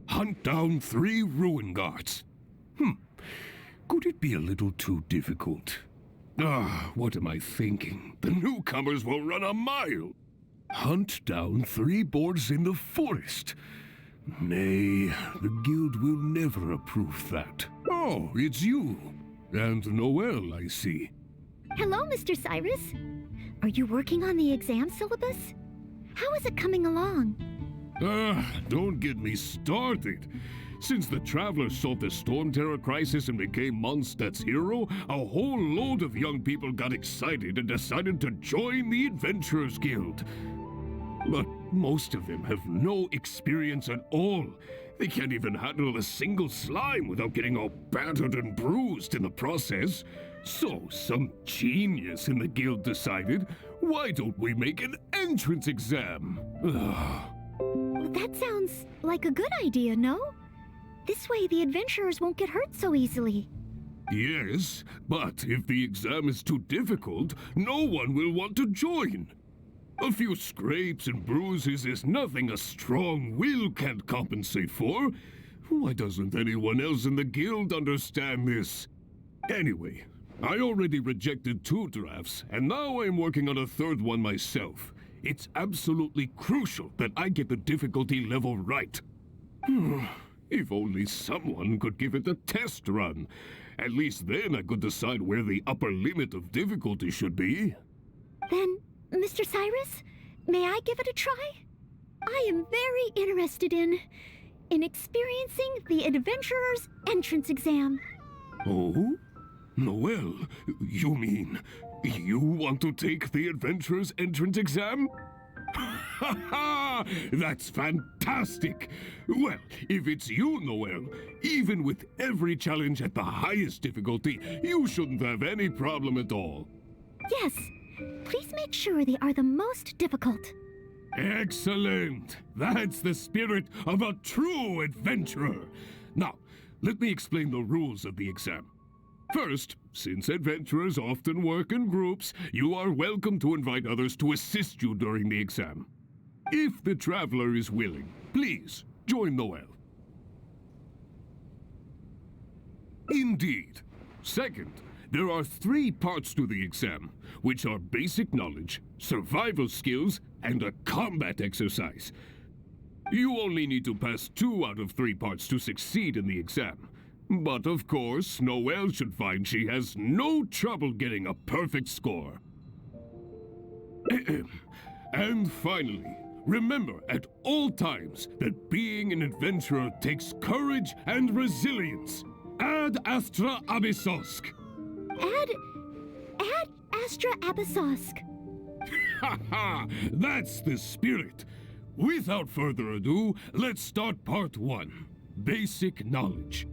Hunt down 3 ruin guards. Could it be a little too difficult? What am I thinking? The newcomers will run a mile. Hunt down 3 boars in the forest. Nay, the guild will never approve that. Oh, it's you. And Noelle, I see. Hello, Mr. Cyrus. Are you working on the exam syllabus? How is it coming along? Don't get me started. Since the Travelers solved the Storm Terror crisis and became Mondstadt's hero, a whole load of young people got excited and decided to join the Adventurers Guild. But most of them have no experience at all. They can't even handle a single slime without getting all battered and bruised in the process. So some genius in the guild decided, why don't we make an entrance exam? That sounds like a good idea, no? This way the adventurers won't get hurt so easily. Yes, but if the exam is too difficult, no one will want to join. A few scrapes and bruises is nothing a strong will can't compensate for. Why doesn't anyone else in the guild understand this? Anyway, I already rejected 2 drafts, and now I'm working on a 3rd one myself. It's absolutely crucial that I get the difficulty level right. If only someone could give it a test run. At least then I could decide where the upper limit of difficulty should be. Then, Mr. Cyrus, may I give it a try? I am very interested in experiencing the Adventurer's entrance exam. Oh? Noelle, you mean you want to take the Adventurer's entrance exam? Ha ha! That's fantastic! Well, if it's you, Noelle, even with every challenge at the highest difficulty, you shouldn't have any problem at all. Yes. Please make sure they are the most difficult. Excellent! That's the spirit of a true adventurer. Now, let me explain the rules of the exam. First, since adventurers often work in groups, you are welcome to invite others to assist you during the exam. If the traveler is willing, please join Noelle. Indeed. Second, there are 3 parts to the exam, which are basic knowledge, survival skills, and a combat exercise. You only need to pass 2 out of 3 parts to succeed in the exam. But of course, Noelle should find she has no trouble getting a perfect score. And finally, remember at all times that being an adventurer takes courage and resilience. Ad Astra Abyssosk. Ad Astra Abyssosk. Ha ha! That's the spirit. Without further ado, let's start part 1. Basic knowledge.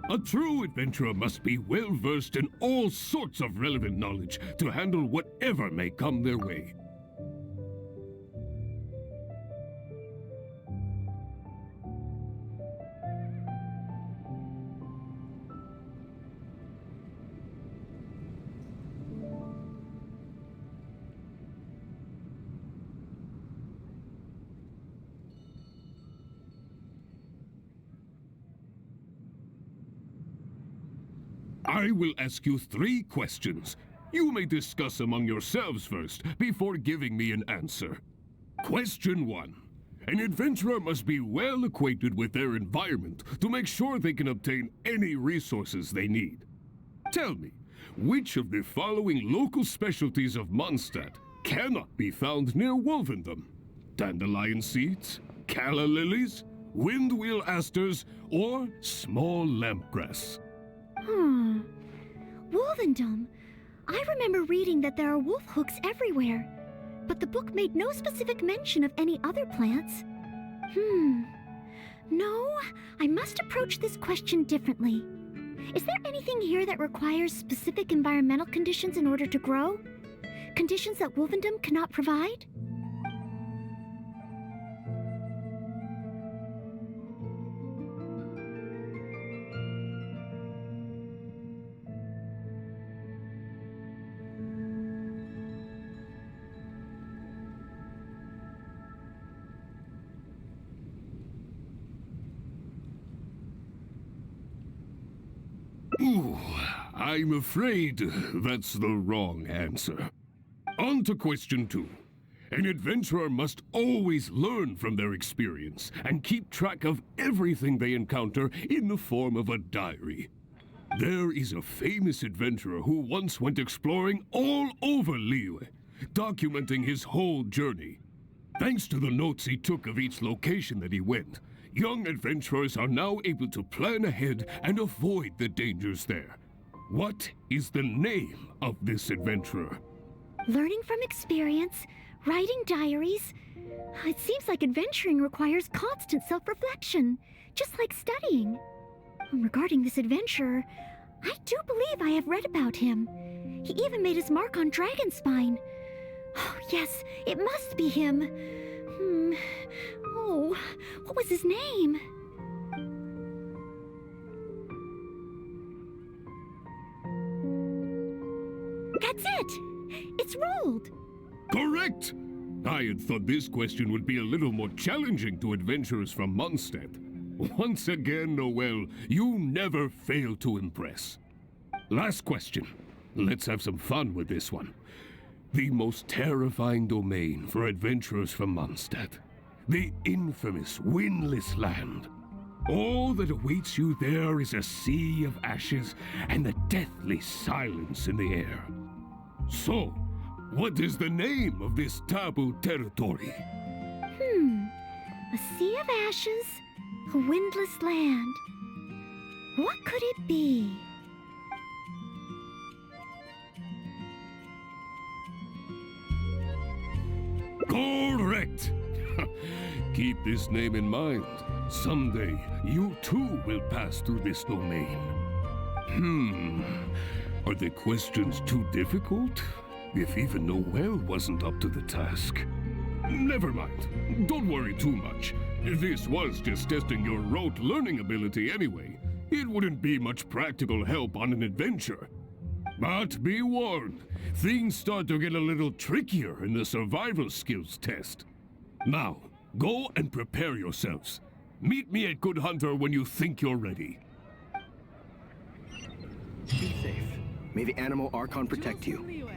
A true adventurer must be well versed in all sorts of relevant knowledge to handle whatever may come their way. I will ask you 3 questions. You may discuss among yourselves first, before giving me an answer. Question 1. An adventurer must be well acquainted with their environment to make sure they can obtain any resources they need. Tell me, which of the following local specialties of Mondstadt cannot be found near Wolvendom? Dandelion seeds, calla lilies, windwheel asters, or small lampgrass? Wolvendom. I remember reading that there are wolf hooks everywhere, but the book made no specific mention of any other plants. No, I must approach this question differently. Is there anything here that requires specific environmental conditions in order to grow? Conditions that Wolvendom cannot provide? Ooh, I'm afraid that's the wrong answer. On to question 2. An adventurer must always learn from their experience and keep track of everything they encounter in the form of a diary. There is a famous adventurer who once went exploring all over Liyue, documenting his whole journey. Thanks to the notes he took of each location that he went, young adventurers are now able to plan ahead and avoid the dangers there. What is the name of this adventurer? Learning from experience, writing diaries. It seems like adventuring requires constant self-reflection, just like studying. Regarding this adventurer, I do believe I have read about him. He even made his mark on Dragonspine. Oh, yes, it must be him. Oh, what was his name? That's it! It's rolled! Correct! I had thought this question would be a little more challenging to adventurers from Mondstadt. Once again, Noel, you never fail to impress. Last question. Let's have some fun with this one. The most terrifying domain for adventurers from Mondstadt. The infamous Windless Land. All that awaits you there is a sea of ashes and the deathly silence in the air. So, what is the name of this taboo territory? A sea of ashes, a windless land. What could it be? Correct! Keep this name in mind. Someday, you too will pass through this domain. Are the questions too difficult? If even Noel wasn't up to the task. Never mind. Don't worry too much. This was just testing your rote learning ability anyway. It wouldn't be much practical help on an adventure. But be warned, things start to get a little trickier in the survival skills test. Now, go and prepare yourselves. Meet me at Good Hunter when you think you're ready. Be safe. May the animal Archon protect you.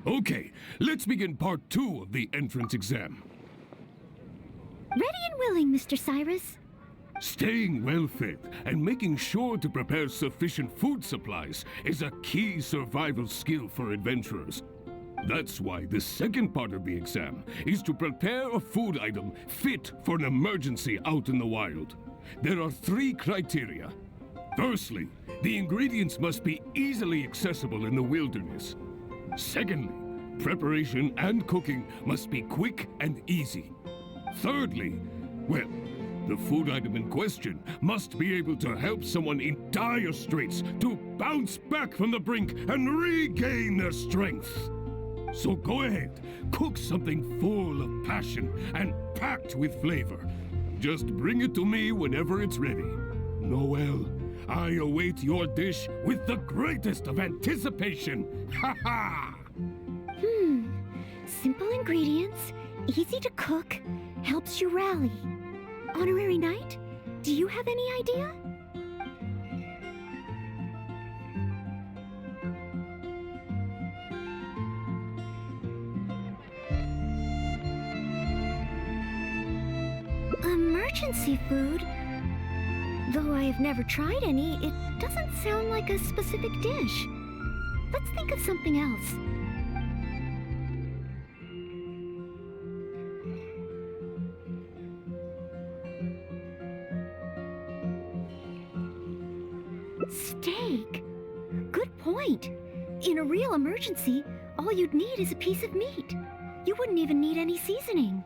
Okay, let's begin part 2 of the entrance exam. Ready and willing, Mr. Cyrus. Staying well-fed and making sure to prepare sufficient food supplies is a key survival skill for adventurers. That's why the second part of the exam is to prepare a food item fit for an emergency out in the wild. There are 3 criteria. Firstly, the ingredients must be easily accessible in the wilderness. Secondly, preparation and cooking must be quick and easy. Thirdly, well, the food item in question must be able to help someone in dire straits to bounce back from the brink and regain their strength. So go ahead, cook something full of passion and packed with flavor. Just bring it to me whenever it's ready. Noel, I await your dish with the greatest of anticipation. Ha ha! Simple ingredients, easy to cook, helps you rally. Honorary Knight, do you have any idea? Emergency food? Though I have never tried any, it doesn't sound like a specific dish. Let's think of something else. Steak. Good point. In a real emergency, all you'd need is a piece of meat. You wouldn't even need any seasoning.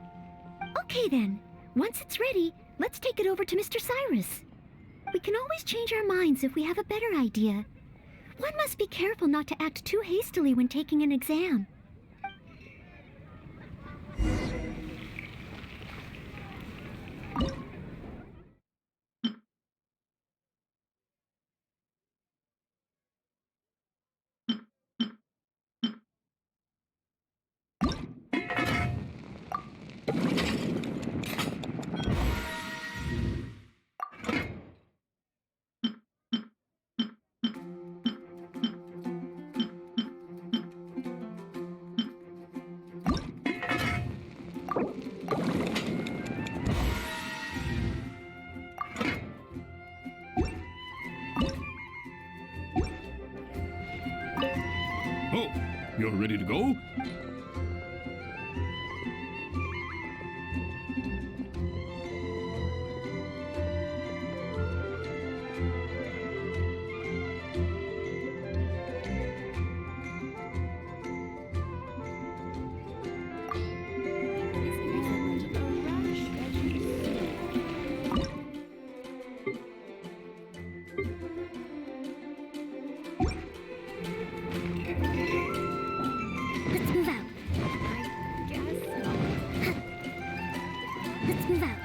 Okay then, once it's ready, let's take it over to Mr. Cyrus. We can always change our minds if we have a better idea. One must be careful not to act too hastily when taking an exam. Oh, you're ready to go? Let's move out. Let's move out.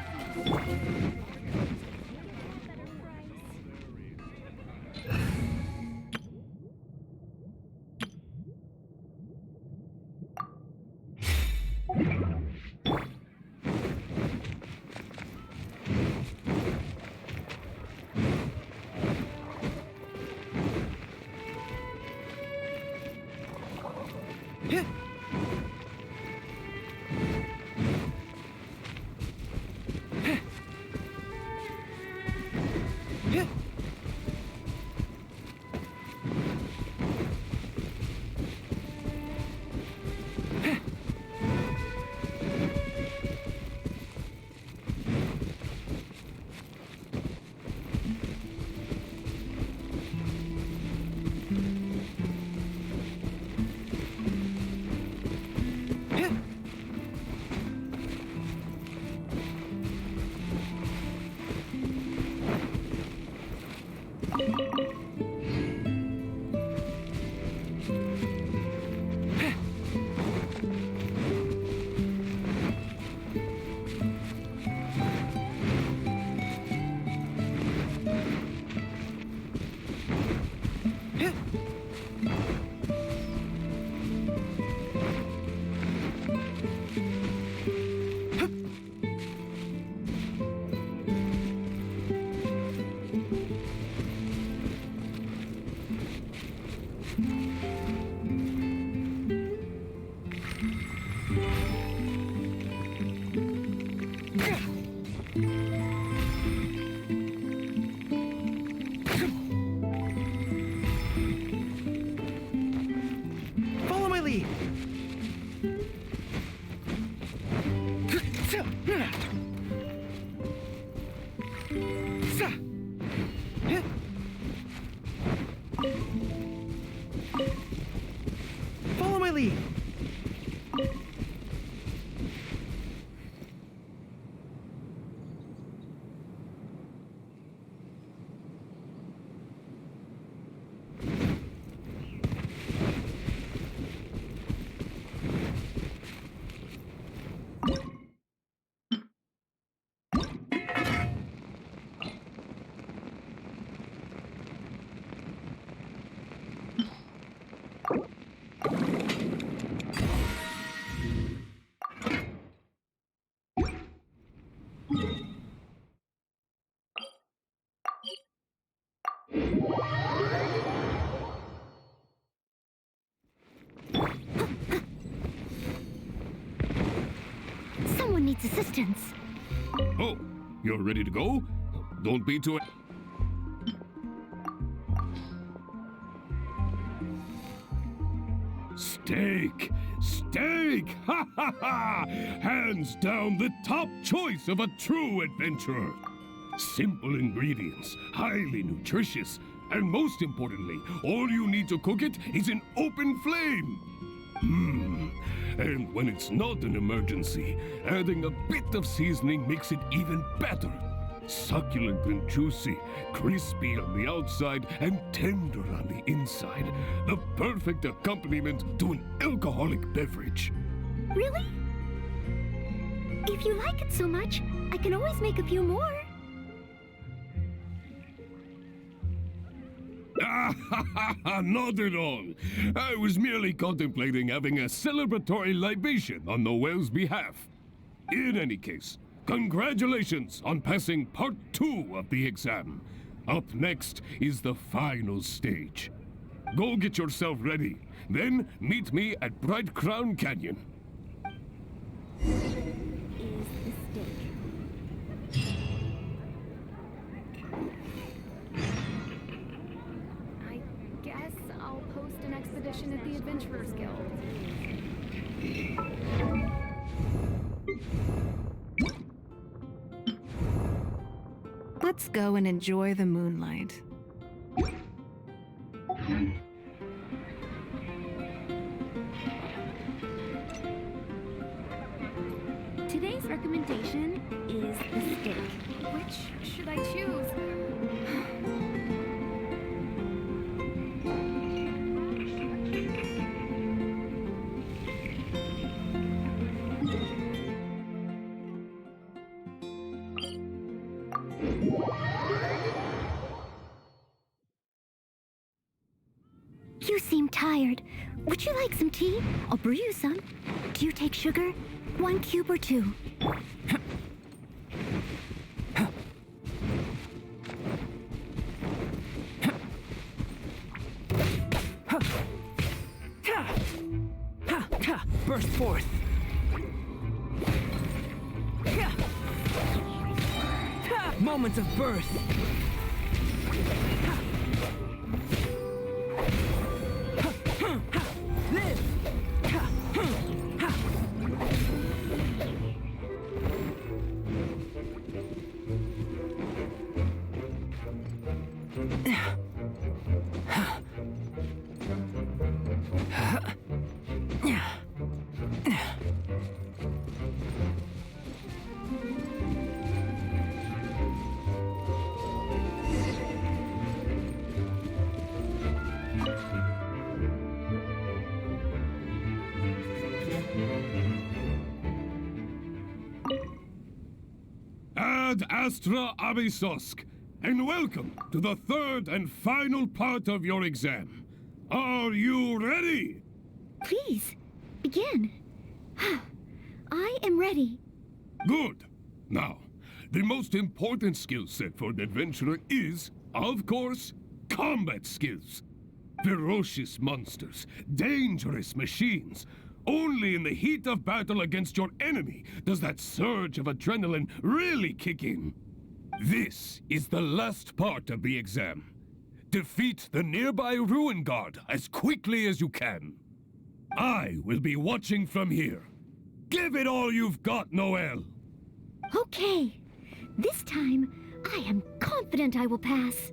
Follow my lead. lead. Someone needs assistance. Oh, you're ready to go? Don't be too... Steak! Steak! Ha ha ha! Hands down the top choice of a true adventurer. Simple ingredients, highly nutritious, and most importantly, all you need to cook it is an open flame. And when it's not an emergency, adding a bit of seasoning makes it even better. Succulent and juicy, crispy on the outside and tender on the inside. The perfect accompaniment to an alcoholic beverage. Really? If you like it so much, I can always make a few more. Not at all. I was merely contemplating having a celebratory libation on the whale's behalf. In any case, congratulations on passing part 2 of the exam. Up next is the final stage. Go get yourself ready. Then meet me at Bright Crown Canyon. I guess I'll post an expedition at the Adventurers Guild. Let's go and enjoy the moonlight. Today's recommendation is the steak. Which should I choose? You seem tired. Would you like some tea? I'll brew you some. Do you take sugar? 1 cube or 2? Burst forth. Moments of birth. Live. Ad Astra Abysosk, and welcome to the 3rd and final part of your exam. Are you ready? Please, begin. I am ready. Good. Now, the most important skill set for an adventurer is, of course, combat skills. Ferocious monsters, dangerous machines. Only in the heat of battle against your enemy does that surge of adrenaline really kick in. This is the last part of the exam. Defeat the nearby ruin guard as quickly as you can. I will be watching from here. Give it all you've got, Noel. Okay. This time, I am confident I will pass.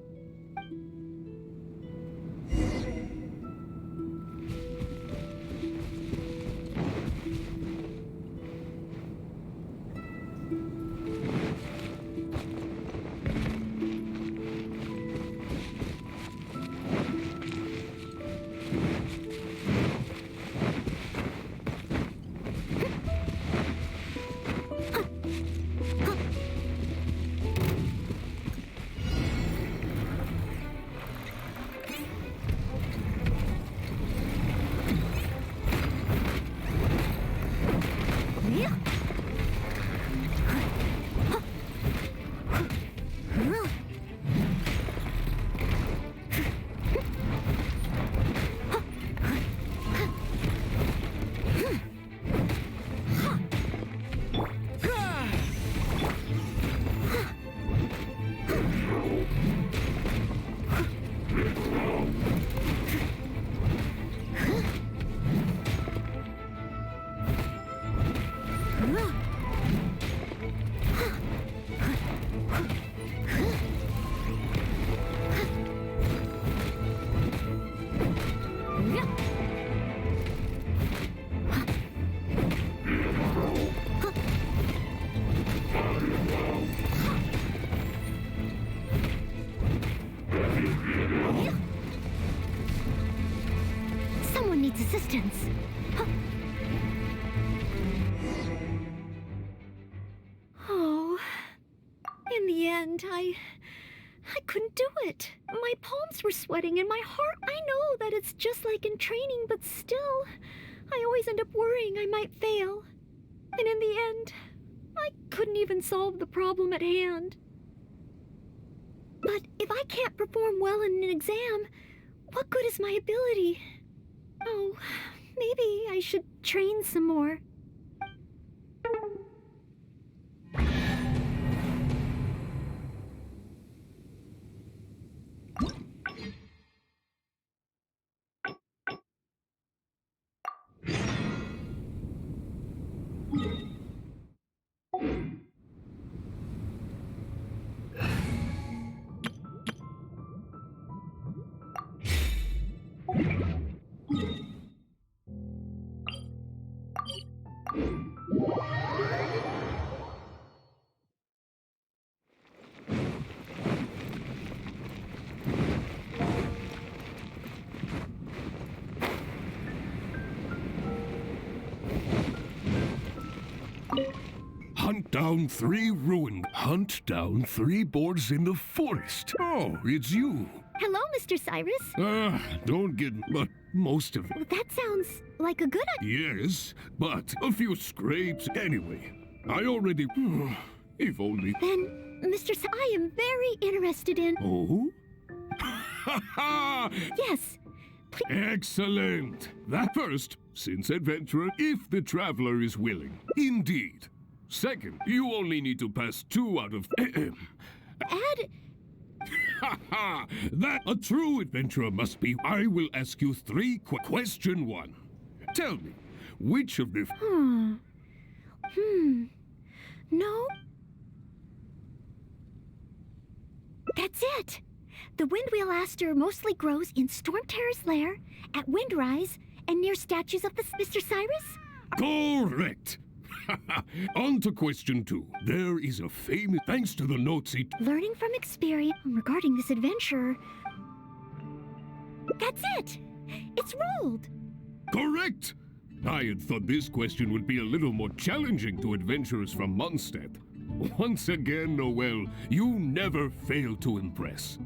needs assistance. Huh. Oh, in the end, I couldn't do it. My palms were sweating and my heart. I know that it's just like in training, but still, I always end up worrying I might fail. And in the end, I couldn't even solve the problem at hand. But if I can't perform well in an exam, what good is my ability? Oh, maybe I should train some more. Hunt down 3 ruin. Hunt down 3 boards in the forest. Oh, it's you. Hello, Mr. Cyrus. Don't get, but most of it. That sounds like a good idea. Yes, but a few scrapes. Anyway, I already... if only... Then, Mr. I am very interested in... Oh? Ha ha! Yes. Excellent. That first, since adventurer, if the traveler is willing. Indeed. Second, you only need to pass 2 out of... Add... Ha ha! That a true adventurer must be. I will ask you 3 Question 1. Tell me, which of the... No. That's it. The windwheel aster mostly grows in Storm Terror's lair, at Windrise, and near statues of the Mr. Cyrus? Correct. On to question 2. There is a famous... Thanks to the notes it... Learning from experience regarding this adventure... That's it! It's rolled! Correct! I had thought this question would be a little more challenging to adventurers from Mondstadt. Once again, Noel, you never fail to impress.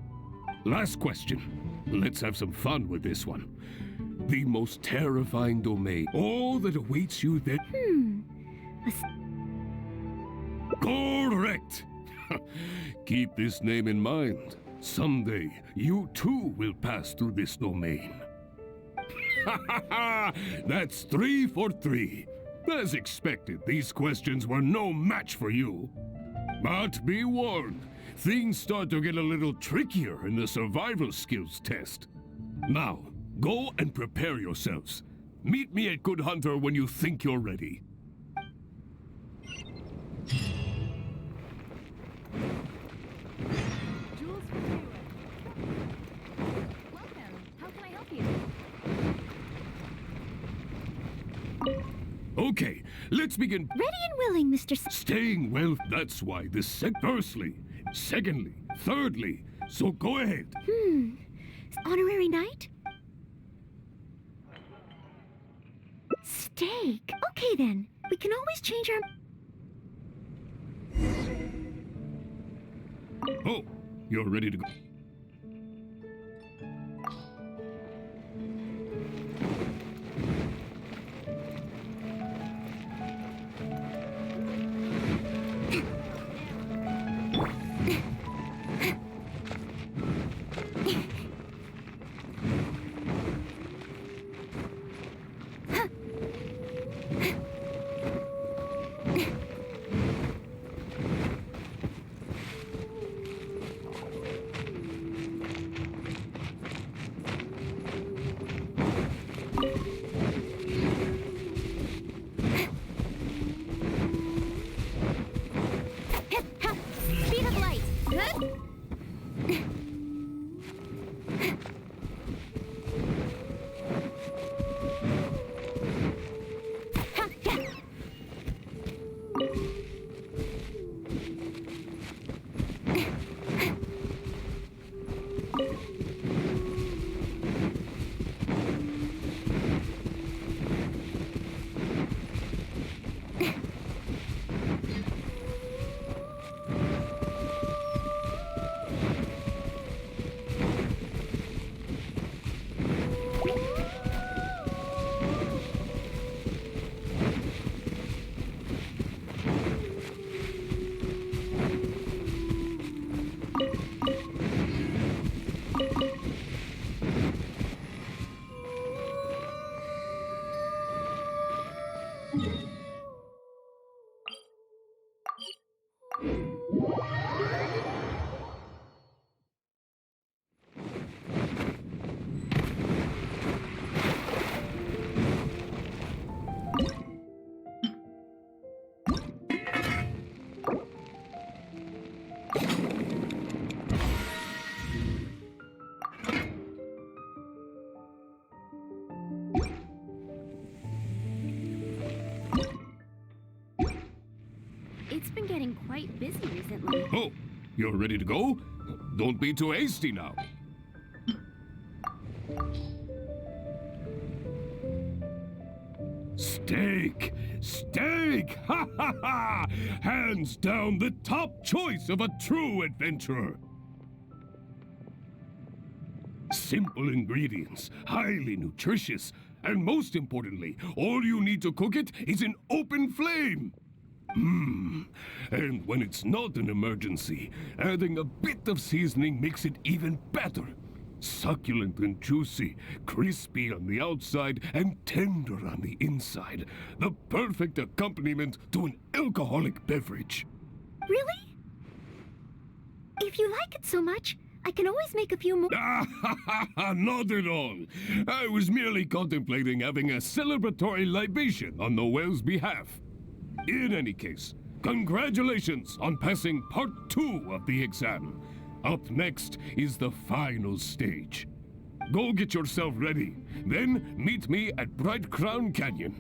Last question. Let's have some fun with this one. The most terrifying domain. All that awaits you there... Correct! Keep this name in mind. Someday, you too will pass through this domain. That's 3 for 3. As expected, these questions were no match for you. But be warned, things start to get a little trickier in the survival skills test. Now, go and prepare yourselves. Meet me at Good Hunter when you think you're ready. Okay, let's begin. Ready and willing, Mr. Staying well, that's why this firstly, secondly, thirdly, so go ahead. Honorary knight? Steak. Okay then, we can always change our... Oh, you're ready to go. It's been getting quite busy recently. Oh, you're ready to go? Don't be too hasty now. Steak! Steak! Ha ha ha! Hands down the top choice of a true adventurer. Simple ingredients, highly nutritious, and most importantly, all you need to cook it is an open flame. And when it's not an emergency, adding a bit of seasoning makes it even better. Succulent and juicy, crispy on the outside and tender on the inside. The perfect accompaniment to an alcoholic beverage. Really? If you like it so much, I can always make a few more. Not at all. I was merely contemplating having a celebratory libation on the whale's behalf. In any case, congratulations on passing part 2 of the exam. Up next is the final stage. Go get yourself ready, then meet me at Bright Crown Canyon.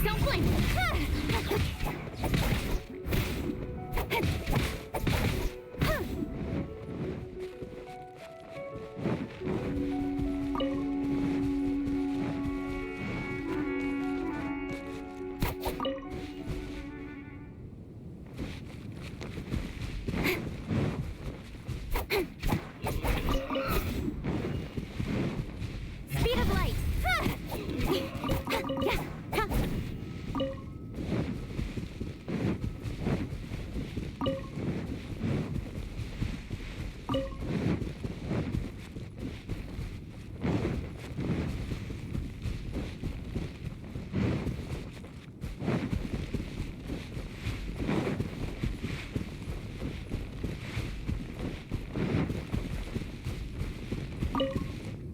Don't blink! Speed of light!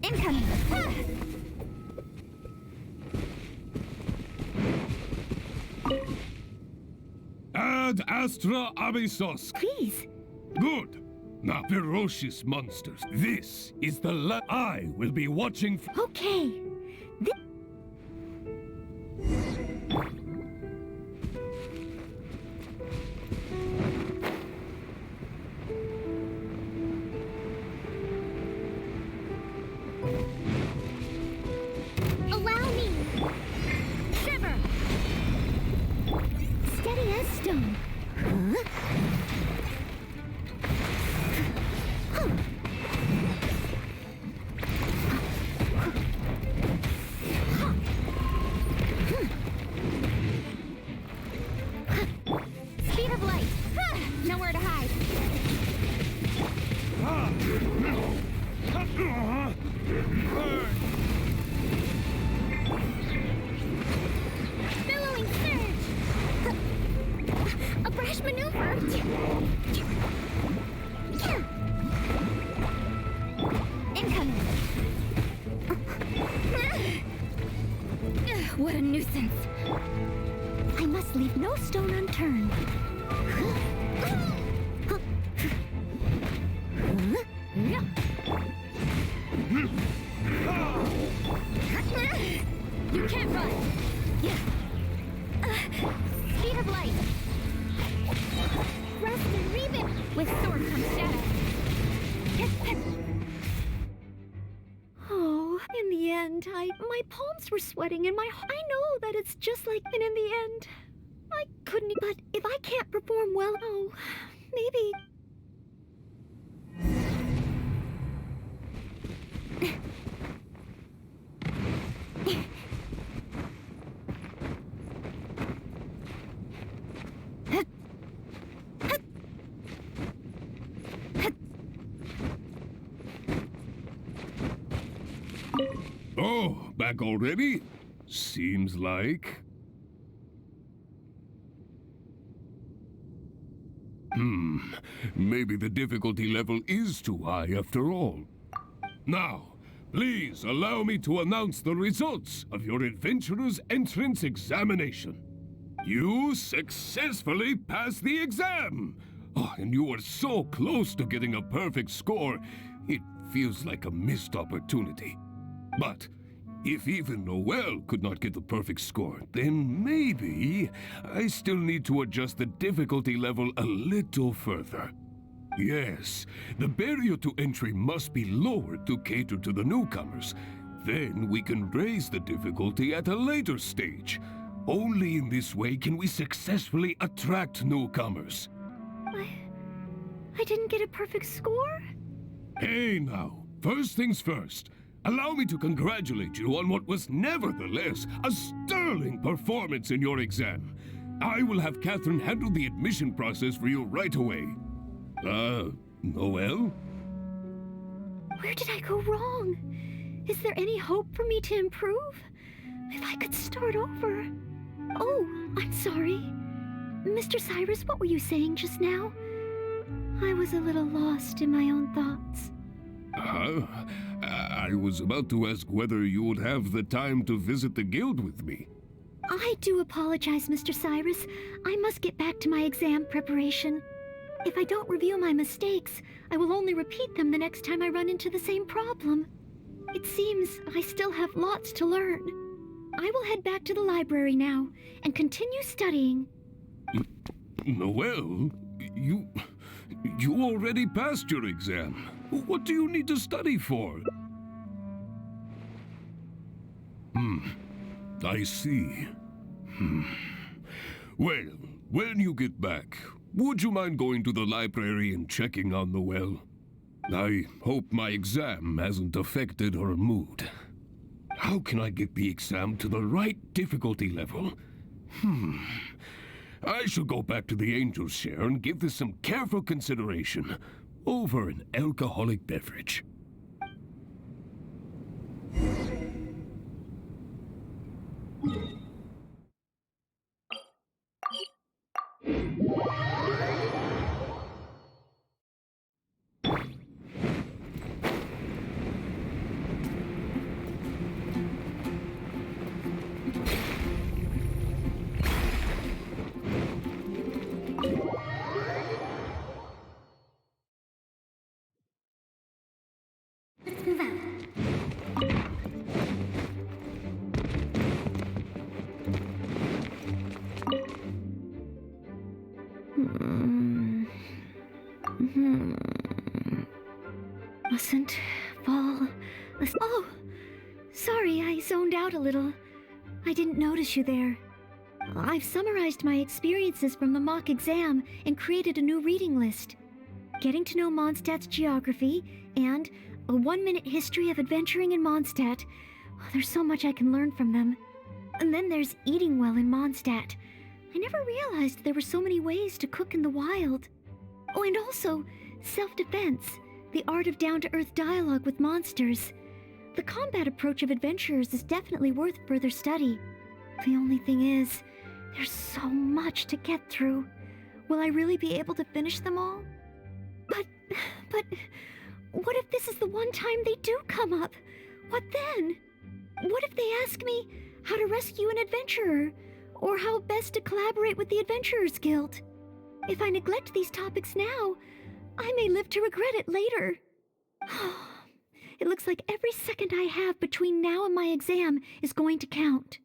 Incoming! Ad astra abyssos. Please. Good. Now, ferocious monsters, this is the I will be watching for. Okay. Allow me! Shiver! Steady as stone. Huh? Incoming! What a nuisance! I must leave no stone unturned. You can't run! Speed of light! Rust and reboot! With sword comes shadow. Oh, in the end, my palms were sweating and I know that it's just like, and in the end, I couldn't, but if I can't perform well, oh, maybe. Oh, back already? Seems like. Maybe the difficulty level is too high after all. Now, please allow me to announce the results of your adventurer's entrance examination. You successfully passed the exam! Oh, and you were so close to getting a perfect score, it feels like a missed opportunity. But if even Noel could not get the perfect score, then maybe I still need to adjust the difficulty level a little further. Yes, the barrier to entry must be lowered to cater to the newcomers. Then we can raise the difficulty at a later stage. Only in this way can we successfully attract newcomers. I didn't get a perfect score? Hey now, first things first. Allow me to congratulate you on what was nevertheless a sterling performance in your exam. I will have Catherine handle the admission process for you right away. Noel? Where did I go wrong? Is there any hope for me to improve? If I could start over. Oh, I'm sorry. Mr. Cyrus, what were you saying just now? I was a little lost in my own thoughts. I was about to ask whether you would have the time to visit the guild with me. I do apologize, Mr. Cyrus. I must get back to my exam preparation. If I don't review my mistakes, I will only repeat them the next time I run into the same problem. It seems I still have lots to learn. I will head back to the library now and continue studying. Noel, you already passed your exam. What do you need to study for? I see. Well, when you get back, would you mind going to the library and checking on Noel? I hope my exam hasn't affected her mood. How can I get the exam to the right difficulty level? I shall go back to the Angel's Share and give this some careful consideration over an alcoholic beverage. Let's move out. Mustn't fall asleep. Oh, sorry, I zoned out a little. I didn't notice you there. I've summarized my experiences from the mock exam and created a new reading list. Getting to know Mondstadt's geography and a 1-minute history of adventuring in Mondstadt. Oh, there's so much I can learn from them. And then there's eating well in Mondstadt. I never realized there were so many ways to cook in the wild. Oh, and also self-defense, the art of down-to-earth dialogue with monsters. The combat approach of adventurers is definitely worth further study. The only thing is, there's so much to get through. Will I really be able to finish them all? But, what if this is the one time they do come up? What then? What if they ask me how to rescue an adventurer, or how best to collaborate with the Adventurers Guild? If I neglect these topics now, I may live to regret it later. It looks like every second I have between now and my exam is going to count.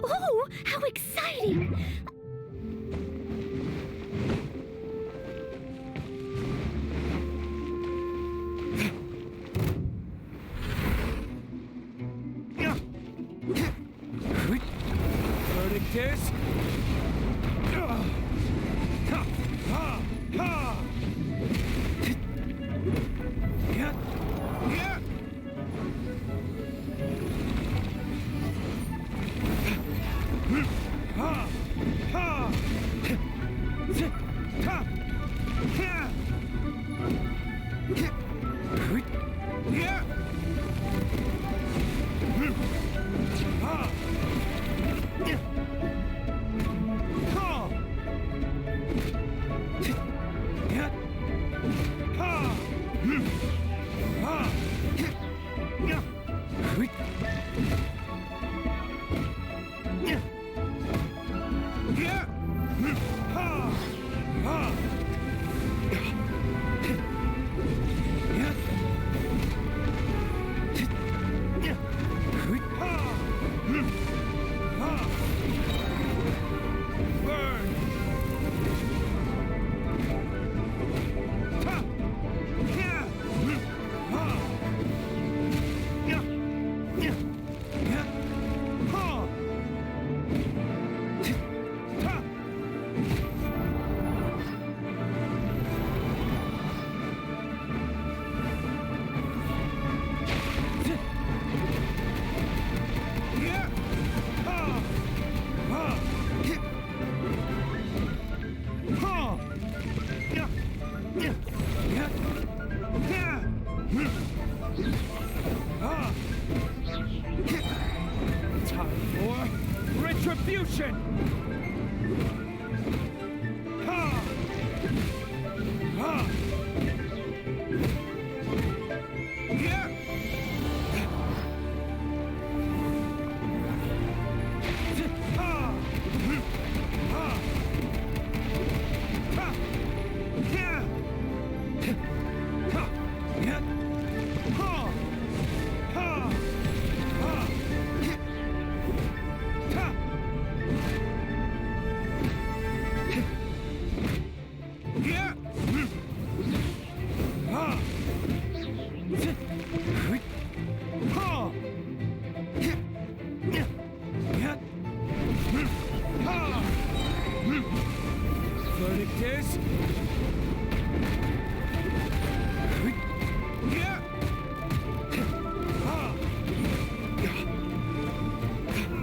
Oh, how exciting! Verdictus?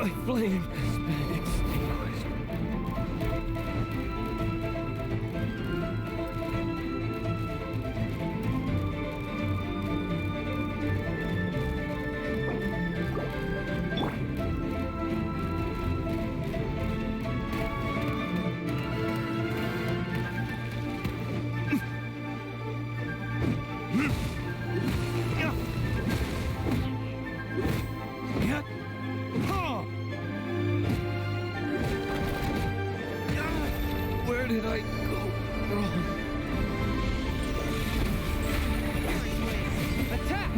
My flame has been extinguished. Where did I go wrong? Attack!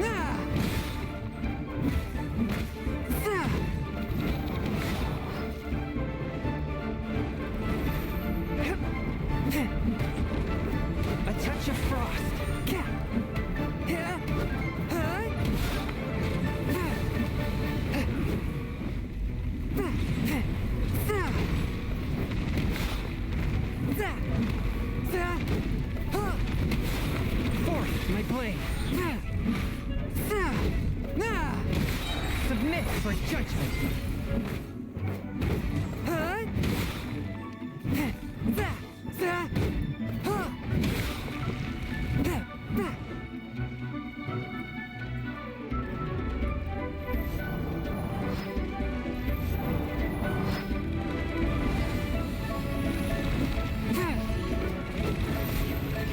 Ah! Ah! A touch of frost. Force my blade. Submit for judgment.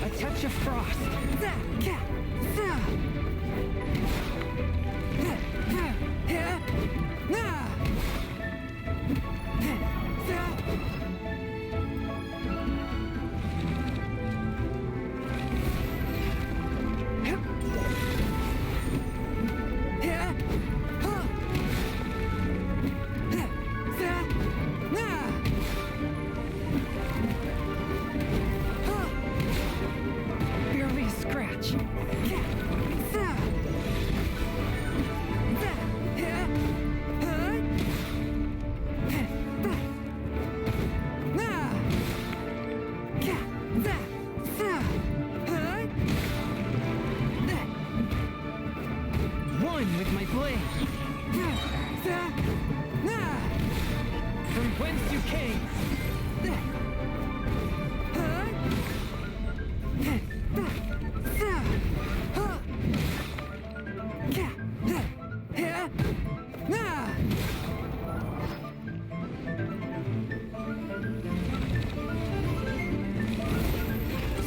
A touch of frost. Barely a scratch. One with my blade. From whence you came.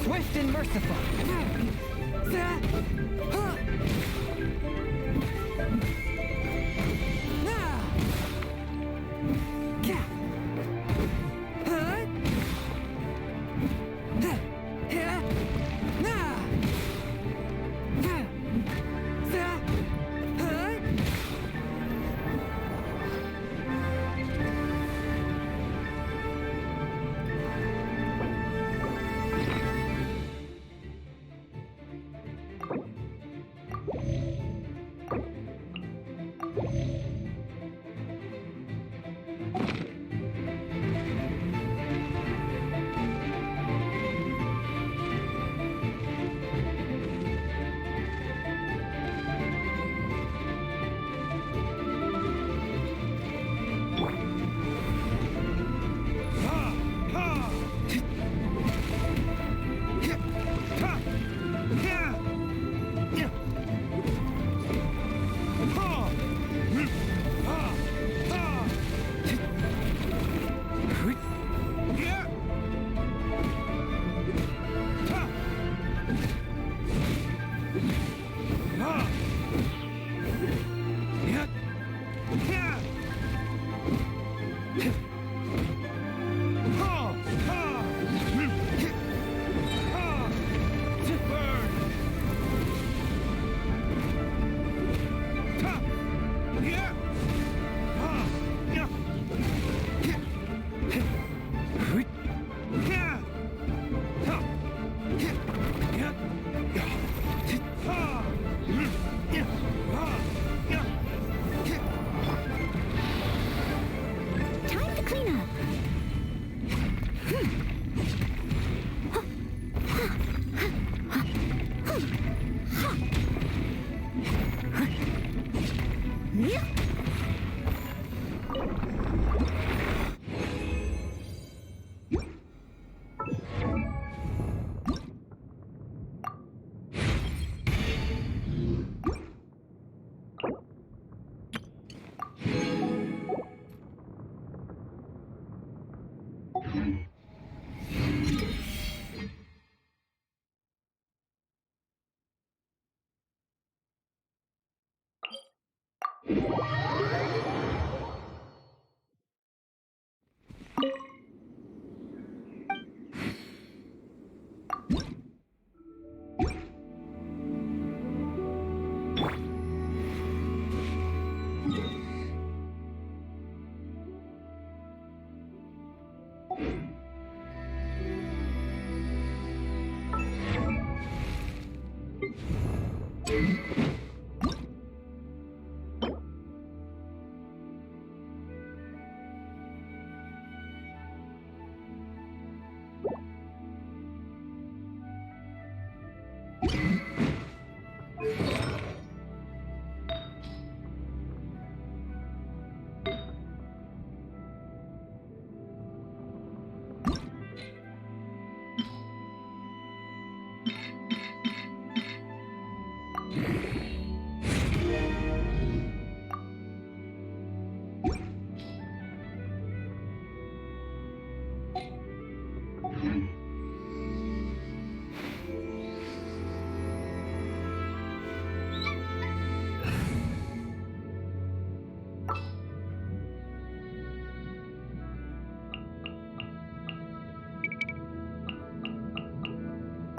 Swift and merciful. Time to clean up.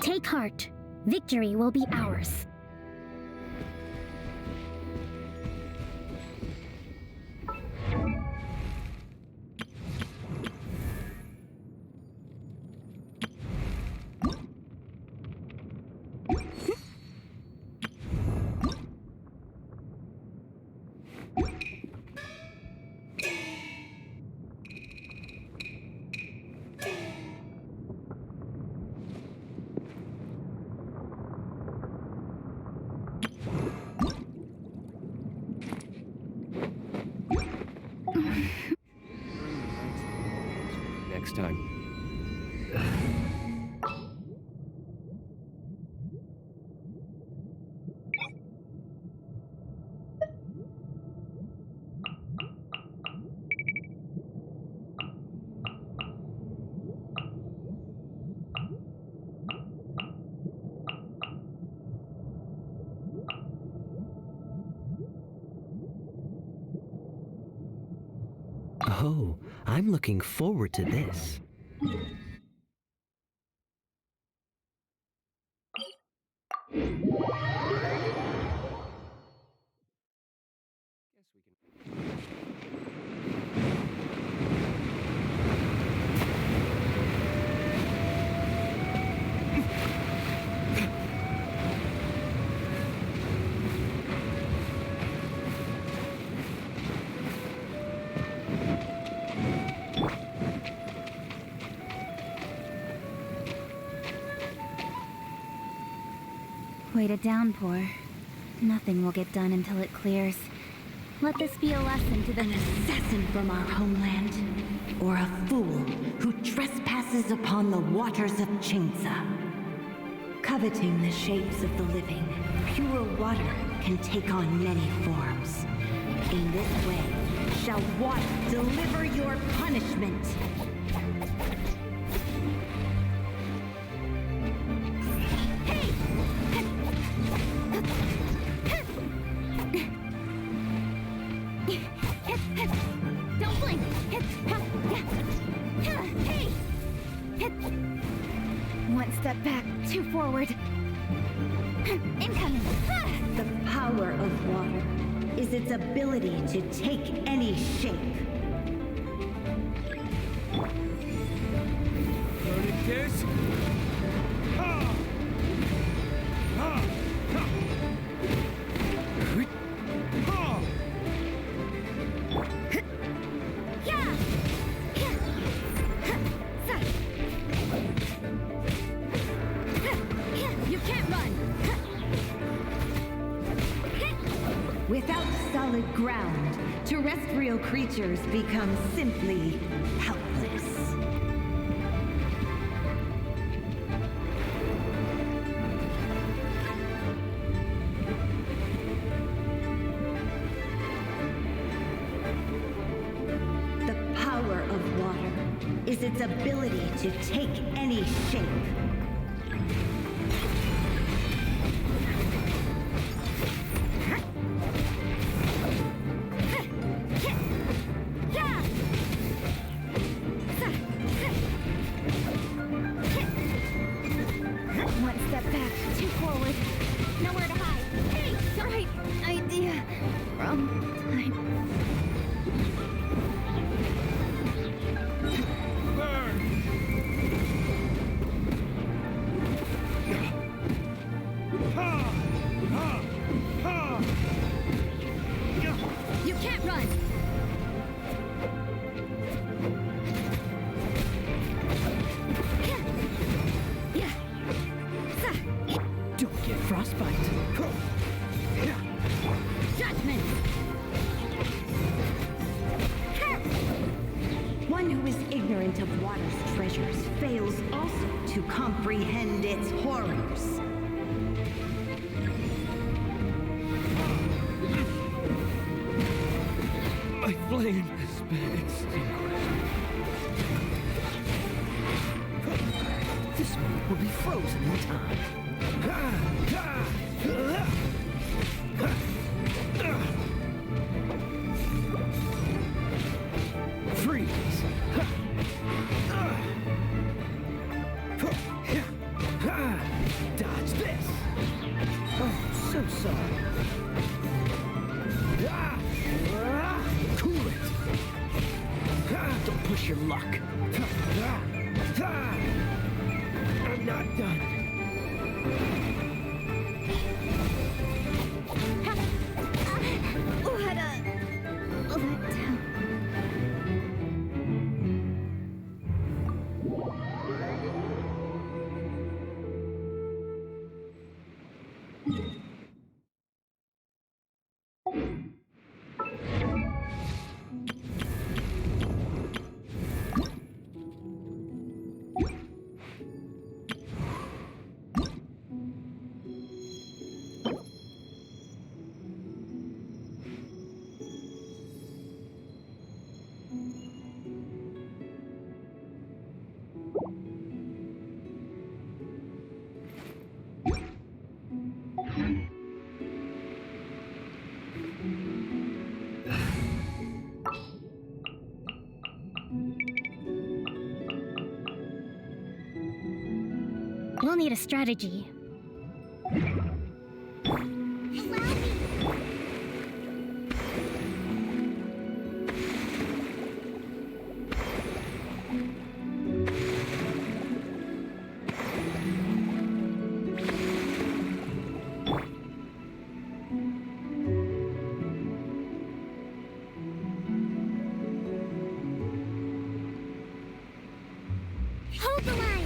Take heart. Victory will be ours. Next time. Oh, I'm looking forward to this. Wait a downpour. Nothing will get done until it clears. Let this be a lesson to An assassin from our homeland, or a fool who trespasses upon the waters of Chingsa. Coveting the shapes of the living, pure water can take on many forms. In this way, shall water deliver your punishment. Don't blink! Hey! One step back, two forward. Incoming! The power of water is its ability to take any shape. Burning kiss. Ha! Ha! Ha! Ha! Yeah! You can't run! Without solid ground, terrestrial creatures become simply helpless. The power of water is its ability to take any shape. One step back, two forward. Nowhere to hide. Hey, the right idea. Wrong time. You can't run. Don't get frostbite. Judgment. One who is ignorant of water's treasures fails also to comprehend its horrors. My flame has been extinguished. This one will be frozen in time. Freeze! Dodge this. Oh, so sorry. Cool it. Don't push your luck. I'm not done. What a letdown. We'll need a strategy. Hold the line!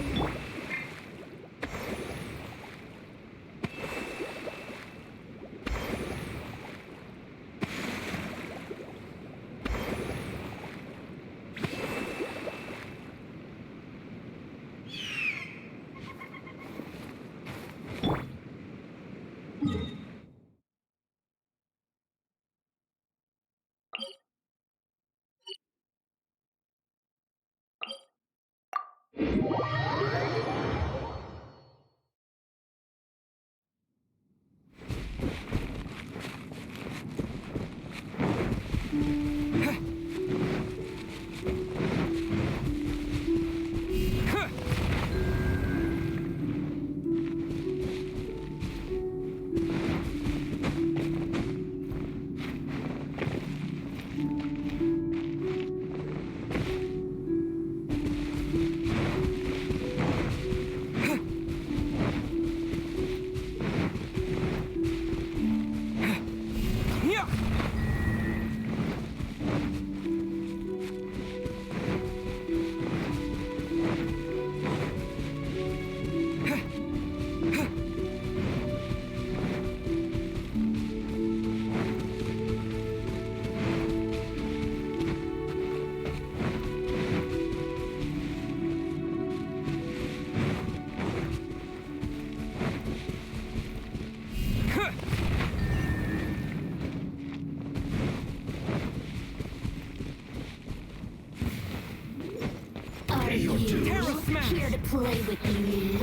Terra Smash! Here to play with me.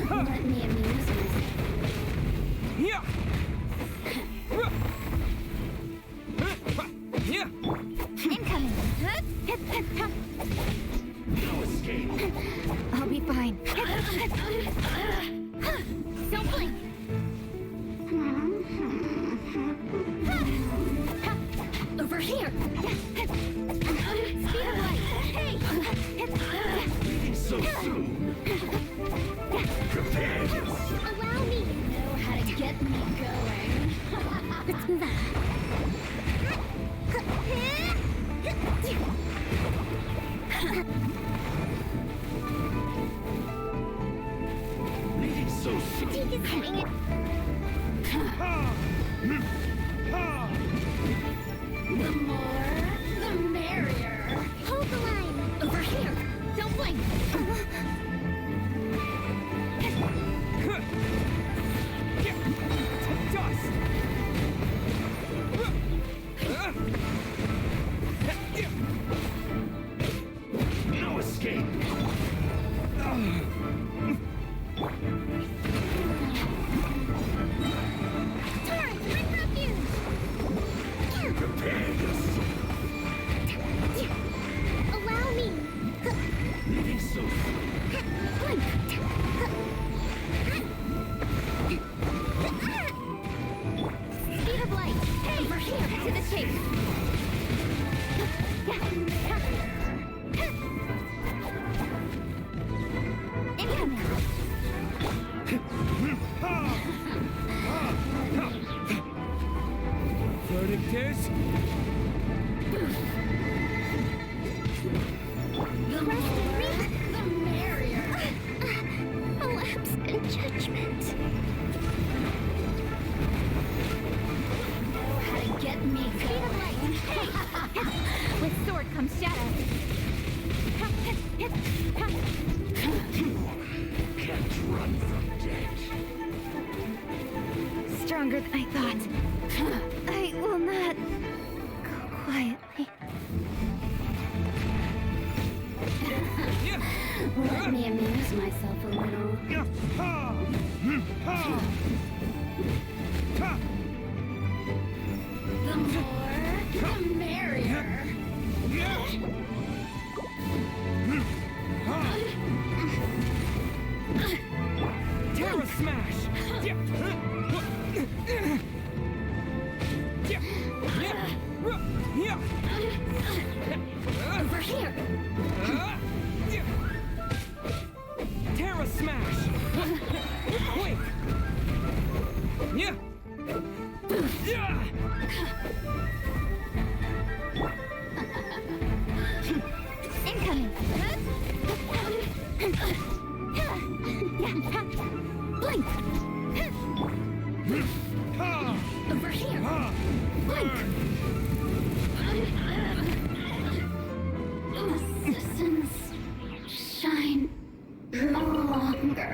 Let me amuse myself. Incoming. No escape. I'll be fine. Don't blink. Over here. Speed of light. Hey. So soon. Prepare yourself. Allow me. You know how to get me going. Let's move Leading so soon. Take his hanging. The more, the merrier. Hold the line. Over here. Don't blink. No escape. Torrent, bring refuge. Prepare yourself. Allow me. Leading so soon. Blink. Speed of light. Hey, over here. To the chase. Incoming. Verdict is... The more, the merrier. A lapse in judgment. Know how to get me going. Hey. With sword comes shadow. Can't run from death. Stronger than I thought. I will not go quietly. Let me amuse myself a little. The more, the merrier. Terra Smash! Over here. Terra Smash! Quick! Incoming. Blink. Over here. Blink. Assassins shine no longer.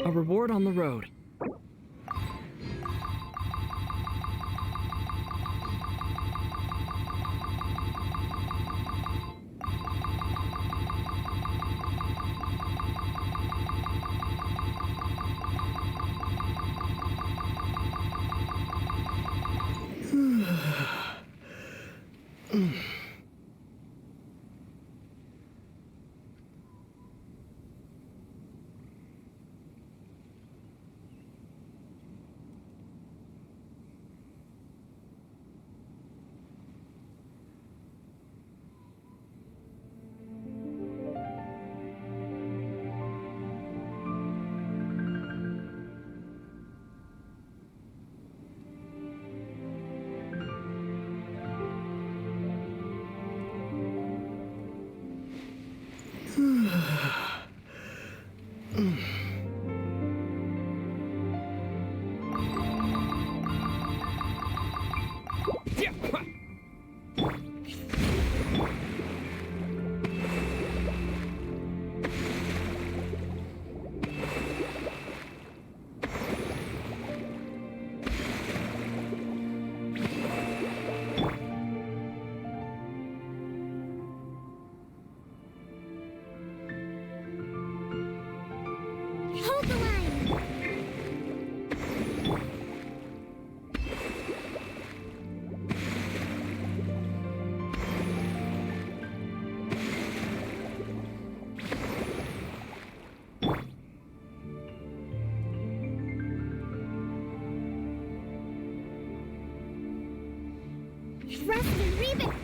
A reward on the road. Trust and Reba!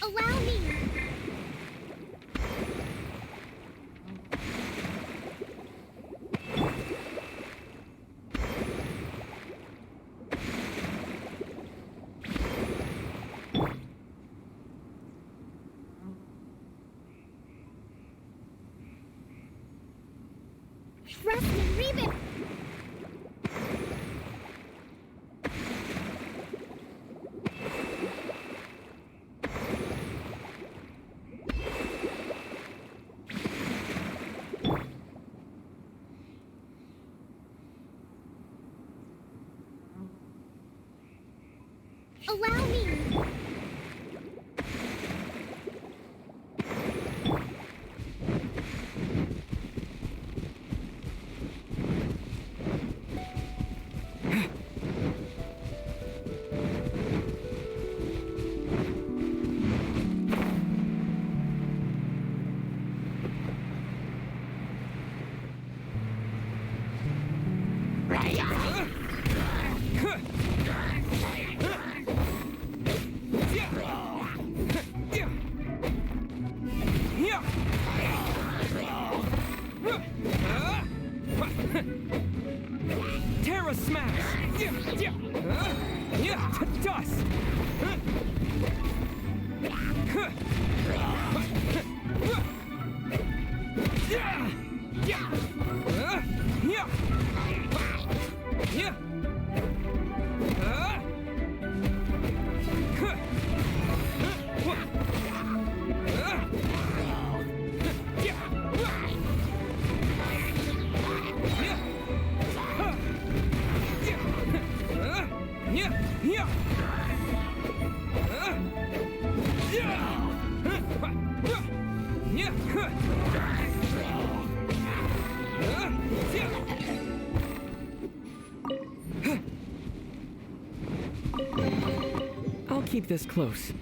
Allow me! Trust and Reba! Allow me! Terra smash! Dust! I'll keep this close.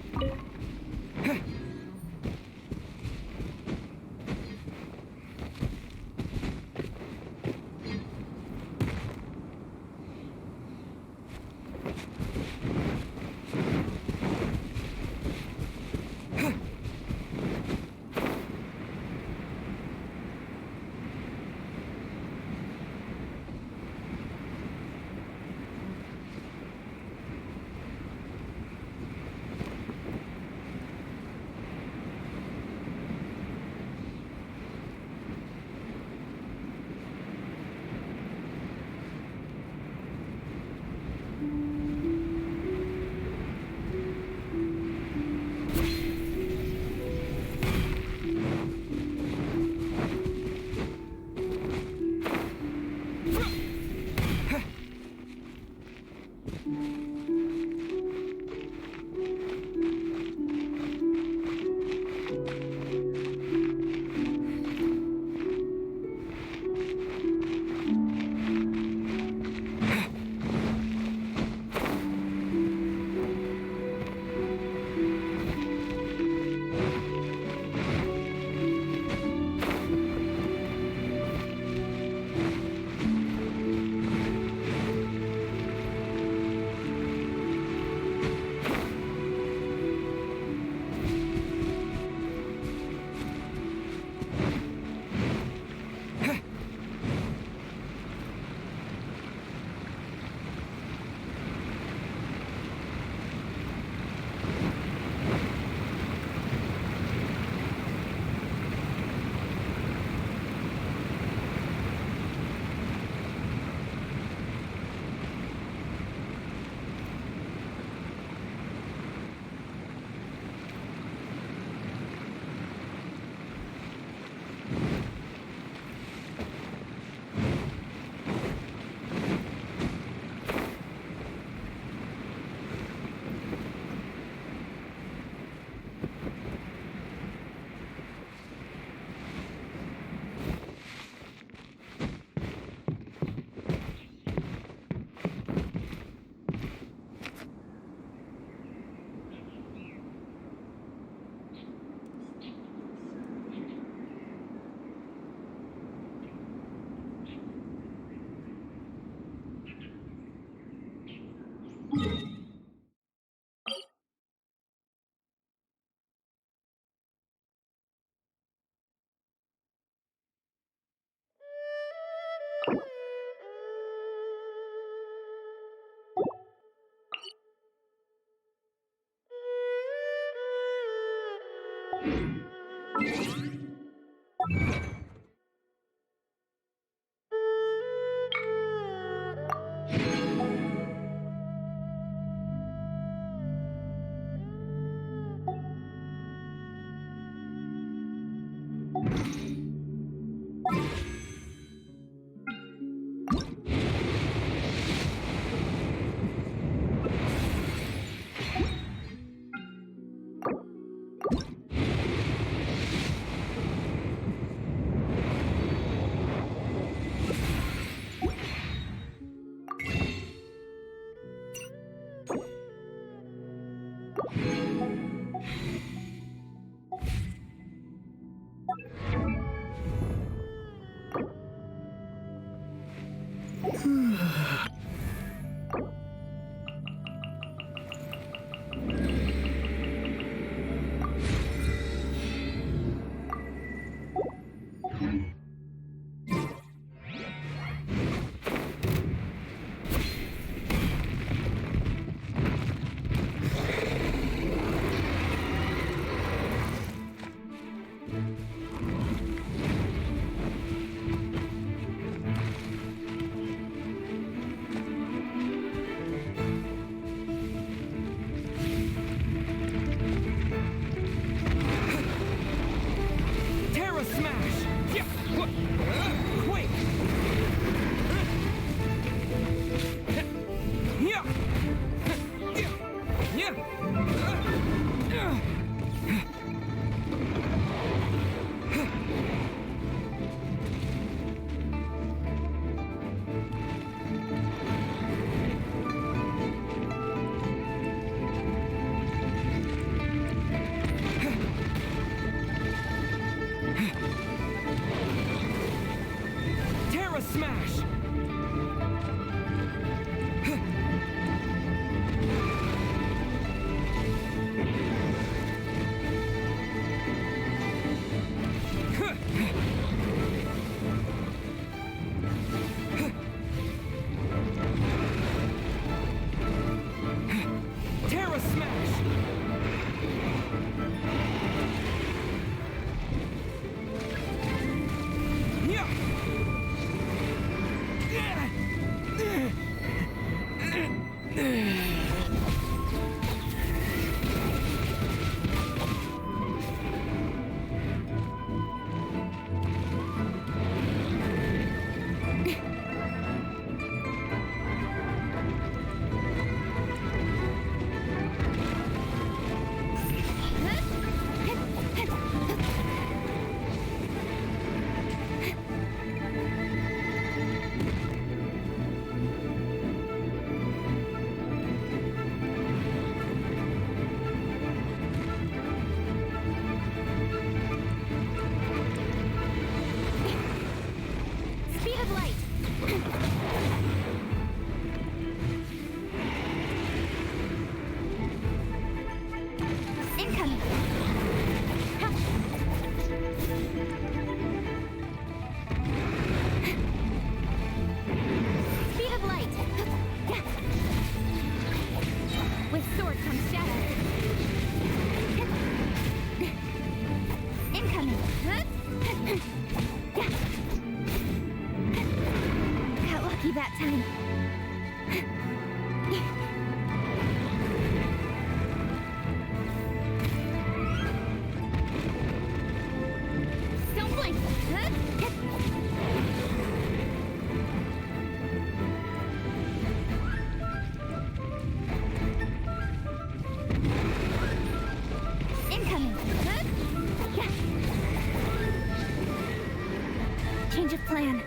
Change of plan.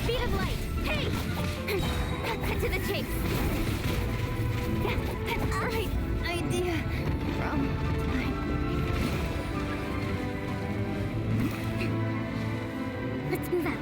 Speed of light. Hey! Cut to the chase. Great idea. Wrong time. Let's move out.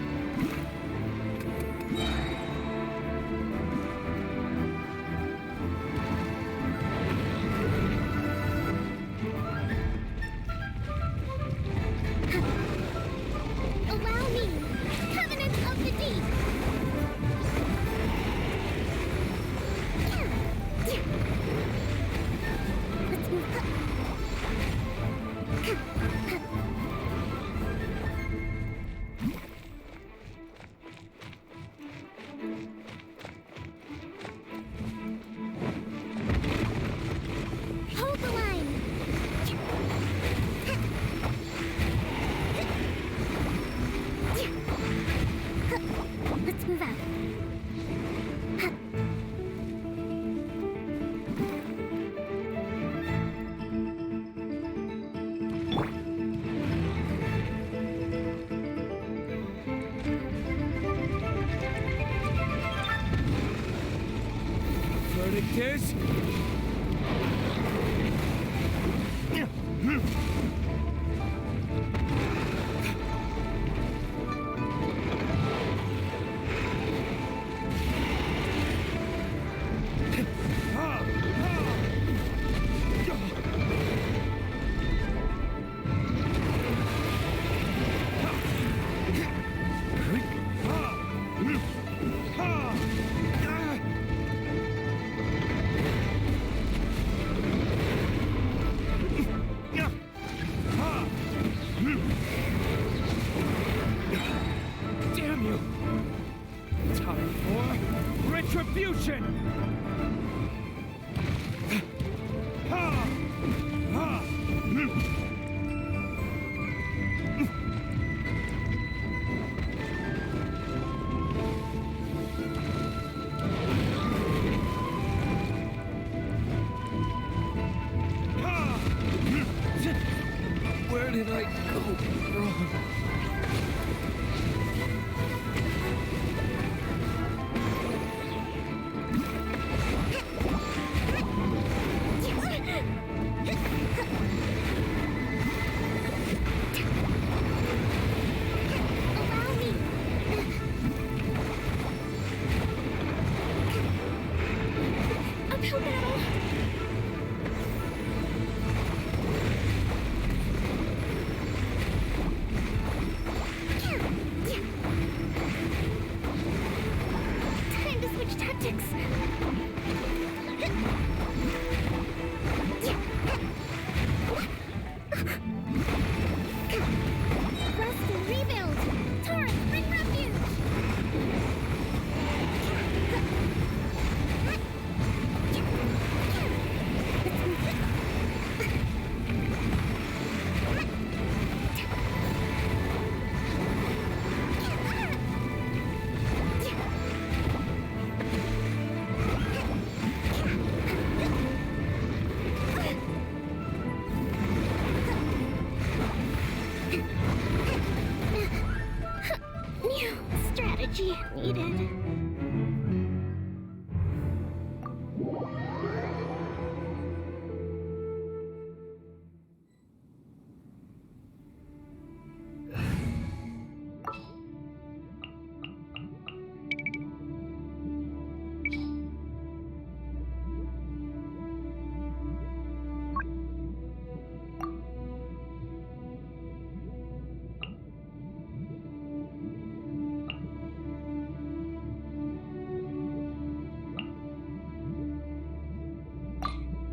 Let's move out. Verdict is... Damn you! Time for retribution! Where did I go wrong? Uphill battle. Time to switch tactics. Rest and rebuild. Taurus, bring refuge. New strategy needed.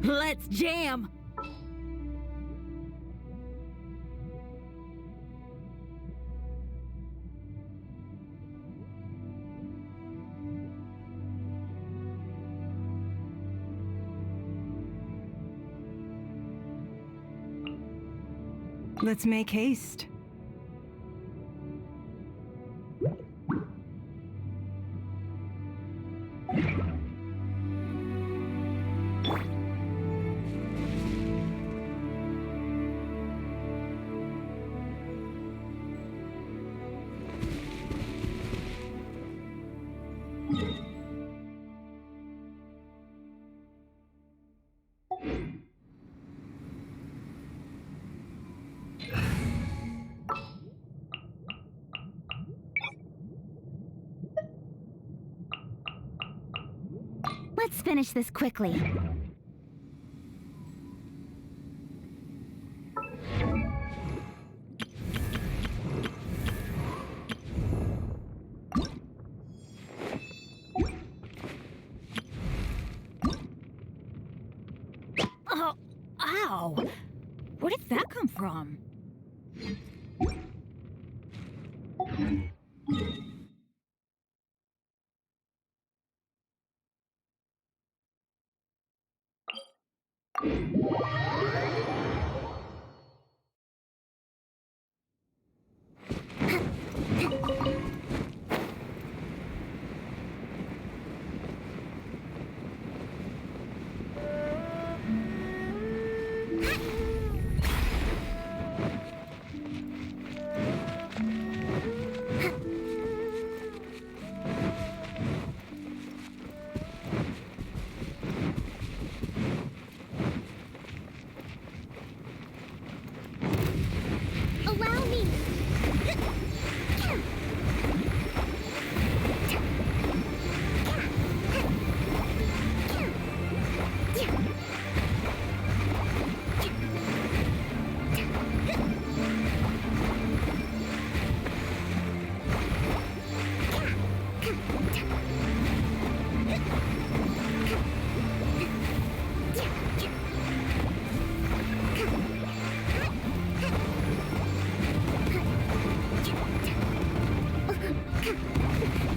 Let's jam! Let's make haste. Let's finish this quickly. Oh, ow! Where did that come from?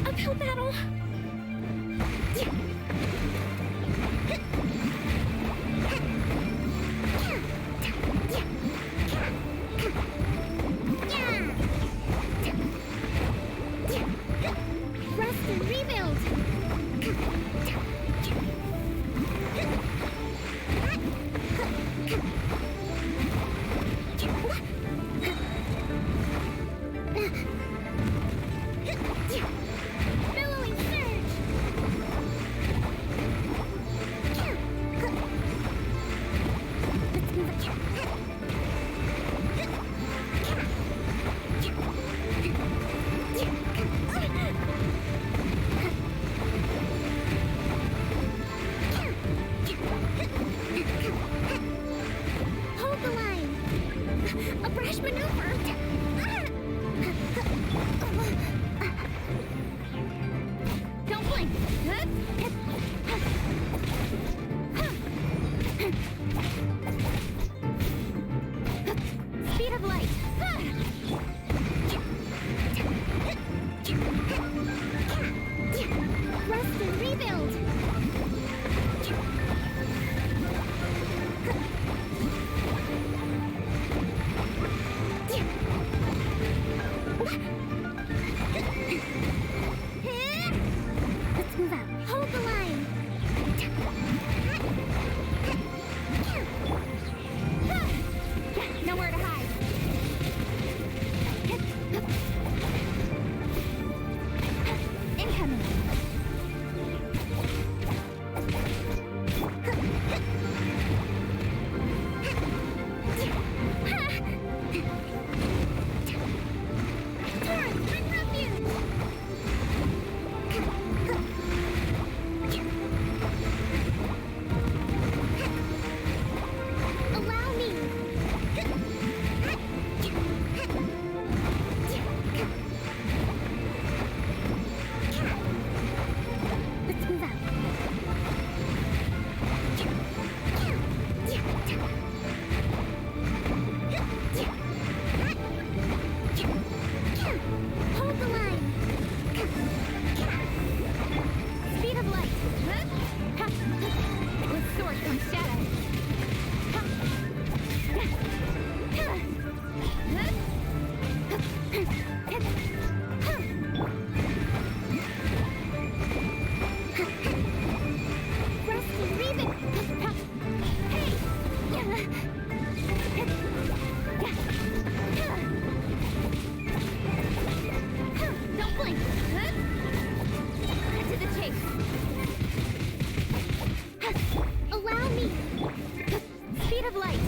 Uphill battle. Rest and rebuild. Billowing surge. Let's move it. Hold the line. A brash maneuver. Don't blink. Speed of light. Rest and rebuild. Let's move out. Hold the line. Nowhere to hide. Incoming. Torrent, bring refuge. Allow me. Let's move out. Hold the line. Speed of light. With sword from shadow. Rest and rebuild. Don't blink. Cut to the chase. Allow me. Speed of light.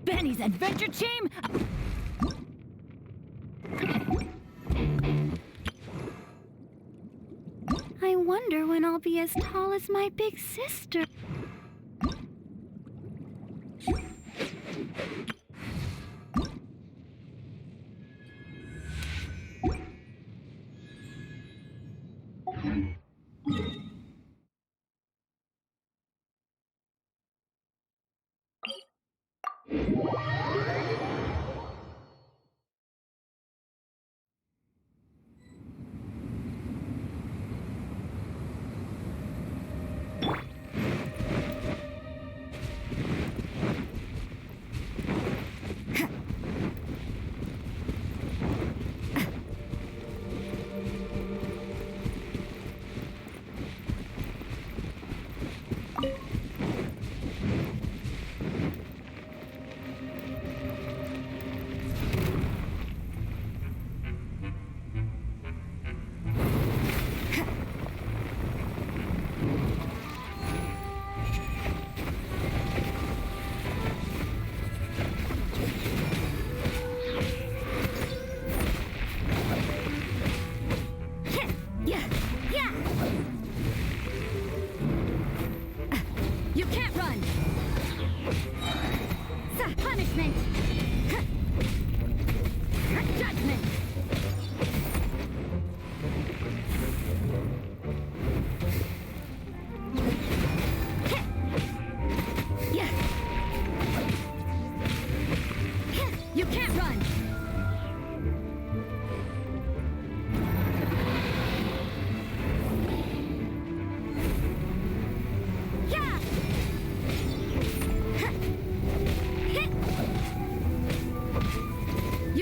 Benny's Adventure Team! I wonder when I'll be as tall as my big sister.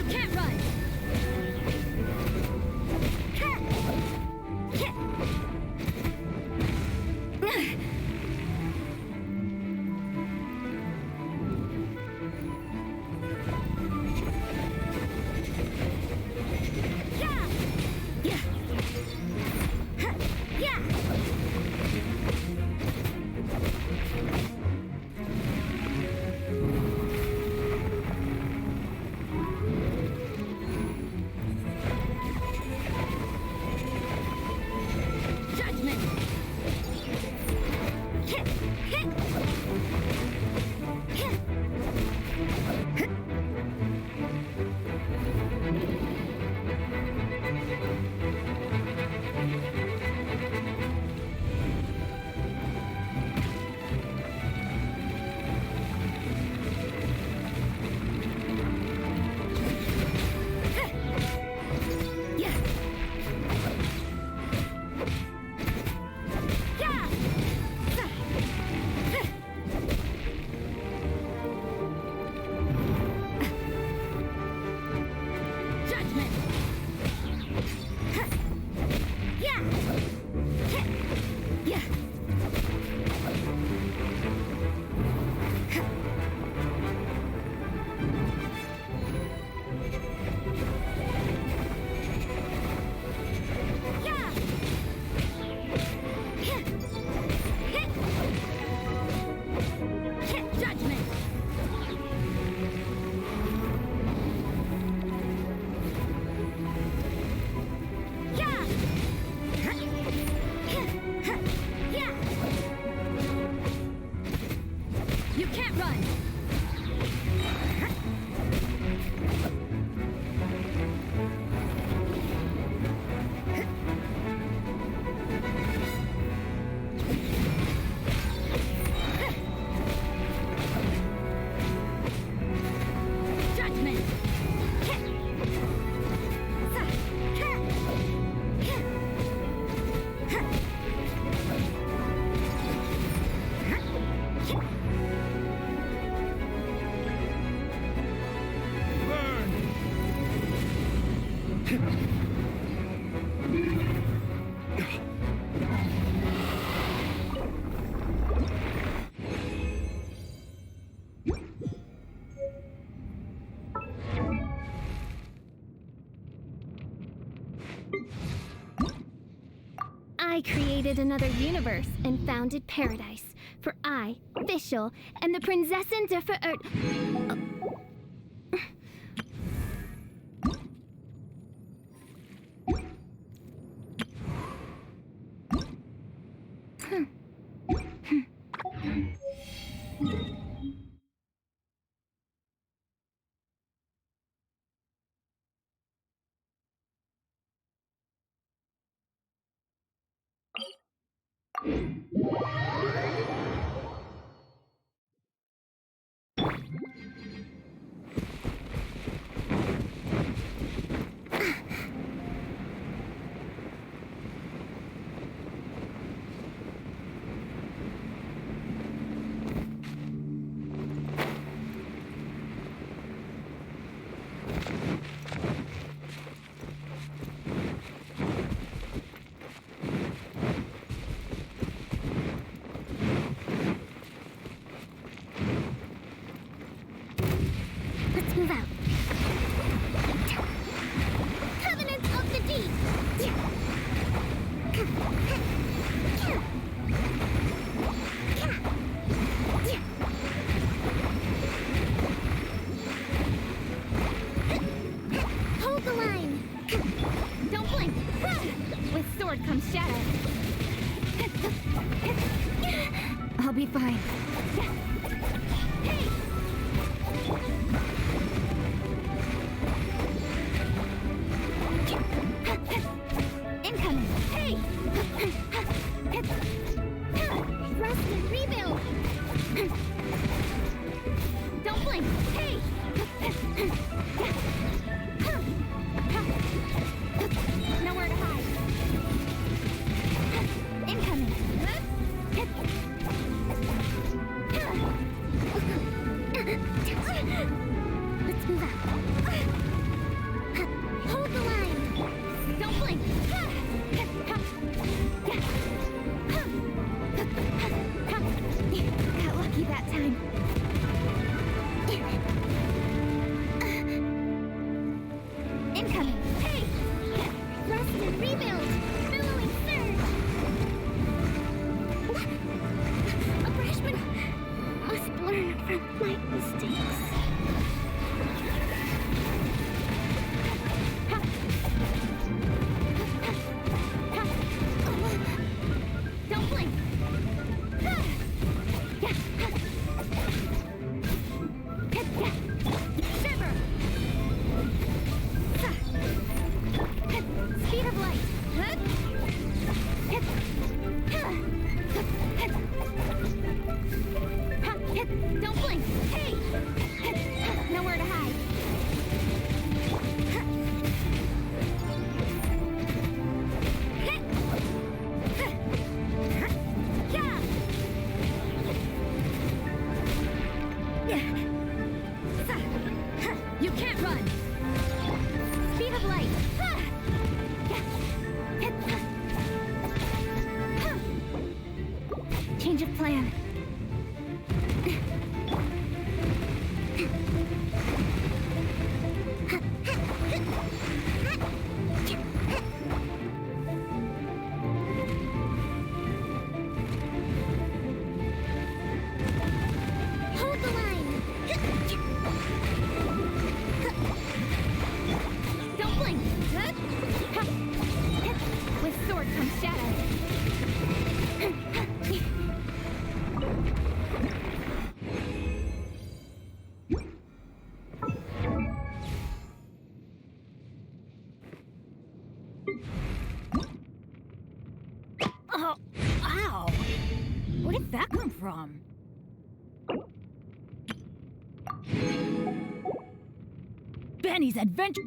can't run! I created another universe and founded paradise. For I, Fischl, am the Prinzessin der Verirrt... Let's move out. Covenant of the Deep! Hold the line! Don't blink! With sword comes shadow. I'll be fine. Hey! Incoming! Hey! Rest and rebuild! Don't blink! Hey! Nowhere to hide! Incoming! Incoming! Hey! Rest and rebuild! Billowing surge! A freshman must learn from my mistakes. Don't blink! Shiver! Speed of light! Don't blink! Hey! Nowhere to hide! You can't run! Speed of light! Change of plan. Hold the line! Don't blink! With sword comes shadow. Oh, ow! Where did that come from? Benny's adventure.